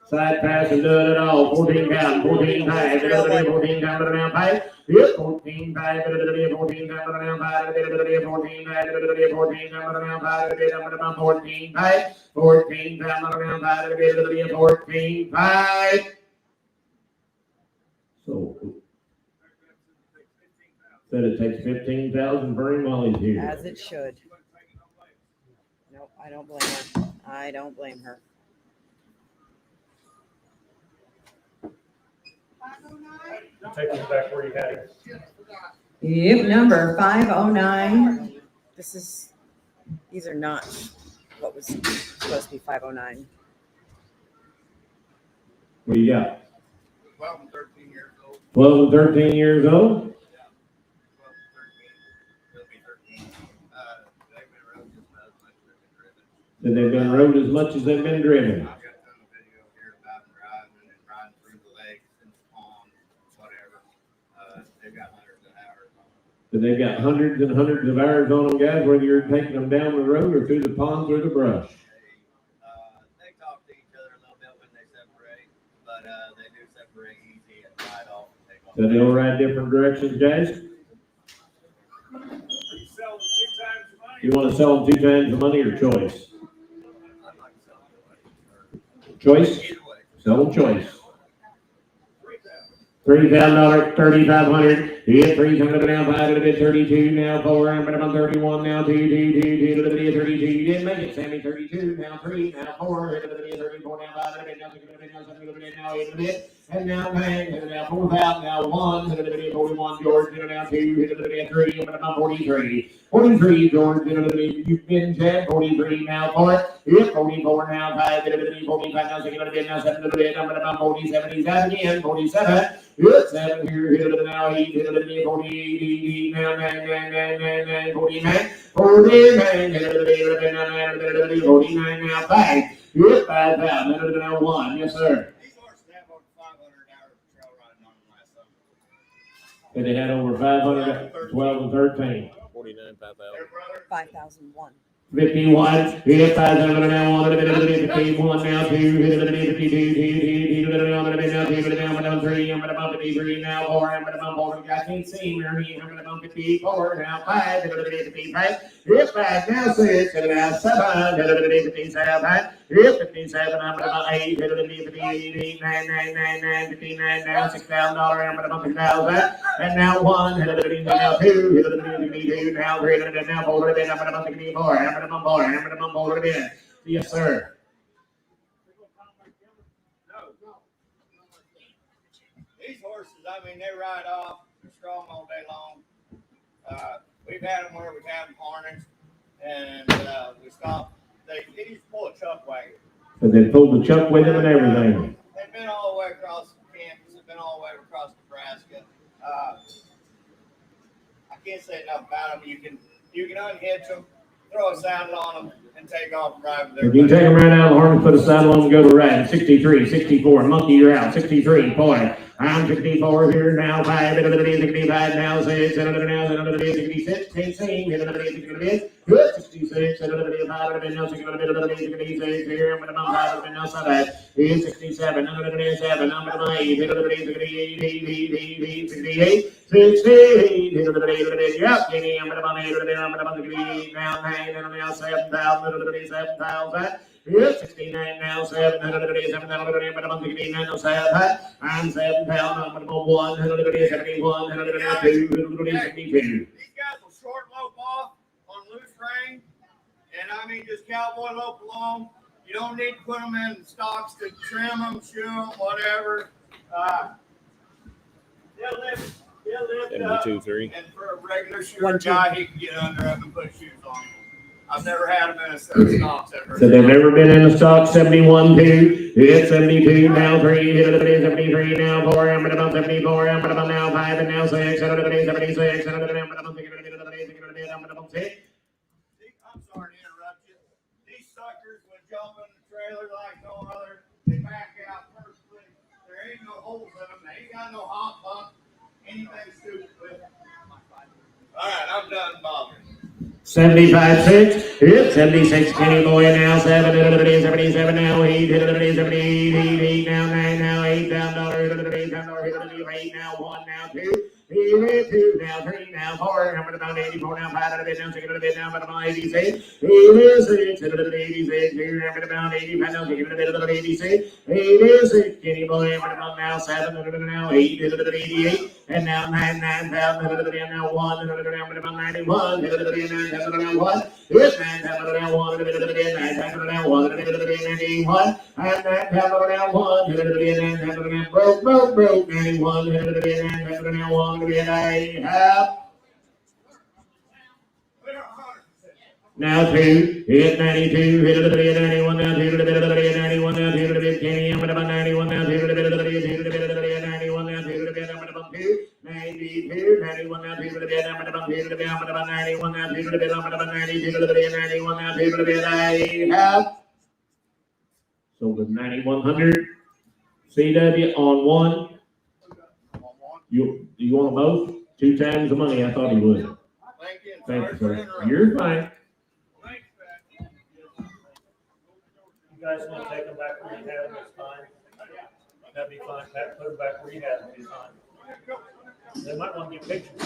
Side pass and doing it all. 14 count, 14 5, 14 count around 5. Yep, 14 5, 14 count around 5, 14 5, 14 count around 5, 14 5, 14 count around 5, 14 5. So, said it takes 15,000 for him while he's here. As it should. Nope, I don't blame her. I don't blame her. 509. Take this back where you had it. Yep, number 509. These are not what was supposed to be 509. What do you got? 12 and 13 years old. 12 and 13 years old? Yeah. 12 and 13. They'll be 13. They've been rode as much as they've been driven. That they've been rode as much as they've been driven. I've got a ton of video here about them riding and riding through the lakes and ponds, whatever. They've got hundreds of hours on them. So they've got hundreds and hundreds of hours on them, guys, whether you're taking them down the road or through the ponds or the brush. They talk to each other a little bit when they separate, but they do separate easy and ride off and take off. So they'll ride different directions, guys. You sell them 2 times the money. You want to sell them 2 times the money or choice? I'd like to sell them. Choice? Either way. Sell them choice. 3,000. $3,000, 3,500. Yeah, 3 coming down 5 to 32 now 4. I'm 31 now 2, 32. You didn't make it, Sammy. 32 now 3 now 4. 34 now 5 now 6 now 7 now 8 bit. And now 9 now 4,000 now 1. 41 George now 2. 3 I'm 43. 43 George you've been Chad. 43 now 4. Yep, 44 now 5. 45 now 6 now 7 I'm 47. He's out again. 47. Yep, 7 here now 8. 48 now 9 49. 49 now 5. Yep, 5,000 now 1. Yes, sir. These horses have over 500 hours of trail riding on them last summer. And they had over 500, 12 and 13. 49, 5,000. Their brother, 5,001. 51, hit 5,000 now 1, 51 now 2, 52, now 3, I'm about 53 now 4, I'm about 4, I can't see me, I'm about 54 now 5, 55, hit 5 now 6, now 7, 57, hit 57, I'm about 8, 58, 9, 59 now $6,000, I'm about 6,000, and now 1, now 2, now 3, now 4, I'm about 64, I'm gonna bump it in. Yes, sir. these horses, I mean, they ride off, they're strong all day long. We've had them where we've had them harnessed, and we stopped. They used to pull a chuck wagon. So they pulled the chuck with them and everything. They've been all the way across campus, they've been all the way across Nebraska. I can't say enough about them. You can unhitch them, throw a saddle on them, and take off and ride with their If you take them right out of the harness, put a saddle on and go to ride. 63, 64, monkey, you're out. 63, boy. I'm 64 here now, 5, 65 now, 6, 66, 16, good, 66, 5, now 66, here, I'm gonna 5, now 7, 67, 7, I'm gonna 8, 68, 68, yep, I'm gonna 8, now 9, and now 7,000, 7,000. Yep, 69 now, 700, 769 now, 7, and 7,000, I'm gonna go 171, 102, 162. These guys will short lope off on loose rein, and I mean just cowboy lope along. You don't need to put them in stocks to trim them, shoe them, whatever. They'll lift up, 72, 3. and for a regular shoer guy, he can get under them and put shoes on them. I've never had them in a stocks ever. So they've never been in the stock. 71 2. Hit 72 now 3. Hit 73 now 4. I'm at about 74. I'm at about now 5 and now 6. 76. I'm at about 6. I'm sorry to interrupt you. These suckers would jump in the trailer like no other. They back out perfectly. There ain't no holes in them. They ain't got no hot pump. Anything stupid with them. All right, I'm done bothering. 75 6. Hit 76. Kenny boy now 7. 77 now 8. 78 now 9 now 8 down $8 now 1 now 2. 2 now 3 now 4. I'm about 84 now 5 now 6 now about 86. 86 86 here I'm about 85 now 86. 86 Kenny boy I'm about now 7 now 8 88 and now 9 9 now 1 now 91 now 1. It's 9 now 1 9 now 1 91 and 9 now 1 broke 91 now 1 I have. Now 2, hit 92, hit 91, now 2, 91, now 2, Kenny, I'm about 91, now 2, 91, now 2, I'm about 2, 92, 91, now 2, I'm about 2, I'm about 91, now 2, I'm about 92, 91, now 2, I have. So with 9100 CW on one. You want them both? 2 times the money. I thought he would. Thank you, sir. You're fine. You guys want to take them back where you had them, it's fine. That'd be fine. Put them back where you had them, it's fine. They might want to get pictures.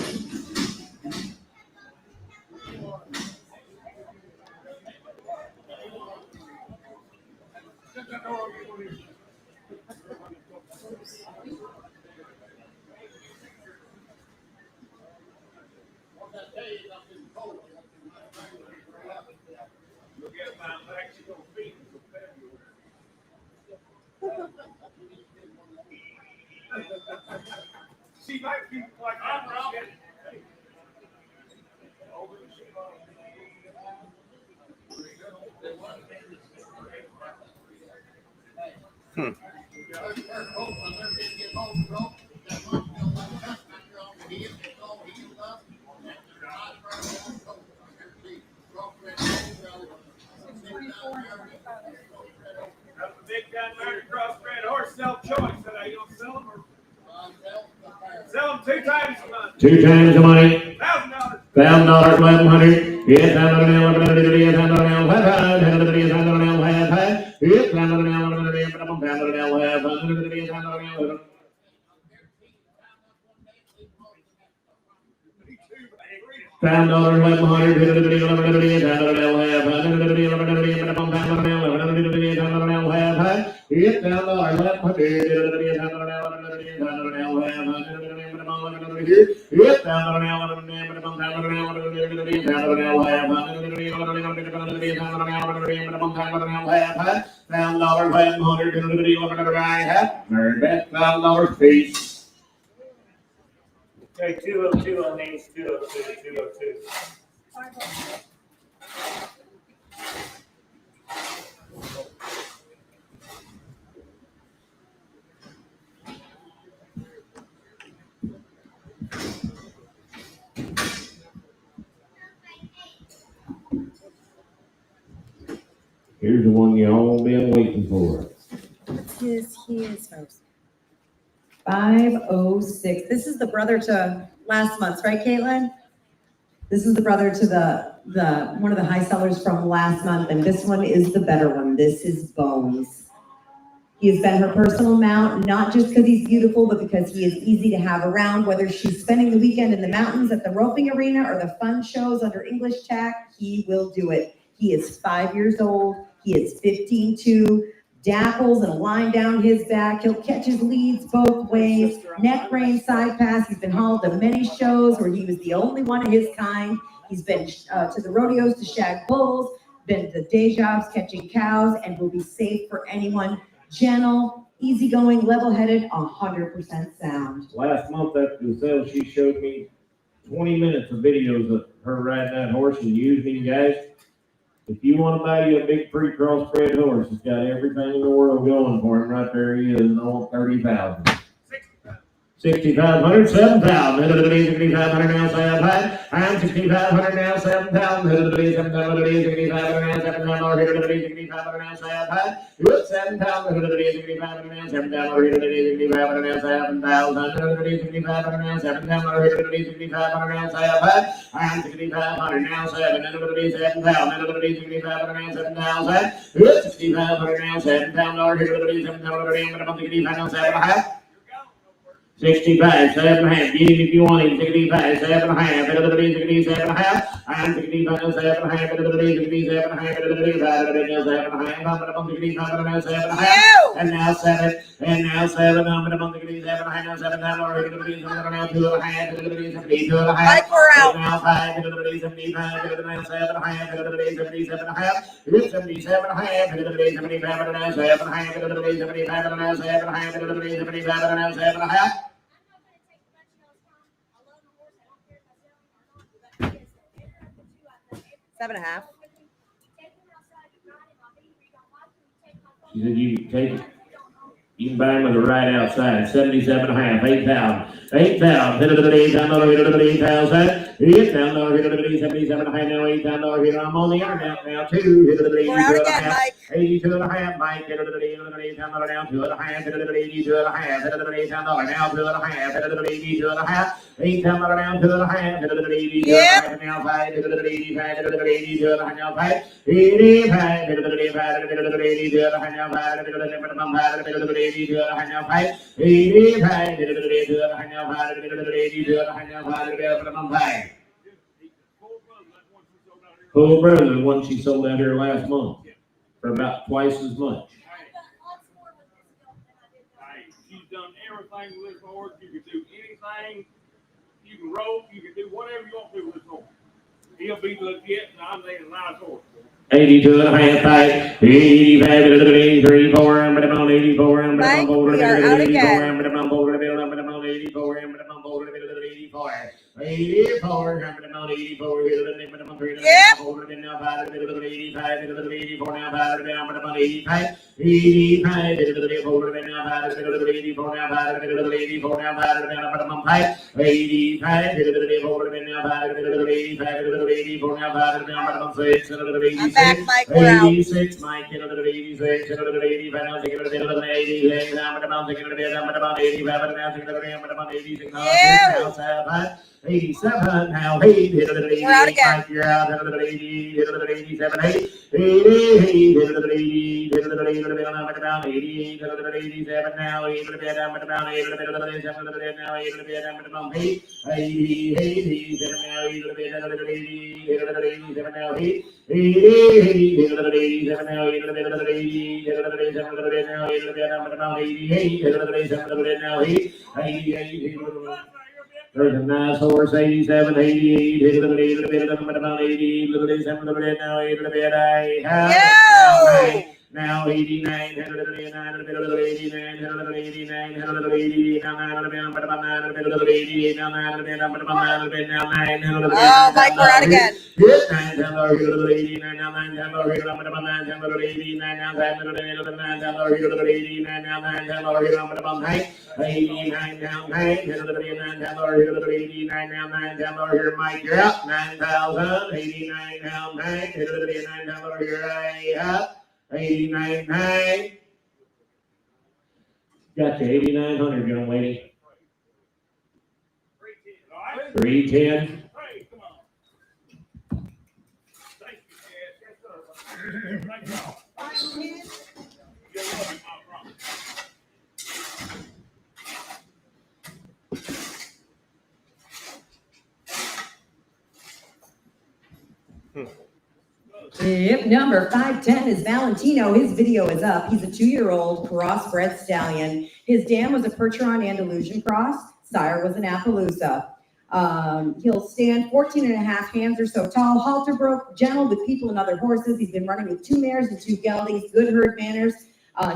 She might be like, I'm Rob. Big guy, crossbred horse, sell choice. So you don't sell them or sell them 2 times a month. 2 times the money. $1,000. $1,000, 1,100. Yes, $1,000 piece. Okay, 202 on these, 202, 202. Here's the one you all been waiting for. What's his folks? 506. This is the brother to last month's, right, Caitlin? This is the brother to the one of the high sellers from last month, and this one is the better one. This is Bones. He has been her personal mount, not just because he's beautiful, but because he is easy to have around, whether she's spending the weekend in the mountains at the roping arena or the fun shows under English tack, he will do it. He is 5 years old. He is 15-2. Dapples and a line down his back. He'll catch his leads both ways. Neck rein, side pass. He's been hauled to many shows where he was the only one of his kind. He's been to the rodeos to shag bulls, been to the day jobs catching cows, and will be safe for anyone. Gentle, easygoing, level-headed, 100% sound. Last month after the sale, she showed me 20 minutes of videos of her riding that horse and using guys. If you want to buy you a big free crossbred horse, it's got everything in the world going for him right there. He is on 30,000. 6,500, 7,000. 6,500 now, 7,500. I'm 6,500 now, 7,000. 7,500 now, 7,000. 6,500 now, 7,500. Good, 7,000. 6,500 now, 7,000. 6,500 now, 7,000. 6,500 now, 7,000. 6,500 now, 7,000. I'm 6,500 now, 7,000. 6,500 now, 7,000. Good, 6,500 now, 7,000. 6,500 now, 7,000. 65, 7.5. Get him if you want him. 65, 7.5. 7.5. I'm 65, 7.5. 7.5. And now 7. And now 7. I'm going to 7. I know 7. I'm already going to be 2.5. Mike, we're out. Now 5. 75. 7.5. 77.5. 77.5. Seven and a half. She said you can take it. You can buy them with the right outside. 77.5. 8,000. 8,000. 8,000. 77.5 now. 8,000. I'm on the internet now too. We're out again, Mike. 82.5. Mike. 8,000 down 2.5. 82.5. Now 2.5. 82.5. 8,000 down 2.5. Yep. Now 5. 85. 82.5. Now 5. 85. 85. 85. Full brother, the one she sold out here last month for about twice as much. Hey, she's done everything with this horse. You can do anything. You can rope. You can do whatever you want to do with this horse. He'll be legit, and I'm saying a nice horse. 82.5. 85. 83. 4. I'm on 84. Mike, we are out again. 84. 84, jumping about 84, yep. 85, 84 now, 5, down, but about 85, 85, 84 now, 5, 84 now, 5, 84 now, 5, down, but about 5, 85, 84 now, 5, 85, 84 now, 5, down, but about 6, 86, I'm back, Mike, we're out. 86, Mike, 86, 85, now, 86, down, but about 85, now, 86, now, 87 now, 8, hit it at 80, We're out again. Mike, you're out, hit it at 80, hit it at 87, 8, 80, hit it at 80, hit it at 80, hit it at 80, hit it at 87 now, 8, hit it at 87 now, 8, hit it at 87 now, 8, hit it at 80, 80, hit it now, 8, hit it at 80, hit it at 87 now, 8, 80, hit it at 87 now, 8, hit it at 80, hit it at 87 now, 8, hit it at 88, hit it at 87 now, 8, 88, there's a nice horse, 87, 88, hit it a bit, about 80, look at 87, look at it now, 8 a bit, now 89, hit it a 89, a bit of 89, hit it a 89, hit it a 80, now 9 a bit, about 9 a bit of 88, now 9 a bit, about 9 a bit, now 9, hit it a bit. Oh, Mike, we're out again. Hit 9, $10, hit it a 89, now 9, $10, hit it about 9, $10, 89, now 9, $10, hit it a 89, now 9, $10, hit it about 9. 89 down 9, hit it at 89 down lower, hit it at 89 down 9 down lower here, Mike, you're up, 9,000, 89 down 9, hit it at 89 down lower here, up, 89 9. Gotcha, 8,900, young lady. 310. Hey, come on. Thank you, Chad. Yes, sir. Thank you. You're welcome, I promise. Yep, number 510 is Valentino. His video is up. He's a 2-year-old crossbred stallion. His dam was a Percheron Andalusian cross. Sire was an Appaloosa. He'll stand 14 and a half hands or so tall, halter broke, gentle with people and other horses. He's been running with 2 mares and 2 geldings, good herd manners.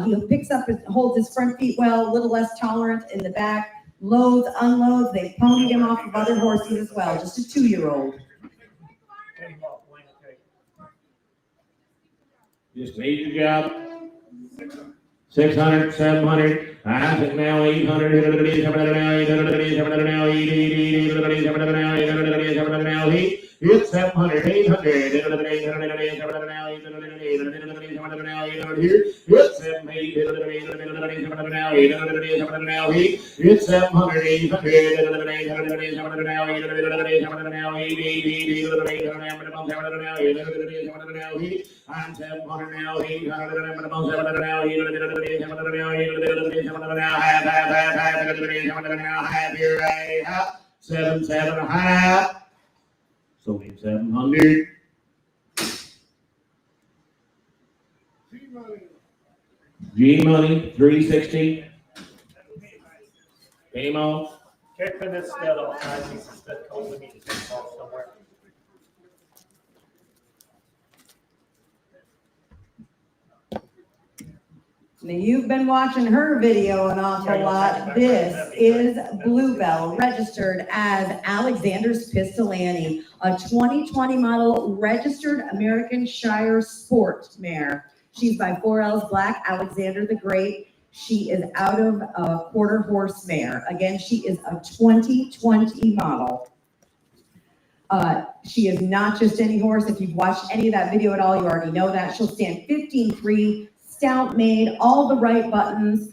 He picks up and holds his front feet well, a little less tolerant in the back. Loads, unloads. They ponied him off of other horses as well. Just a 2-year-old. Just need your job. 600, 700, I think now 800, now 800, now 800, 700, now 800, 700, now 800, 700, now it's 700, 800, 800, 700, now 800, 700, now 800 here. It's 700, 800, 700, now 800, 700, now it's 700, 800, 700, now 800, 700, now 800, now 800, now I'm 700 now, 800, 700 now, 800, 700 now, 800, 700 now, half, 700 now, half here, right, 7, half. So 700. G money, 360. Came off. Kicking this stud off, I need to stud cold, we need to take it off somewhere. Now, you've been watching her video an awful lot. This is Bluebell, registered as Alexander's Pistol Annie, a 2020 model registered American Shire sport mare. She's by 4L's Black, Alexander the Great. She is out of a quarter horse mare. Again, she is a 2020 model. She is not just any horse. If you've watched any of that video at all, you already know that. She'll stand 15-3. Stout made, all the right buttons.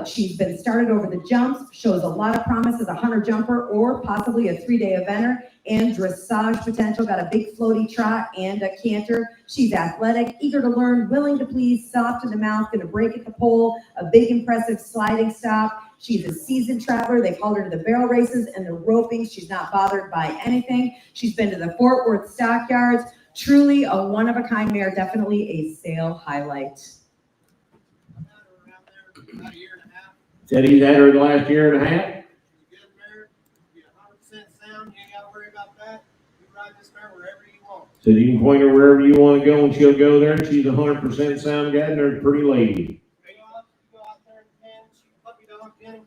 She's been started over the jumps, shows a lot of promise as a hunter jumper or possibly a 3-day eventer, and dressage potential, got a big floaty trot and a canter. She's athletic, eager to learn, willing to please, soft in the mouth, gonna break at the pole, a big impressive sliding stop. She's a seasoned traveler. They've hauled her to the barrel races and the roping. She's not bothered by anything. She's been to the Fort Worth Stockyards. Truly a one-of-a-kind mare, definitely a sale highlight. About a year and a half. Said he's had her the last year and a half. She's a good mare. Get 100% sound. You ain't got to worry about that. You ride this mare wherever you want. So you can point her wherever you want to go and she'll go there. And she's 100% sound guy and there's a pretty lady. Go out there and shoot puppy dog, get him.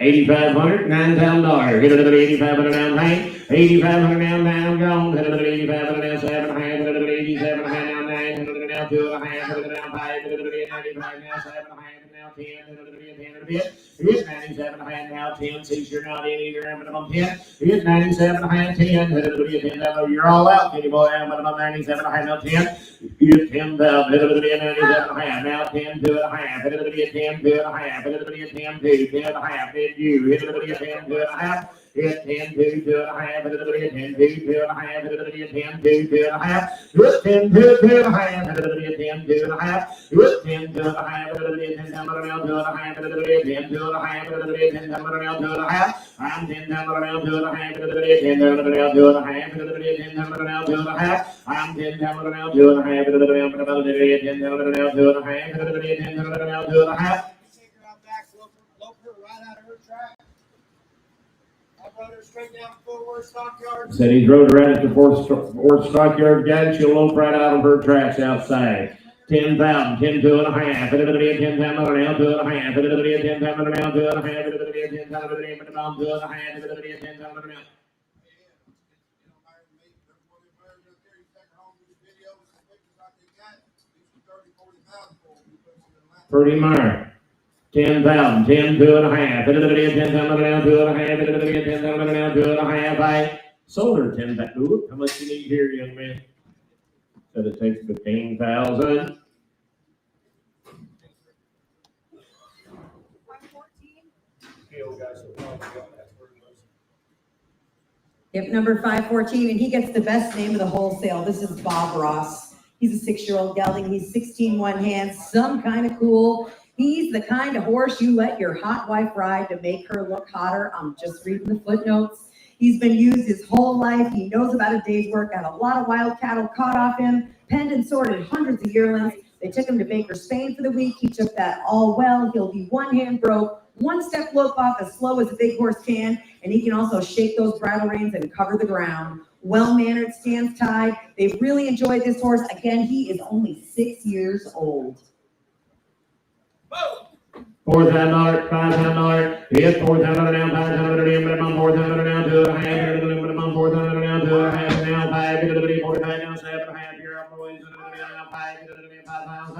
$8,500, $9,000. Hit another 8,500 down hang. 8,500 down gone. Hit another 8,500 down 7 hang. Hit another 87 hang down 9. Hit another down 2 and a half. Hit another down 5. Hit another 95 now 7 hang. Now 10. Hit another 10 and a bit. It's 97 hang now 10. See you're not in either. I'm on 10. It's 97 hang 10. Hit another 10. You're all out. Kenny boy. I'm on 97 hang now 10. It's 10,000. Hit another 97 hang now 10 2 and a half. Hit another 10 2 and a half. Hit another 10 2 10 and a half. You hit another 10 2 and a half. Hit 10 2 2 and a half. Hit another 10 2 2 and a half. Hit another 10 2 2 and a half. Hit 10 2 2 and a half. Hit another 10 2 and a half. Hit 10 2 and a half. Hit another 10 down around 2 and a half. Hit another 10 2 and a half. Hit another 10 down around 2 and a half. I'm 10 down around 2 and a half. Hit another 10 down around 2 and a half. Hit another 10 down around 2 and a half. I'm 10 down around 2 and a half. Hit another 10 down around 2 and a half. Hit another 10 down around 2 and a half. Take her out back, lope her right out of her track. I rode her straight down Fort Worth Stockyards. Said he's rode around at the Fort Stockyard guy. She'll lope right out of her tracks outside. 10,000, 10 2 and a half. Hit another 10 down around 2 and a half. Hit another 10 down around 2 and a half. Hit another 10 down around 2 and a half. Hit another 10 down around. Pretty mare. 10,000, 10 2 and a half. Hit another 10 down around 2 and a half. Hit another 10 down around 2 and a half. I sold her 10 back. Ooh, how much you need here, young man? Said it takes 15,000. Yep, number 514, and he gets the best name of the wholesale. This is Bob Ross. He's a 6-year-old gelding. He's 16 one hands, some kind of cool. He's the kind of horse you let your hot wife ride to make her look hotter. I'm just reading the footnotes. He's been used his whole life. He knows about a day's work, got a lot of wild cattle caught off him, penned and sorted hundreds of yearlings. They took him to Baker, Spain for the week. He took that all well. He'll be one hand broke, one step lope off as slow as a big horse can, and he can also shake those bridle reins and cover the ground. Well-mannered, stands tied. They've really enjoyed this horse. Again, he is only 6 years old. $4,000, $5,000, hit $4,000 down, $5,000 minimum, $4,000 down, 2 and a half, minimum, $4,000 down, 2 and a half, now 5, 45 down, 7 and a half, you're up, boys, 5,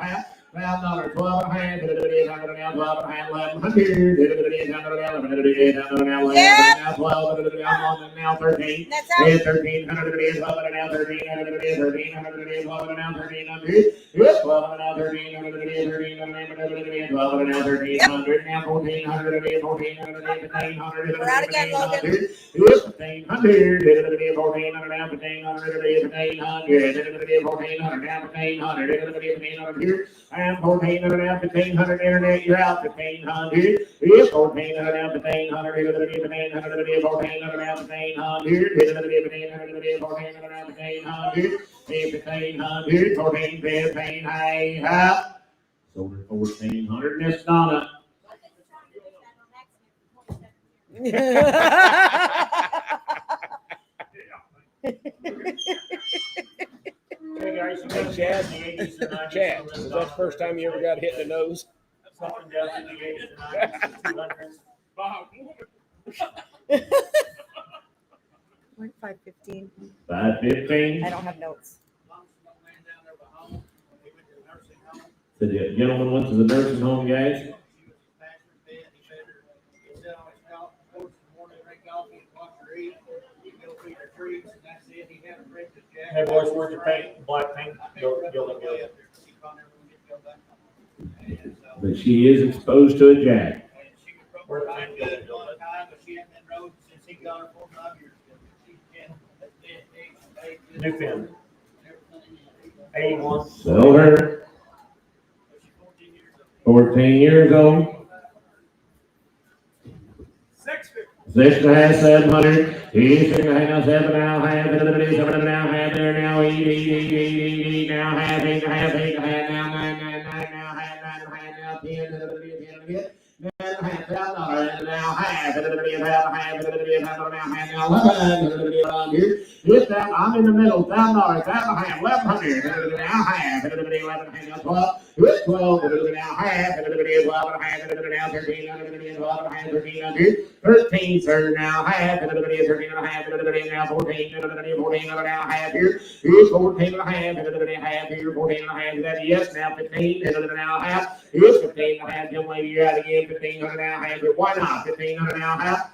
a half. $12, 12 and a half, $800 now, 12 and a half, 1100, now 12, now 13, That's out. 1300, 12 now 1300, 1300, 12 now 1300, 12 now 1300, 12 now 1300, now 1400, 1400, 1500, We're out again, Logan. 1500, 1400, now 1500, 1500, 1400, now 1500, and 1400 now 1500 internet, you're out 1500. 1400 now 1500, 1500, 1400 now 1500, 1400 now 1500, 1500, 14, 15, hey, ha. Sold her 1400, Miss Donna. Hey guys, you Hey, got Chad. in the 80s and 90s. Chad, was that the first time you ever got hit in the nose? Something down in the 80s and 90s and 200s. 5:15. 515. I don't have notes. The gentleman went to the nursing home, guys. Hey boys, where's your paint? Black paint? Gelding. But she is exposed to a jack. Where's the paint? New fin. 81. Sell her. 14 years old. 6 and a half, 700. He's 6 and a half, 7 now, half, 7 now, half, there now, 8, now, half, 8 and a half, 8 and a half, now, 9, 9, 9, now, half, 9 and a half, now, 10, 10 and a half, $1,000, now, half, now, half, Hit that, I'm in the middle, $1,000, $1,500, 1,100, now half, 11 and a half, 12, 12, now half, 12 and a half, now 13, 12 and a half, 1300, 13, sir, now half, 13 and a half, now 14, 14 now half here, here's 14 and a half, half here, 14 and a half, is that yes, now 15, now half, here's 15 and a half, young lady, you're out again, 1500 now half, why not, 1500 now half.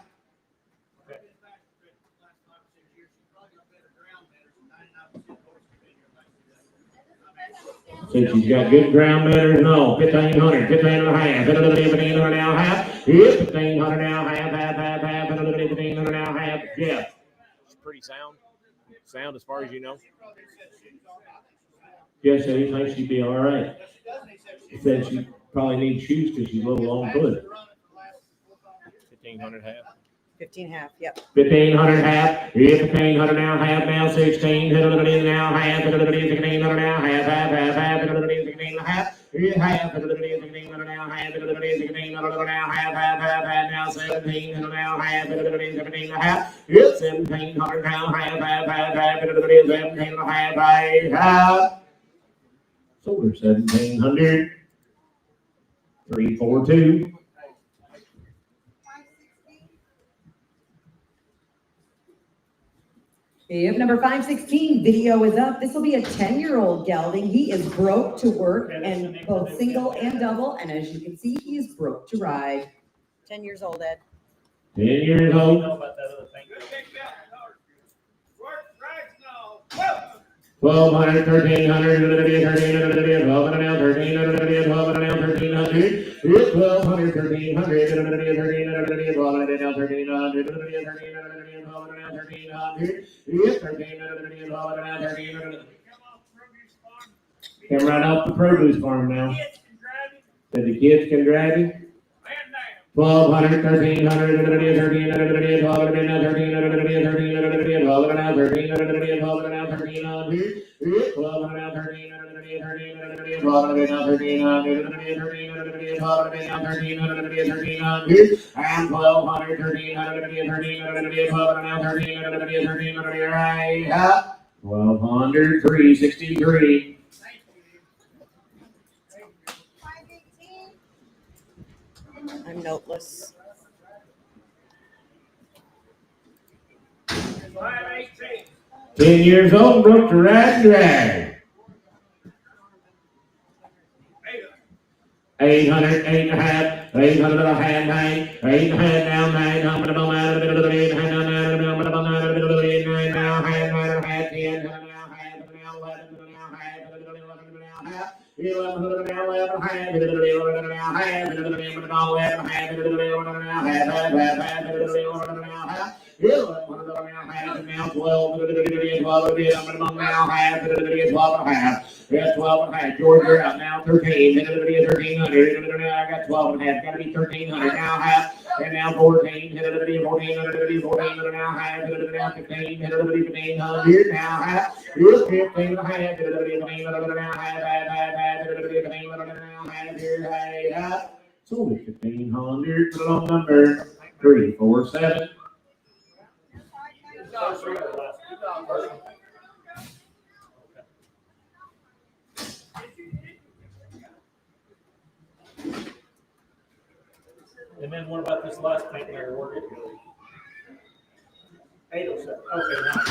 Since she's got good ground manners and all, 1500, 15 and a half, 1500 now half, here's 1500 now half, 1500 now half, yeah. It's pretty sound. Sound as far as you know. Yes, he thinks she'd be all right. Yes, she does, and he said He said she probably needs shoes because she's a little long foot. 1,500 half. 15 half, yep. 1,500 half, here's 1,500 now, half now, 16, now, half, 16 now, half, 16 half, 16 half, here's half, 16 now, half, 16 now, half, now, 17 now, half, 17 half, here's 1,700 now, half, 17 half, sold her 1,700, 342. If number 516 video is up, this will be a 10-year-old gelding. He is broke to work and both single and double, and as you can see, he is broke to ride. 10 years old, Ed. 10 years You old. know about that other thing. Good kick out. Work, right now. Whoa. 1,200, 1,300, 1,300, 12 now, 1,300, 12 now, 1,300, 1,200, 1,300, 1,300, 12 now, 1,300, 1,300, 12 now, 1,300, 1,300, 12 now, 1,300. Come right off the produce farm now. Said the kids can drive you. 1,200, 1,300, 1,300, 12 now, 1,300, 1,300, 12 now, 1,300, 12 now, 1,300. 12 now, 1,300, 12 now, 1,300, 12 now, 1,300, and 1,200, 1,300, 1,300, 12 now, 1,300, 1,300, right up. 1,200, 363. I'm noteless. 518. 10 years old, broke to ride and drag. 800, 8.5, 800 a hand, 8.5 down, 900 about 9, 8 hand down, 9 about 9, 9 now, hand, 9.5, 10 now, half, 11 now, half, 11 now, half. 11 now, 11 half, 11 now, half, 11 now, 11 half, 11 now, half, 11 now, half. 11 now, half, now 12, 12 now, half, 12 and a half. Yeah, 12 and a half. George, you're out now. 13. 1,300. I got 12 and a half. Got to be 1,300 now, half. And now 14. 14. 14 now, half. 15. 1,500 now, half. 15 and a half. 15 now, half. 15 now, half. So 1,500. Put it on number 347. And then what about this last paint there? Where'd it go? 807. Okay, now.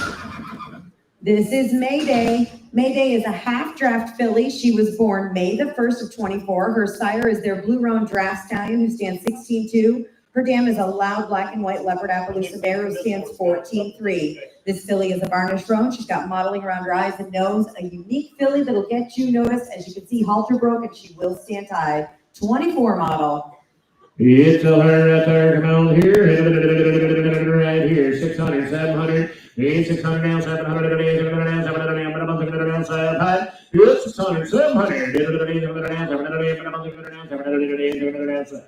This is Mayday. Mayday is a half-draft filly. She was born May the 1st of 24. Her sire is their blue roan draft stallion who stands 16-2. Her dam is a loud black and white leopard Appaloosa mare who stands 14-3. This filly is a varnished roan. She's got modeling around her eyes and nose. A unique filly that'll get you noticed. As you can see, halter broke and she will stand high. 24 model. It's a her right there, come on here, right here, 600, 700, 600 down, 700, 700 down, 700 down, 700 down, 700, it's 600, 700, 700 down, 700 down, 700,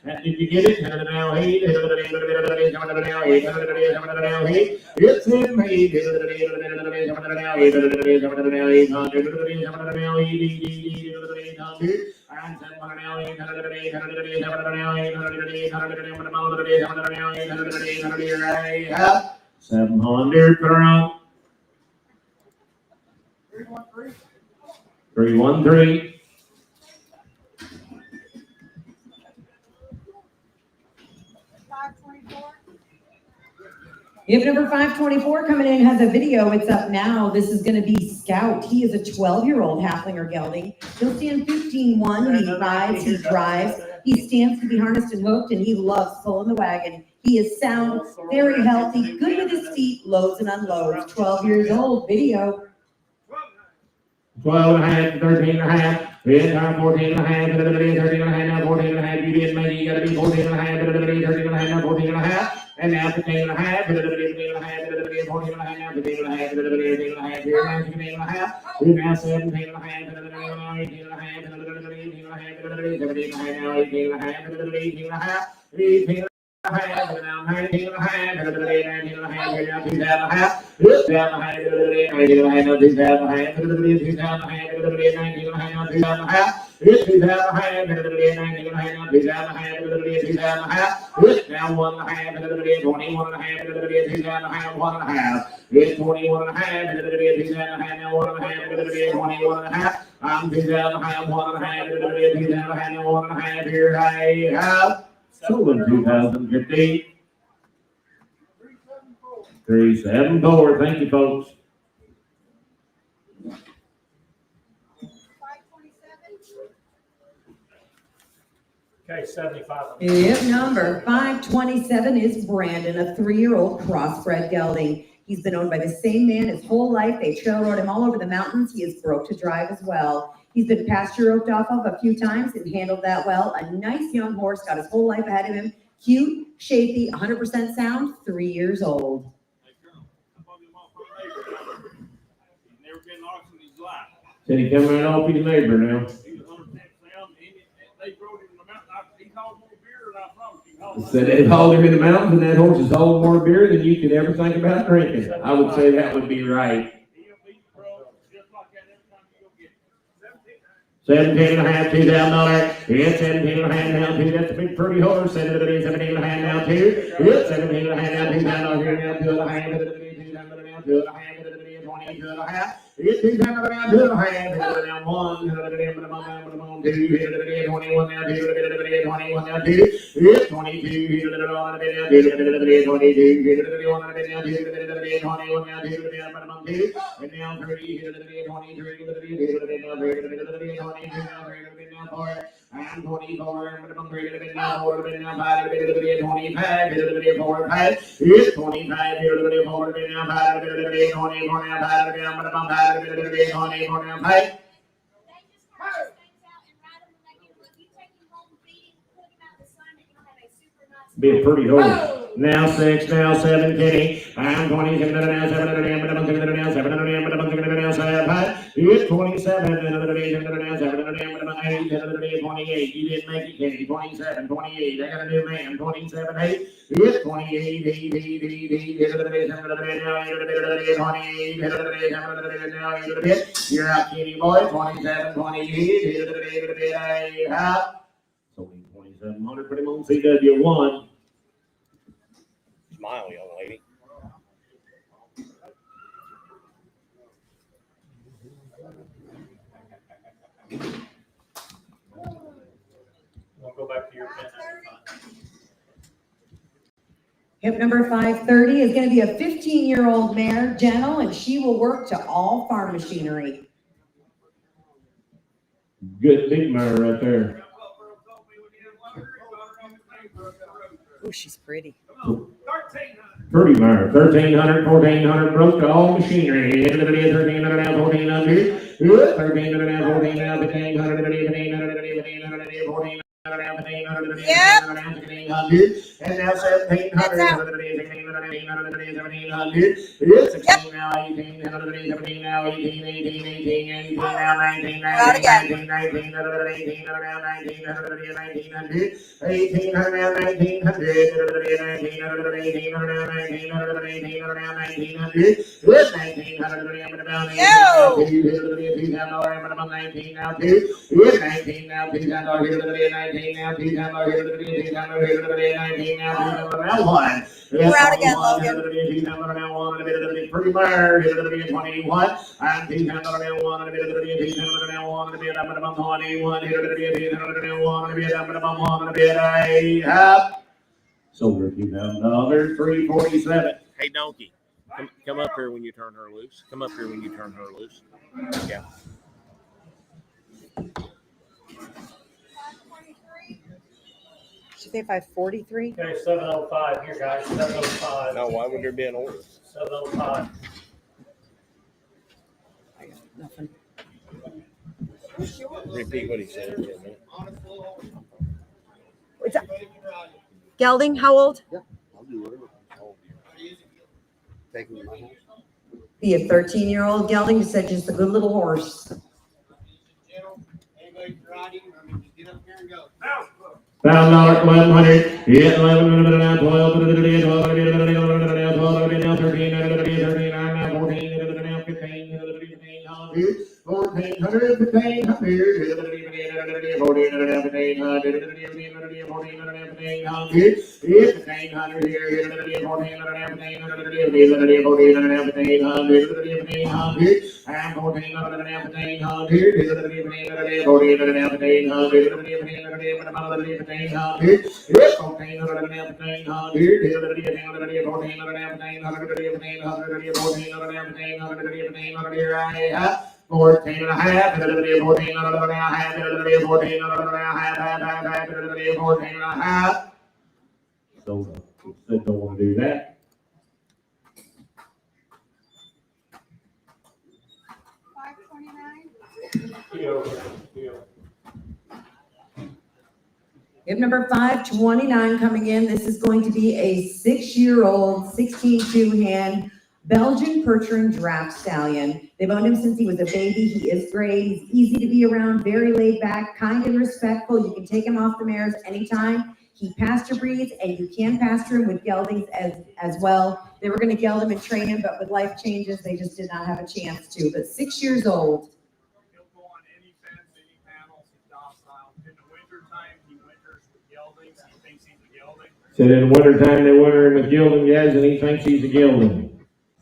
and did you get it? Now, hey, now, hey, it's in me, and 700 now, 800, 800, 800 now, 800, 800, 800, 700, put around. 313. If number 524 coming in has a video, it's up now. This is going to be Scout. He is a 12-year-old Haflinger gelding. He'll stand 15-1. He rides, he drives. He stands to be harnessed and hooked, and he loves pulling the wagon. He is sound, very healthy, good with his feet, loads and unloads. 12 years old. Video. 12 and a half, 13 and a half, 14 and a half, 13 and a half, now 14 and a half, you didn't make it, you gotta be 14 and a half, 13 and a half, now 14 and a half, And now 15 and a half, 15 and a half, 14 and a half, now 15 and a half, 15 and a half, here now 16 and a half, we're now 17 and a half, 18 and a half, 18 and a half, 17 and a half, now 18 and a half, 18 and a half, 18 and a half, now 19 and a half, 19 and a half, here now 2 and a half, 2 and a half, 19 and a half, now 2 and a half, 2 and a half, 19 and a half, 19 and a half, now 2 and a half, it's 2 and a half, 19 and a half, now 2 and a half, 2 and a half, it's now 1 and a half, 21 and a half, 2 and a half, 1 and a half, it's 21 and a half, 2 and a half, now 1 and a half, 21 and a half, I'm 2 and a half, 1 and a half, 2 and a half, now 1 and a half, here I have sold in 2015. 374. Thank you, folks. 527. Okay, 75. Hip number 527 is Brandon, a 3-year-old crossbred gelding. He's been owned by the same man his whole life. They trail rode him all over the mountains. He is broke to drive as well. He's been pasture roped off of a few times and handled that well. A nice young horse, got his whole life ahead of him. Cute, shapy, 100% sound, 3 years old. Never been auctioned in his life. Said he come right off his neighbor now. He was 100% sound. They rode him in the mountain. He hauled more beer than I promised. He hauled Said they hauled him in the mountains and that horse is holding more beer than you could ever think about drinking. I would say that would be right. He'll be broke just like that every time you go get him. 17 and a half, $2,000. Yeah, 17 and a half now, too. That's a big pretty horse. 17 and a half now, too. Yeah, 17 and a half now, $2,000 here now, 2 and a half, 2 and a half, 2 and a half, 22 and a half. It's 2 and a half, 2 and a half, 1, 2, 21 now, 2, 21 now, 2. It's 22, 22, 21 now, 2, and now 30, 23, I'm 24, I'm 25, it's 25, be a pretty horse. Now 6, now 7, Kenny. I'm 27, now 7, now 7, it's 27, another day, now 7, 28. You didn't make it, Kenny. 27, 28. I got a new man. 27, 8. It's 28, 8. You're out, Kenny boy. 27, 28. Sold 2,700 for him on CW1. Smile, young lady. We'll go back to your pen. Hip number 530 is going to be a 15-year-old mare, gentle, and she will work to all farm machinery. Good big mare right there. Oh, she's pretty. Pretty mare. 1,300, 1,400, broke to all machinery. 1,300, 1,400. 1,300, 1,400, 1,500, 1,500, Yep. and now 1,700. It's 16 now, 18, 17 now, 18, 18, 18, 18 now, 19, 19, 19, 19, 19, 1800 now, 1900, We're out again, Logan. Pretty mare, 21. I'm 21. Sold her $2,000, 347. Hey, donkey, come up here when you turn her loose. Come up here when you turn her loose. Yeah. She say 543? Okay, 705 here, guys. 705. No, why would there be an order? 705. I got nothing. Repeat what he said. What's that? Gelding, how old? Yeah, I'll do it. Taking my horse. Be a 13-year-old gelding, you said just a good little horse. Anybody can ride him, I mean, just get up here and go. $1,000, 1,100. Yeah, 11, 12, 12, 14 and a half, 14 and a half, 14 and a half. So, don't want to do that. 529. We have number 529 coming in. This is going to be a 6-year-old, 16 two-hand Belgian Percheron draft stallion. They've owned him since he was a baby. He is great. He's easy to be around, very laid back, kind and respectful. You can take him off the mares anytime. He pasture breeds, and you can pasture him with geldings as well. They were going to geld him and train him, but with life changes, they just did not have a chance to. But 6 years old. He'll go on any fence, any panels, he's docile. In the wintertime, he winters with geldings, he thinks he's a gelding. Said in the wintertime, they winter him with gelding guys, and he thinks he's a gelding.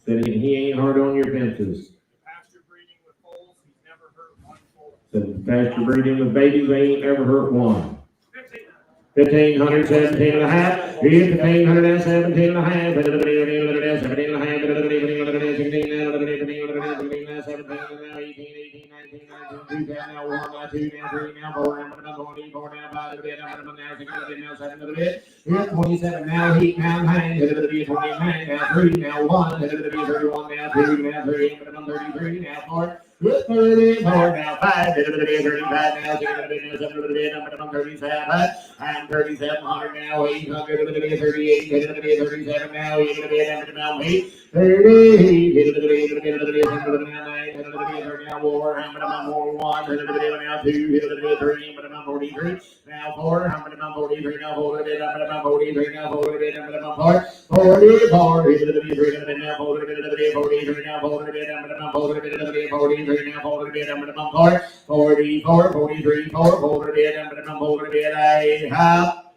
Said he ain't hard on your fences. Pasture breeding with foals, he's never hurt one foal. Said pasture breeding with babies, they ain't ever hurt one. 1,500, 17 and a half. 1,500, 17 and a half. 17 and a half. 16, 17, 18, 19, 2, now 1, now 2, now 3, now 4, now 4, now 5, now 6, now 7, now 27, now 8, now 9, 29, now 3, now 1, 31, now 2, now 3, 33, now 4. 34, now 5, 35, now 6, now 7, 37, and 3,700 now, 800, 38, 37 now, 8, now 8, 30, now 4, now 1, now 2, 3, now 43, now 4, now 43, now 43, now 43, now 43, now 4, 44, now 43, 43, now 43, now 43, 43, now 43, now 4, 44, 43, 4, 43, 43, how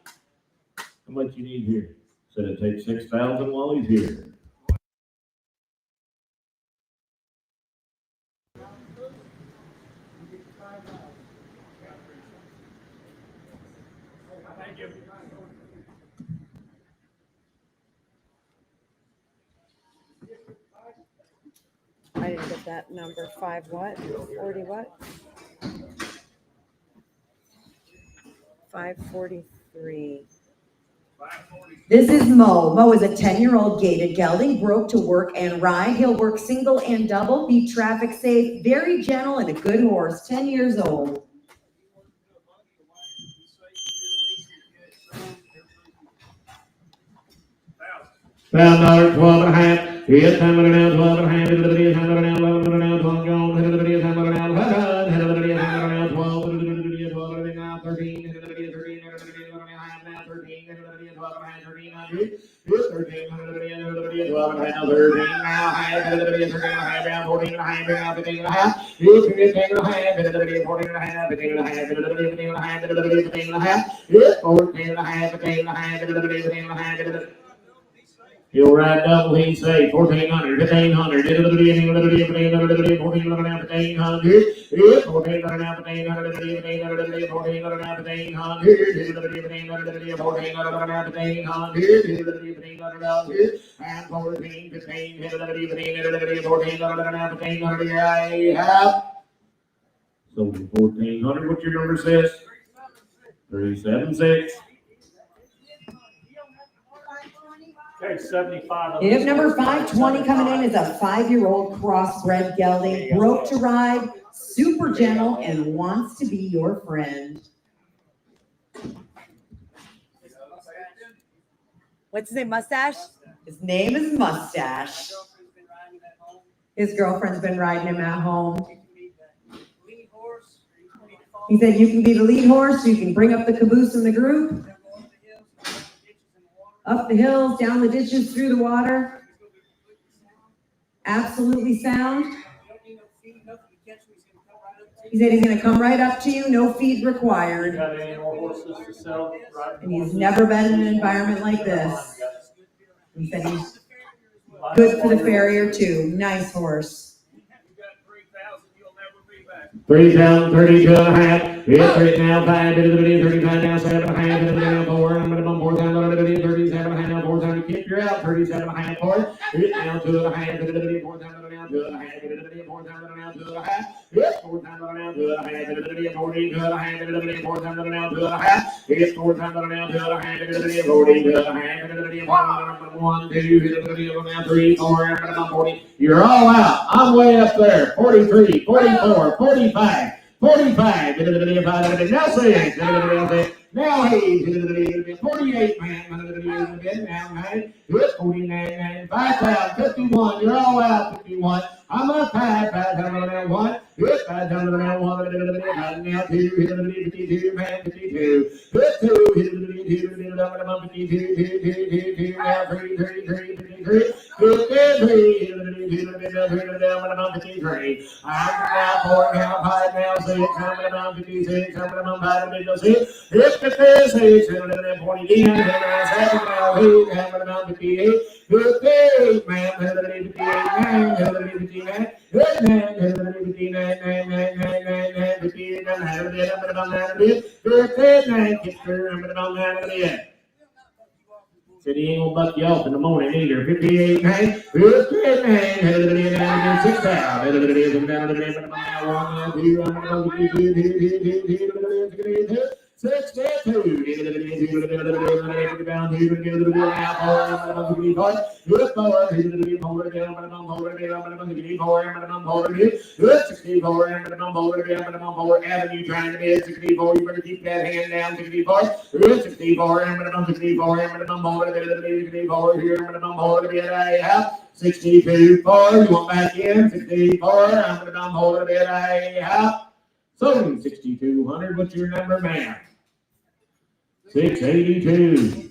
much you need here? Said it takes 6,000 while he's here. Thank you. I didn't get that number. 5 what? 40 what? 543. This is Mo. Mo is a 10-year-old gaited gelding, broke to work and ride. He'll work single and double, be traffic safe, very gentle, and a good horse, 10 years old. $1,000, 12 and a half. Yes, I'm going to now 12 and a half. It'll be 100 now, 11 now, 12 gone. It'll be 100 now, 11. It'll be 100 now, 12. It'll be 12 now, 13. It'll be 13. It'll be 11 and a half now, 13. It'll be 12 and a half, 1300. 1300. It'll be 12 and a half, 13 now, half. It'll be 13 and a half now, 14 and a half now, 15 and a half. 15 and a half. It'll be 14 and a half, 15 and a half. It'll be 15 and a half. It'll be 15 and a half. 14 and a half, 15 and a half. It'll be 15 and a half. He'll ride double, he say 1,400, 1,500, 1,400 now, 1,500, 1,400 now, 1,500, 1,400 now, 1,500, and 14, 15, 1,400 now, 1,500, so 1,400, what's your number, sis? 376. Okay, 75. We have number 520 coming in is a 5-year-old crossbred gelding, broke to ride, super gentle, and wants to be your friend. What's his name? Mustache? His name is Mustache. His girlfriend's been riding him at home. He said you can be the lead horse, you can bring up the caboose in the group. Up the hills, down the ditches, through the water. Absolutely sound. He said he's going to come right up to you, no feed required. Got any more horses to sell? And he's never been in an environment like this. He said he's good for the farrier too. Nice horse. 3,032 and a half. It's right now 5, 35 now 7 and a half, now 4, I'm gonna bump 4,000, 37 and a half, now 4,000, keep your out, 37 and a half, 4, it's now 2 and a half, 4,000 now 2 and a half, 4,000 now 2 and a half, it's 4,000 now 2 and a half, 42 and a half, 4,000 now 2 and a half, it's 4,000 now 2 and a half, 42 and a half, 1, 2, now 3, 4, I'm gonna bump 40. You're all out. I'm way up there. 43, 44, 45. 45, now say now hey, 48, man, now 9, 49, 5,000, 51, you're all out, 51, I'm up 5,000 now 1, 5,000 now 1, now 2, 52, man, 52, 52, now 3, 53, 53, I'm now 4, now 5, now 6, I'm about 56, I'm about 56, 56, 40, now 7, now 8, I'm about 58, 58, man, 58, 9, 59, 59, said he ain't gonna buck you off in the morning either. 58, 9, 59, 6 down. 62. Avenue trying to be 64. You better keep that hand down. 64. 64. 62. 4. You want back in? 64. I'm gonna dumb hold a bit. So 6,200. What's your number, man? 682.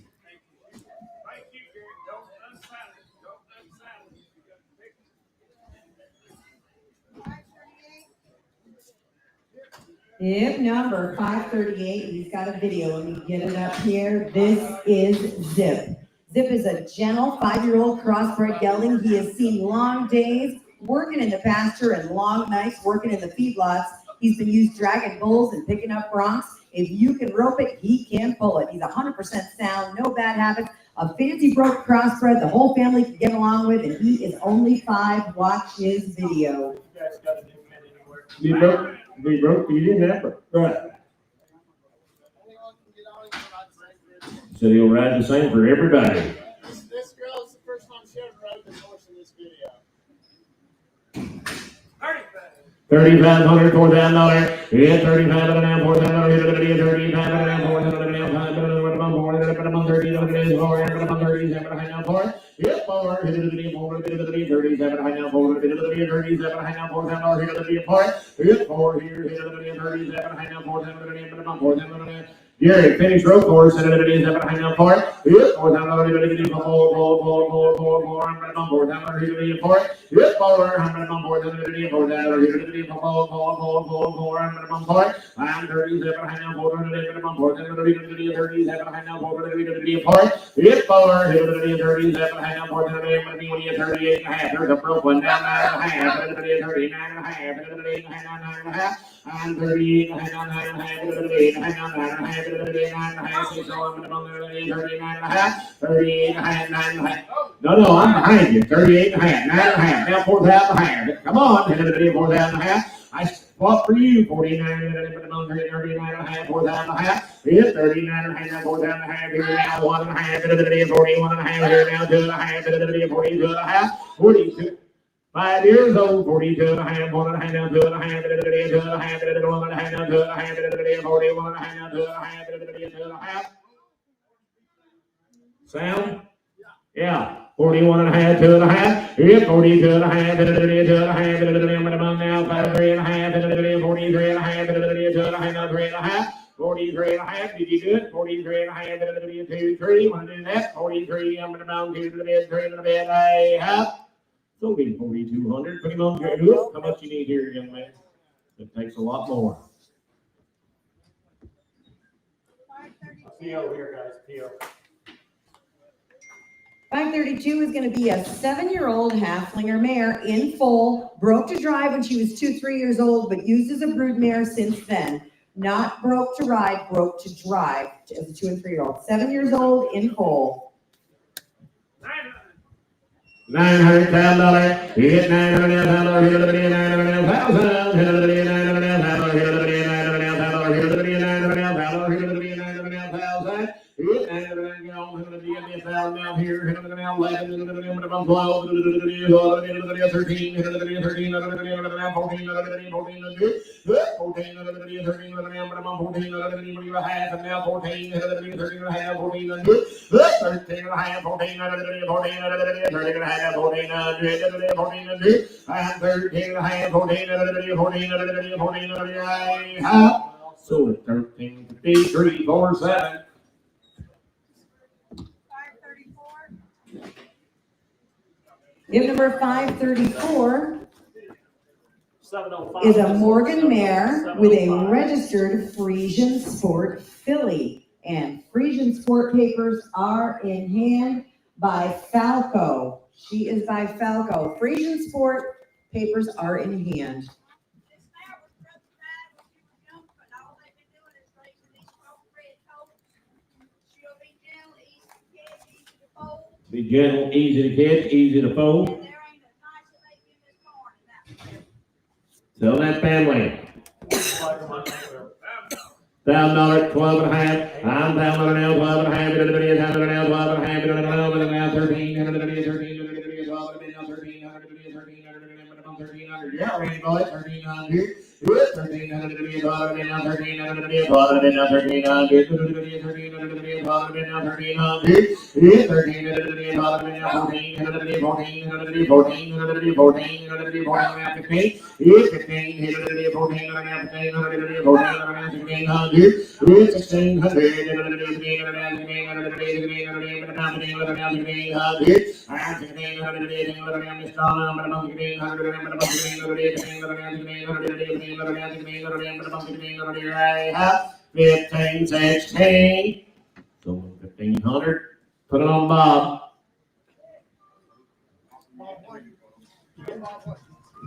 Hip number 538. He's got a video. Let me get it up here. This is Zip. Zip is a gentle 5-year-old crossbred gelding. He has seen long days working in the pasture and long nights working in the feedlots. He's been used dragging bulls and picking up broncs. If you can rope it, he can pull it. He's 100% sound, no bad habits. A fancy broke crossbred the whole family can get along with, and he is only 5. Watch his video. You guys got a new pin anywhere? We broke you didn't have it. Right. So he'll ride the same for everybody. This girl is the first time she ever rode the horse in this video. 3,500, $4,000. Yeah, 3,500, $4,000. 3,500, $4,000. Yep, 4, 37, high now 4, 37, high now 4,000, here to be a part. Yep, 4 here, 37, high now 4,000, Gary, finish road course, and it is high now part. Yep, 4,000, I'm gonna bump 4,000, here to be a part. Yep, 4, I'm gonna bump 4,000, here to be a part. I'm gonna bump part. I'm 37, high now 4,000, I'm gonna bump 4,000, here to be a 37, high now 4,000, here to be a part. Yep, 4, here to be a 37, high now 4,000, I'm gonna be 38 and a half. There's a broke one down 9 and a half. 39 and a half. 38 and a half, 9 and a half. I'm 38 and a half, 9 and a half. 38 and a half, 9 and a half. 39 and a half. 6 on the 39 and a half. 38 and a half, 9 and a half. No, I'm behind you. 38 and a half, 9 and a half. Now 4,000 and a half. Come on, 4,000 and a half. I fought for you. 49 and a half, 4,000 and a half. Yeah, 39 and a half, 4,000 and a half. Here now 1 and a half. 41 and a half. Here now 2 and a half. 42 and a half. 42. 5 years old, 42 and a half, 1 and a half, now 2 and a half, 2 and a half, 1 and a half, now 2 and a half, 41 and a half, now 2 and a half, 2 and a half. Sound? Yeah. 41.5, 2.5, yeah, 42.5, 2.5, now 53.5, 43.5, 2.5, 3.5, 43.5, did you do it? 43.5, 2, 3, want to do that? 43, I'm gonna bound 2 to the bed, 3 to the bed, I have. So be 4,200, put him on good. How much you need here, young man? It takes a lot more. PO here, guys, PO. 532 is going to be a 7-year-old Haflinger mare in foal, broke to drive when she was 2-3 years old, but used as a broodmare since then. Not broke to ride, broke to drive as a 2- and 3-year-old. 7 years old in foal. $900,000. You get $900,000. Now here, now 11, 12, 13, so 13, 3, 4, 7. Give number 534 705 is a Morgan mare with a registered Frisian Sport filly. And Frisian Sport papers are in hand by Falco. She is by Falco. Frisian Sport papers are in hand. Be gentle, easy to catch, easy to fold. Tell that family. $1,000, 12.5. I'm $1,000 now, 12.5. $1,000 now, 12.5. Now 13, 13, 12, 13, 13, yeah, rain boy, 1,300. 1,300, 13, 12, now 1,300, 12, now 1,300, 13, 12, now 1,300. 13, 12, now 14, 14, 14, 14, 14, 14, 15. 15, 14, 14, 14, 15, 16. So 1,500. Put it on Bob.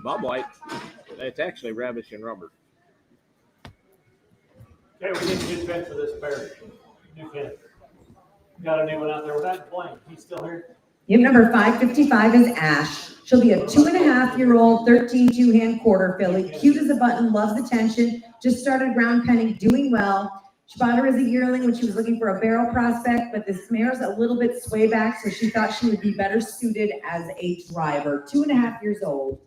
Bob White. It's actually Ravish and Robert. Okay, we need a new pen for this pair. New pen. Got a new one out there. Without Blaine, he's still here. Unit number 555 is Ash. She'll be a 2.5-year-old 13 2-hand quarter filly. Cute as a button, loves attention. Just started ground penning, doing well. She bought her as a yearling when she was looking for a barrel prospect, but this mare's a little bit sway back, so she thought she would be better suited as a driver. 2.5 years old.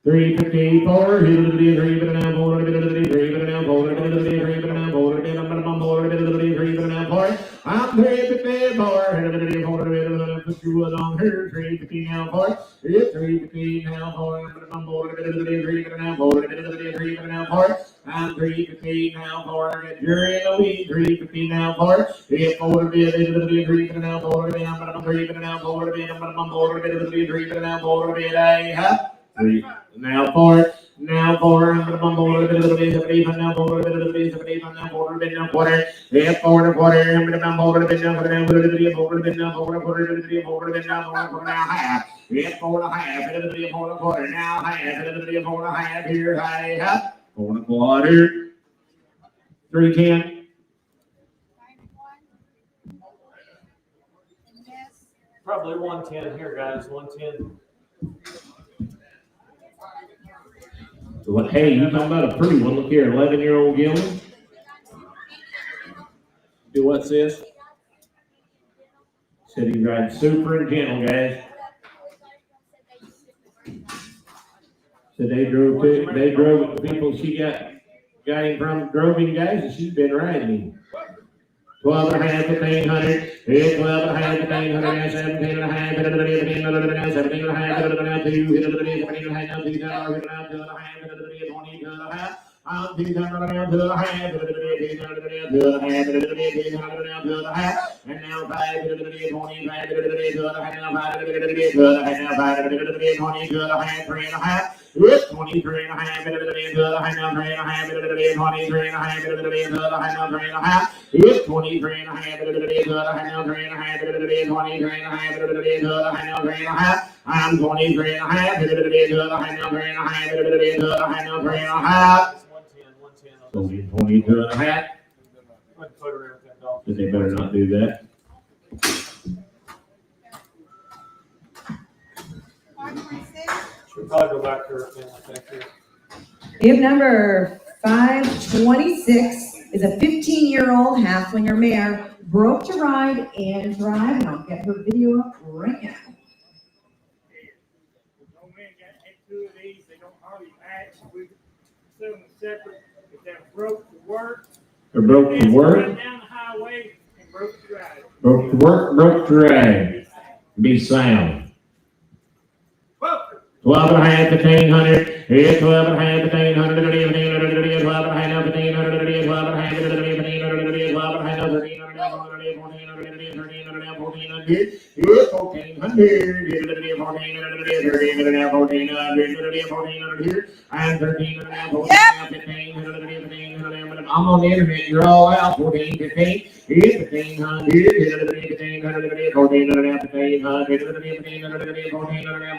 354, I'm 354, put your wood on her, 350 now for, 350 now for, I'm 350 now for, I'm 350 now for, get jury in the weed, 350 now for, if 350 now for, I'm 350 now for, I'm 350 now for, I have. Now for it. Now for I'm gonna bumble a little bit of beef, now for a little bit of beef, now for a bit of quarter. If for the quarter, I'm gonna bumble a bit now for a little bit of over a bit now for a quarter, a little bit over a bit now for now half. If for the half, a little bit for the quarter, now half, a little bit for the half, here high half, for the quarter. 310. Probably 110 here, guys. 110. So, hey, you talking about a pretty one? Look here, 11-year-old gelding. Do what's this? Said he rides super and gentle, guys. Said they drove the people she got him from, drove him, guys, and she's been riding him. 12 and a half, 1500. Hit 12 and a half, 1500. 17 and a half, 17 and a half, 17 and a half, 2, 17 and a half, 2, 2 and a half, 2 and a half, 22 and a half. I'm 2 and a half, 2 and a half, 2 and a half, 2 and a half, 2 and a half, and now 5, 25, 2 and a half, now 5, 2 and a half, 22 and a half, 3 and a half. With 23 and a half, 2 and a half, now 3 and a half, 23 and a half, 2 and a half, now 3 and a half. With 23 and a half, 2 and a half, now 3 and a half, 23 and a half, 2 and a half, now 3 and a half. I'm 23 and a half, 2 and a half, now 3 and a half, 2 and a half, now 3 and a half. 22 and a half. But they better not do that. Should probably go back there again, I think. Hip number 526 is a 15-year-old Haflinger mare, broke to ride and drive, and I'll get her video up right now. No man got two of these, they don't hardly match. We sell them separate. If they're broke to work. They're broke to work. Run down the highway and broke to ride. Broke to work, broke to ride. Be sound. 12 and a half, 1500. Here's 12 and a half, 1500. 12 and a half, 1500. 12 and a half, 1500. 12 and a half, 1300. 1400. Here's 1400 here. And 1300. I'm on the internet. You're all out. 14, 15. Here's 1500. Here's 1500. 1400. 1500. 1400.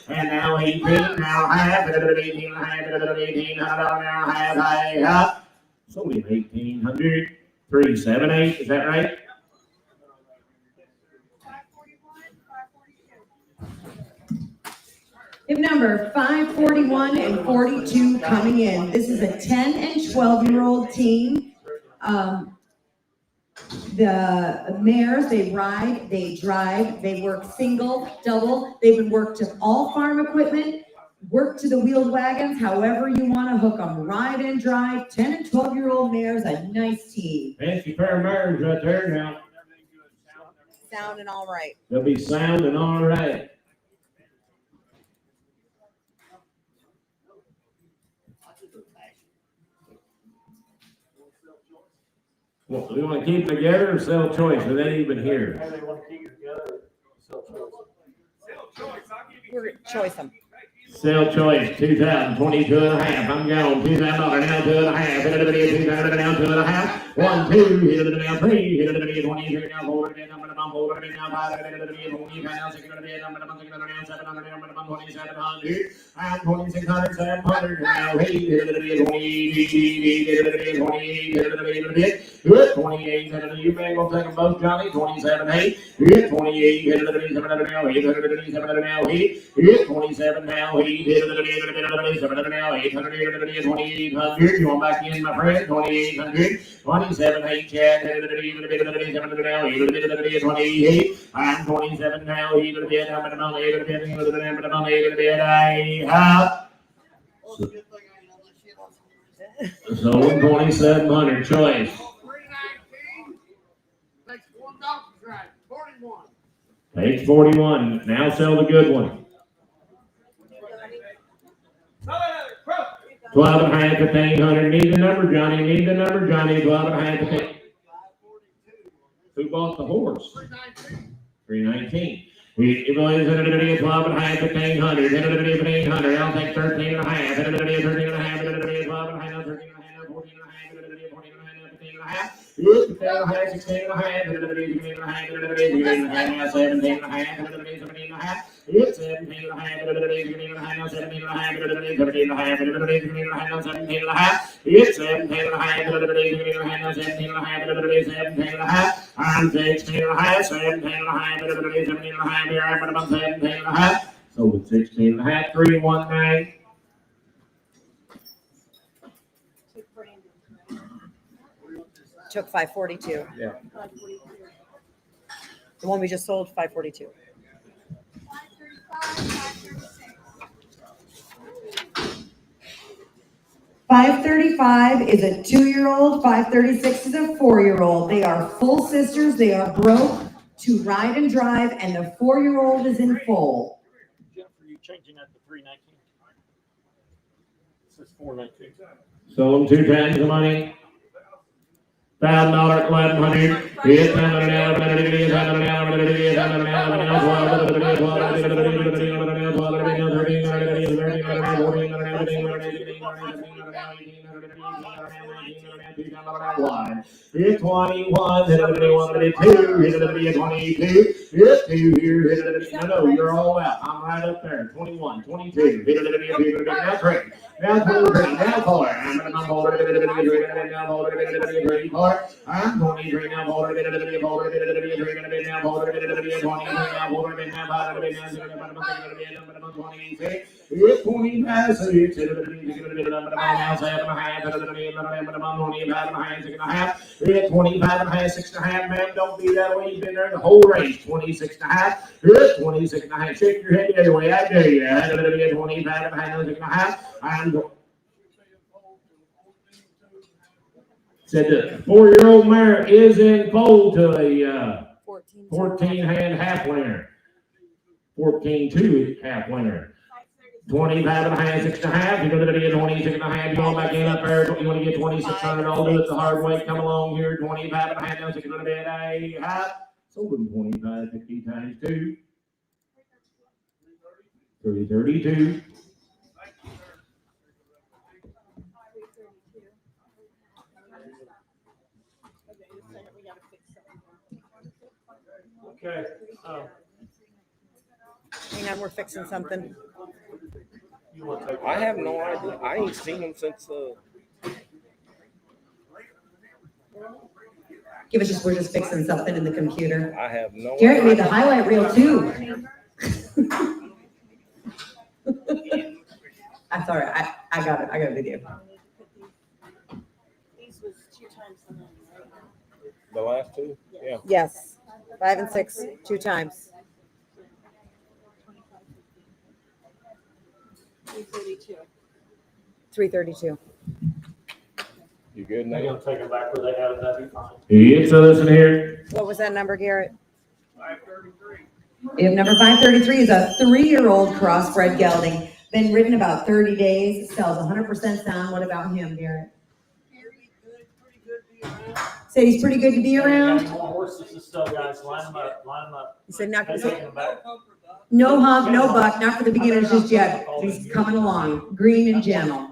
And now 18, now half, 18, half. So we have 1800, 378, is that right? Hip number 541 and 42 coming in. This is a 10 and 12-year-old team. The mares, they ride, they drive, they work single, double. They would work to all farm equipment, work to the wheeled wagons, however you want to hook them. Ride and drive, 10 and 12-year-old mares, a nice team. Fancy pair of mares right there now. Sound and all right. They'll be sound and all right. Well, we want to keep them together or sell choice? Are they even here? How they want to keep it together, sell choice. We're gonna choice them. Sell choice, 2022 and a half. I'm going $2,000 now, 2 and a half. Hit it $2,000 now, 2 and a half. 1, 2, hit it now, 3, hit it 23 now, 4, hit it now, 5, hit it now, 6, 7, 2700, and 2600, 700 now, 8, hit it 28, you may go take them both, Johnny. 27, 8, hit 28, hit it 700 now, 8, hit it 700 now, 8, hit 27 now, 8, hit it 700 now, 800, 2800, you want back in, my friend, 2800, 27, 8, Chad, hit it 700 now, 8, 28, and 27 now, 8, hit it 8, so 2700 choice. 319 makes one donkey's ride. 41. Page 41. Now sell the good one. 12 and a half, 1500. Need the number, Johnny. Need the number, Johnny. 12 and a half, 15. Who bought the horse? 319. If it was 12 and a half, 1500. 1500. I'll take 13 and a half. 13 and a half. 12 and a half, 13 and a half, 14 and a half, 14 and a half, 15 and a half. It's 15 and a half, 16 and a half, 17 and a half, 17 and a half, 17 and a half, 17 and a half. It's 17 and a half, 17 and a half, 17 and a half, 17 and a half, 17 and a half, 17 and a half. It's 17 and a half, 17 and a half, 17 and a half, 17 and a half. I'm 16 and a half, 17 and a half, 17 and a half. Here I'm about 17 and a half. So with 16 and a half, 319. Took 542. Yeah. The one we just sold, 542. $535 is a 2-year-old, $536 is a 4-year-old. They are full sisters, they are broke to ride and drive, and the 4-year-old is in foal. Jennifer, you changing that to 319? This is 419. Sold 2 times the money. $1,000, 1,100. It's It's 21, hit it, 22, hit it, 22, it's 2 here, no, you're all out, I'm right up there, 21, 22, hit it, now 3, now 23, now 4, I'm holding it, now holding it, 4, I'm 23, now holding it, now holding it, now holding it, 20, now holding it, now holding it, now 26, it's 25, 6, hit it, now 7, 6.5. It's 25 and a half, 6.5, man. Don't be that way. You've been there the whole race. 26 and a half. It's 26 and a half. Shake your head the other way. I dare you. 25 and a half, 6.5. I'm said the 4-year-old mare is in foal to a 14-hand Haflinger. 14-2 Haflinger. 25 and a half, 6.5. You're going to get 26 and a half. You're going back in up there. You want to get 2,600. I'll do it the hard way. Come along here. 25 and a half. Now it's going to be at a half. So 25, 50 times 2. 332. Okay. Hang on, we're fixing something. You want to take I have no idea. I ain't seen them since Give us just, we're just fixing something in the computer. I have no Garrett made idea. the highlight reel too. I'm sorry, I got it. I got a video. These was 2 times the money, right? The last 2? Yeah. Yes, 5 and 6, 2 times. 332. 332. You good They're now? gonna take them back where they had it, that'd be fine. It's a listen here. What was that number, Garrett? 533. We have number 533 is a 3-year-old crossbred gelding. Been ridden about 30 days, sells 100% sound. What about him, Garrett? Pretty good to be around. Said he's pretty good to be around. More horses to sell, guys. Line them up. You said not They're gonna taking them back. No hump, no buck, not for the beginners just yet. He's coming along, green and gentle.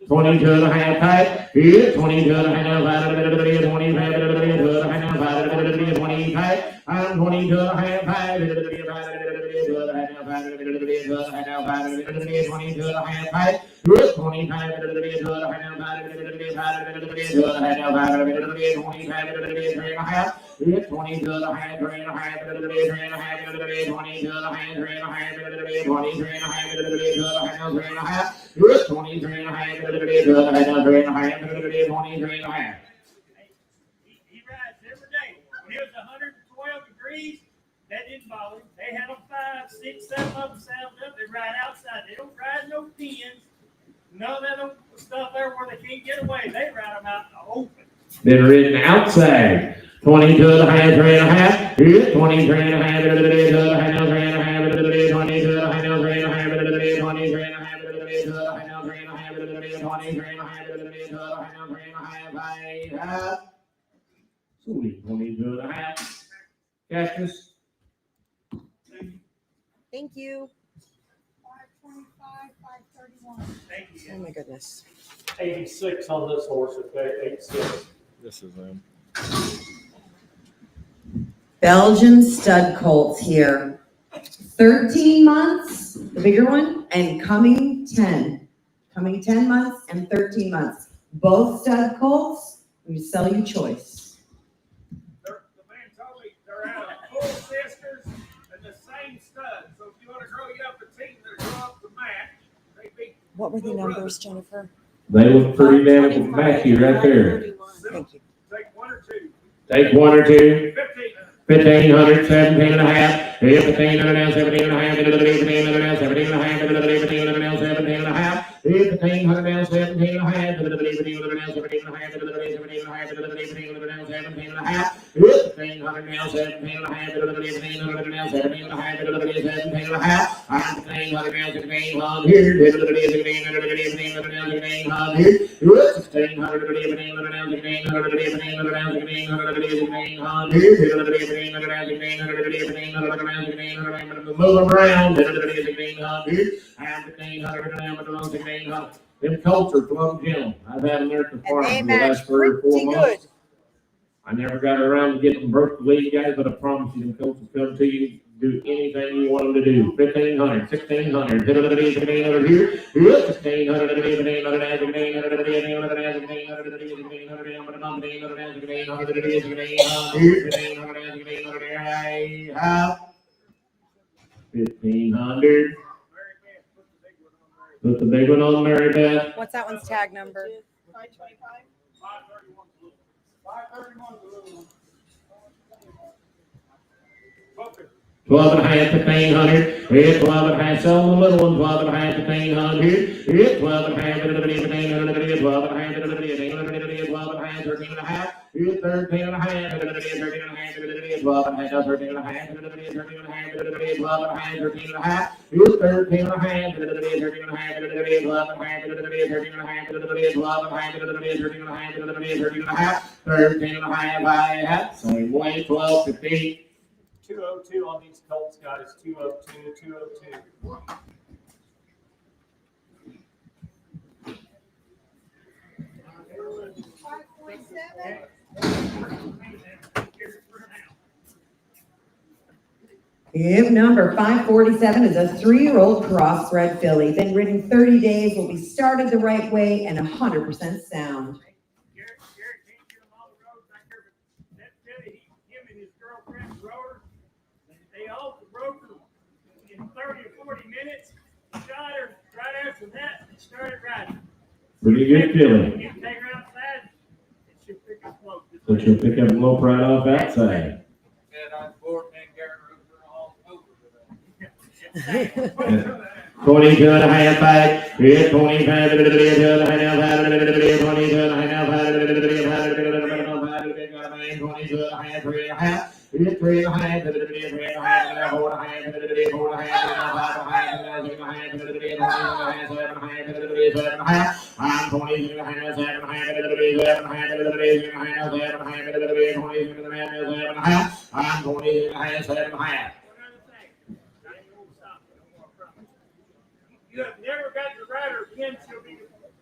22 and a half type. It's 22 and a half. 25 and 25. I'm 22 and a half type. 22 and a half type. It's 25 and 25. It's 22 and a half, 3 and a half, 3 and a half, 22 and a half, 3 and a half, 23 and a half, 3 and a half. It's 23 and a half, 3 and a half, 23 and a half. He rides every day. When it was 112 degrees, that didn't bother him. They had them 5, 6, 7 of them sound up. They ride outside. They don't ride no pens. None of that stuff there where they can't get away. They ride them out in the open. Been ridden outside. 22 and a half, 3 and a half. It's 23 and a half, 3 and a half, 3 and a half, 22 and a half, 3 and a half, 23 and a half, 3 and a half, 3 and a half, 23 and a half, 3 and a half. Sweet, 22 and a half. Cactus. Thank you. 525, 531. Thank you. Oh my goodness. 86 on this horse, okay? 86. This is them. Belgian stud colts here. 13 months, the bigger one, and coming 10. Coming 10 months and 13 months. Both stud colts, we sell you choice. The man told me they're out of full sisters and the same stud. So if you want to grow you up a team that grow up to match, they be. What were the numbers, Jennifer? They look pretty damn matchy right there. Thank you. Take one or two. Take one or two. 1500. 1,500, 17 and a half, 15 and a half, 17 and a half, 17 and a half, 17 and a half, 17 and a half, 17 and a half, 1,500 now, 17 and a half, 17 and a half, 17 and a half, 17 and a half, 17 and a half, 17 and a half, 17 and a half, 1,500 now, 17 and a half, 1,500 now, 17 and a half, 17 and a half, 1,500 now, 1,600 here, 1,600 now, 1,600 now, 1,600 here, 1,600 now, 1,600 now, 1,600 now, 1,600 here, move around. Them Colts are plumb gentle. I've had them there at the farm for the last 3 or 4 months. I never got around to getting them broke to lead guys, but I promise you, them Colts will come to you, do anything you want them to do. 1,500, 1,600, 1,500 here, 1,600, 1,500. Put the big one on Mary Beth. What's that one's tag number? 525. 12 and a half, 1,500. Here's 12 and a half. Sell the little one. 12 and a half, 1,500. Here's 12 and a half, 1,500. 12 and a half, 12 and a half, 13 and a half. Here's 13 and a half, 13 and a half, 12 and a half, 13 and a half, 13 and a half, 12 and a half, 13 and a half. Here's 13 and a half, 13 and a half, 12 and a half, 13 and a half, 13 and a half, 12 and a half, 13 and a half, 13 and a half, 13 and a half. Same way, 12, 15. 202 on these Colts, guys. 202, 202. Hip number 547 is a 3-year-old crossbred filly. Been ridden 30 days, will be started the right way and 100% sound. Garrett can't get them all the roads back there, but that filly, him and his girlfriend rode her. They all rode her in 30 or 40 minutes. Shot her right after that and started riding. Pretty good filly. You can take her outside, and she'll pick up low. So she'll pick up a low right off outside. And on board, man, Garrett rode her all over. 22 and a half, 5. Here's 25, 22 and a half, 22 and a half, 22 and a half, 3 and a half. Here's 3 and a half, 3 and a half, 4 and a half, 4 and a half, 5 and a half, 6 and a half, 7 and a half, 7 and a half. I'm 22 and a half, 7 and a half, 7 and a half, 7 and a half. I'm 22 and a half, 7 and a half. You have never got to ride her again. She'll be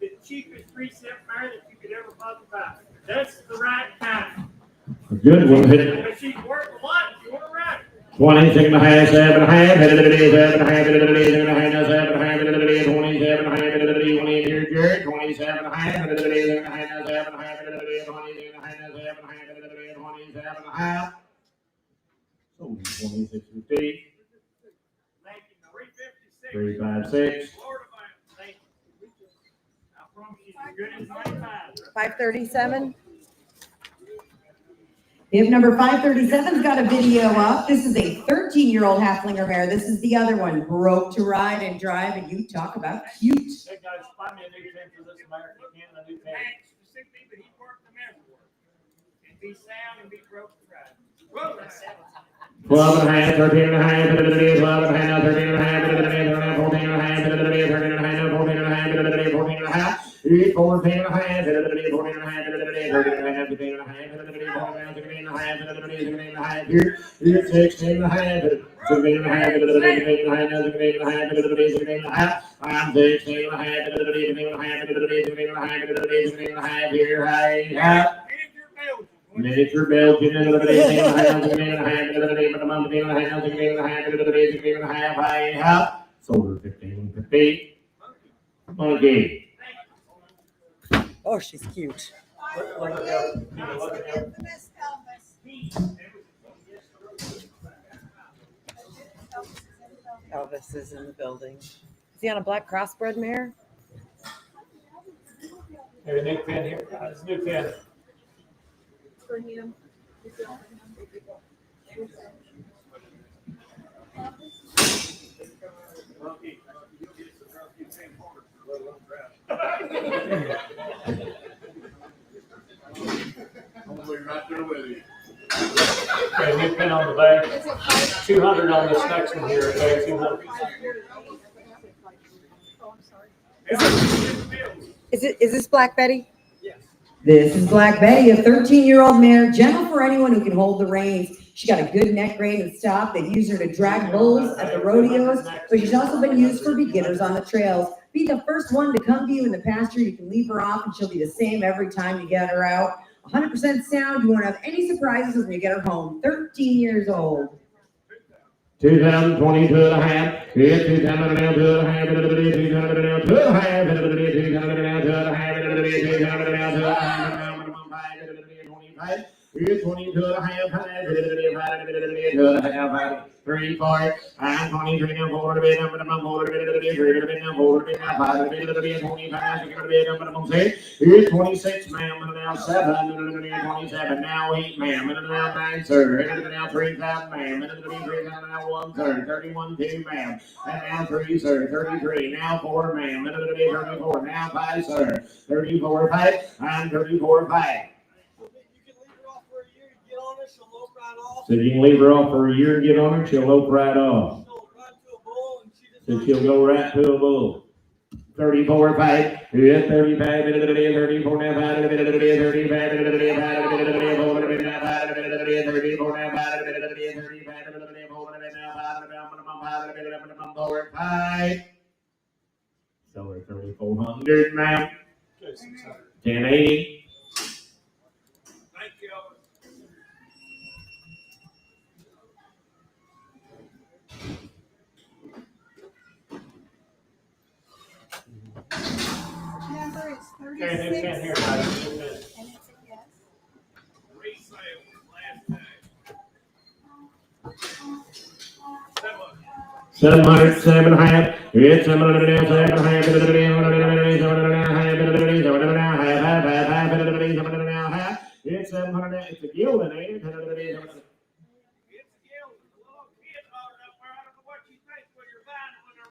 the cheapest 3-cent mare that you could ever possibly buy. That's the right time. A good one. But she's worth a lot if you want to ride her. 26 and a half, 7 and a half, 7 and a half, 7 and a half, 7 and a half, 27 and a half, 20 here, Jared, 27 and a half, 7 and a half, 7 and a half, 27 and a half. So 26, 15. 356. 537. Hip number 537's got a video up. This is a 13-year-old Haflinger mare. This is the other one. Broke to ride and drive, and you talk about cute. Hey guys, find me a new pin for this American can and a new pin. Specifically, but he worked the mare work. And be sound and be broke to ride. Whoa, that's 12 and a half, 13 and a half, 12 and a half, 13 and a half, 14 and a half, 13 and a half, 14 and a half, 14 and a half, 14 and a half, 14 and a half, 13 and a half, 15 and a half, 16 and a half, 16 and a half, 17 and a half, 17 and a half, 17 and a half, 16 and a half, I'm 16 and a half, 17 and a half, 17 and a half, 16 and a half, here, high, Miniature Belgian, 15.5, high and half. Sold her 15.50. Monkey. Oh, she's cute. Elvis is in the building. Is he on a black crossbred mare? There's a new pin here. There's a new pin. For him. I'm gonna be right there with you. Okay, new pin on the back. 200 on this next one here. Okay, 200. Is this Black Betty? This is Black Betty, a 13-year-old mare, gentle for anyone who can hold the reins. She got a good neck rein and stop. They use her to drag bulls at the rodeos, but she's also been used for beginners on the trails. Be the first one to come to you in the pasture. You can leave her off and she'll be the same every time you get her out. 100% sound. You won't have any surprises when you get her home. 13 years old. 2022.5. It's 2022.5. 2022.5. It's 22.5. 3, 4, and 23, and 4, and 4, and 4, Here's 26, ma'am, and now 727, now 8, ma'am, and now 9, sir, and now 3, ma'am, and now 1, sir, 31, 2, ma'am, and now 3, sir, 33, now 4, ma'am, and 34, now 5, sir, 34, 5, and 34, 5. So you can leave her off for a year and get on her, she'll lope right off. So she'll go right to a bull. 34, 5, 35, 34, 5, 5. So we're 3,400 now. 1080. Thank you. Number is Okay, new pin 36. here, guys. New pin. And it's a yes. Resale last time. 707.5. It's 707.5. It's 700. It's a gelding, ain't it?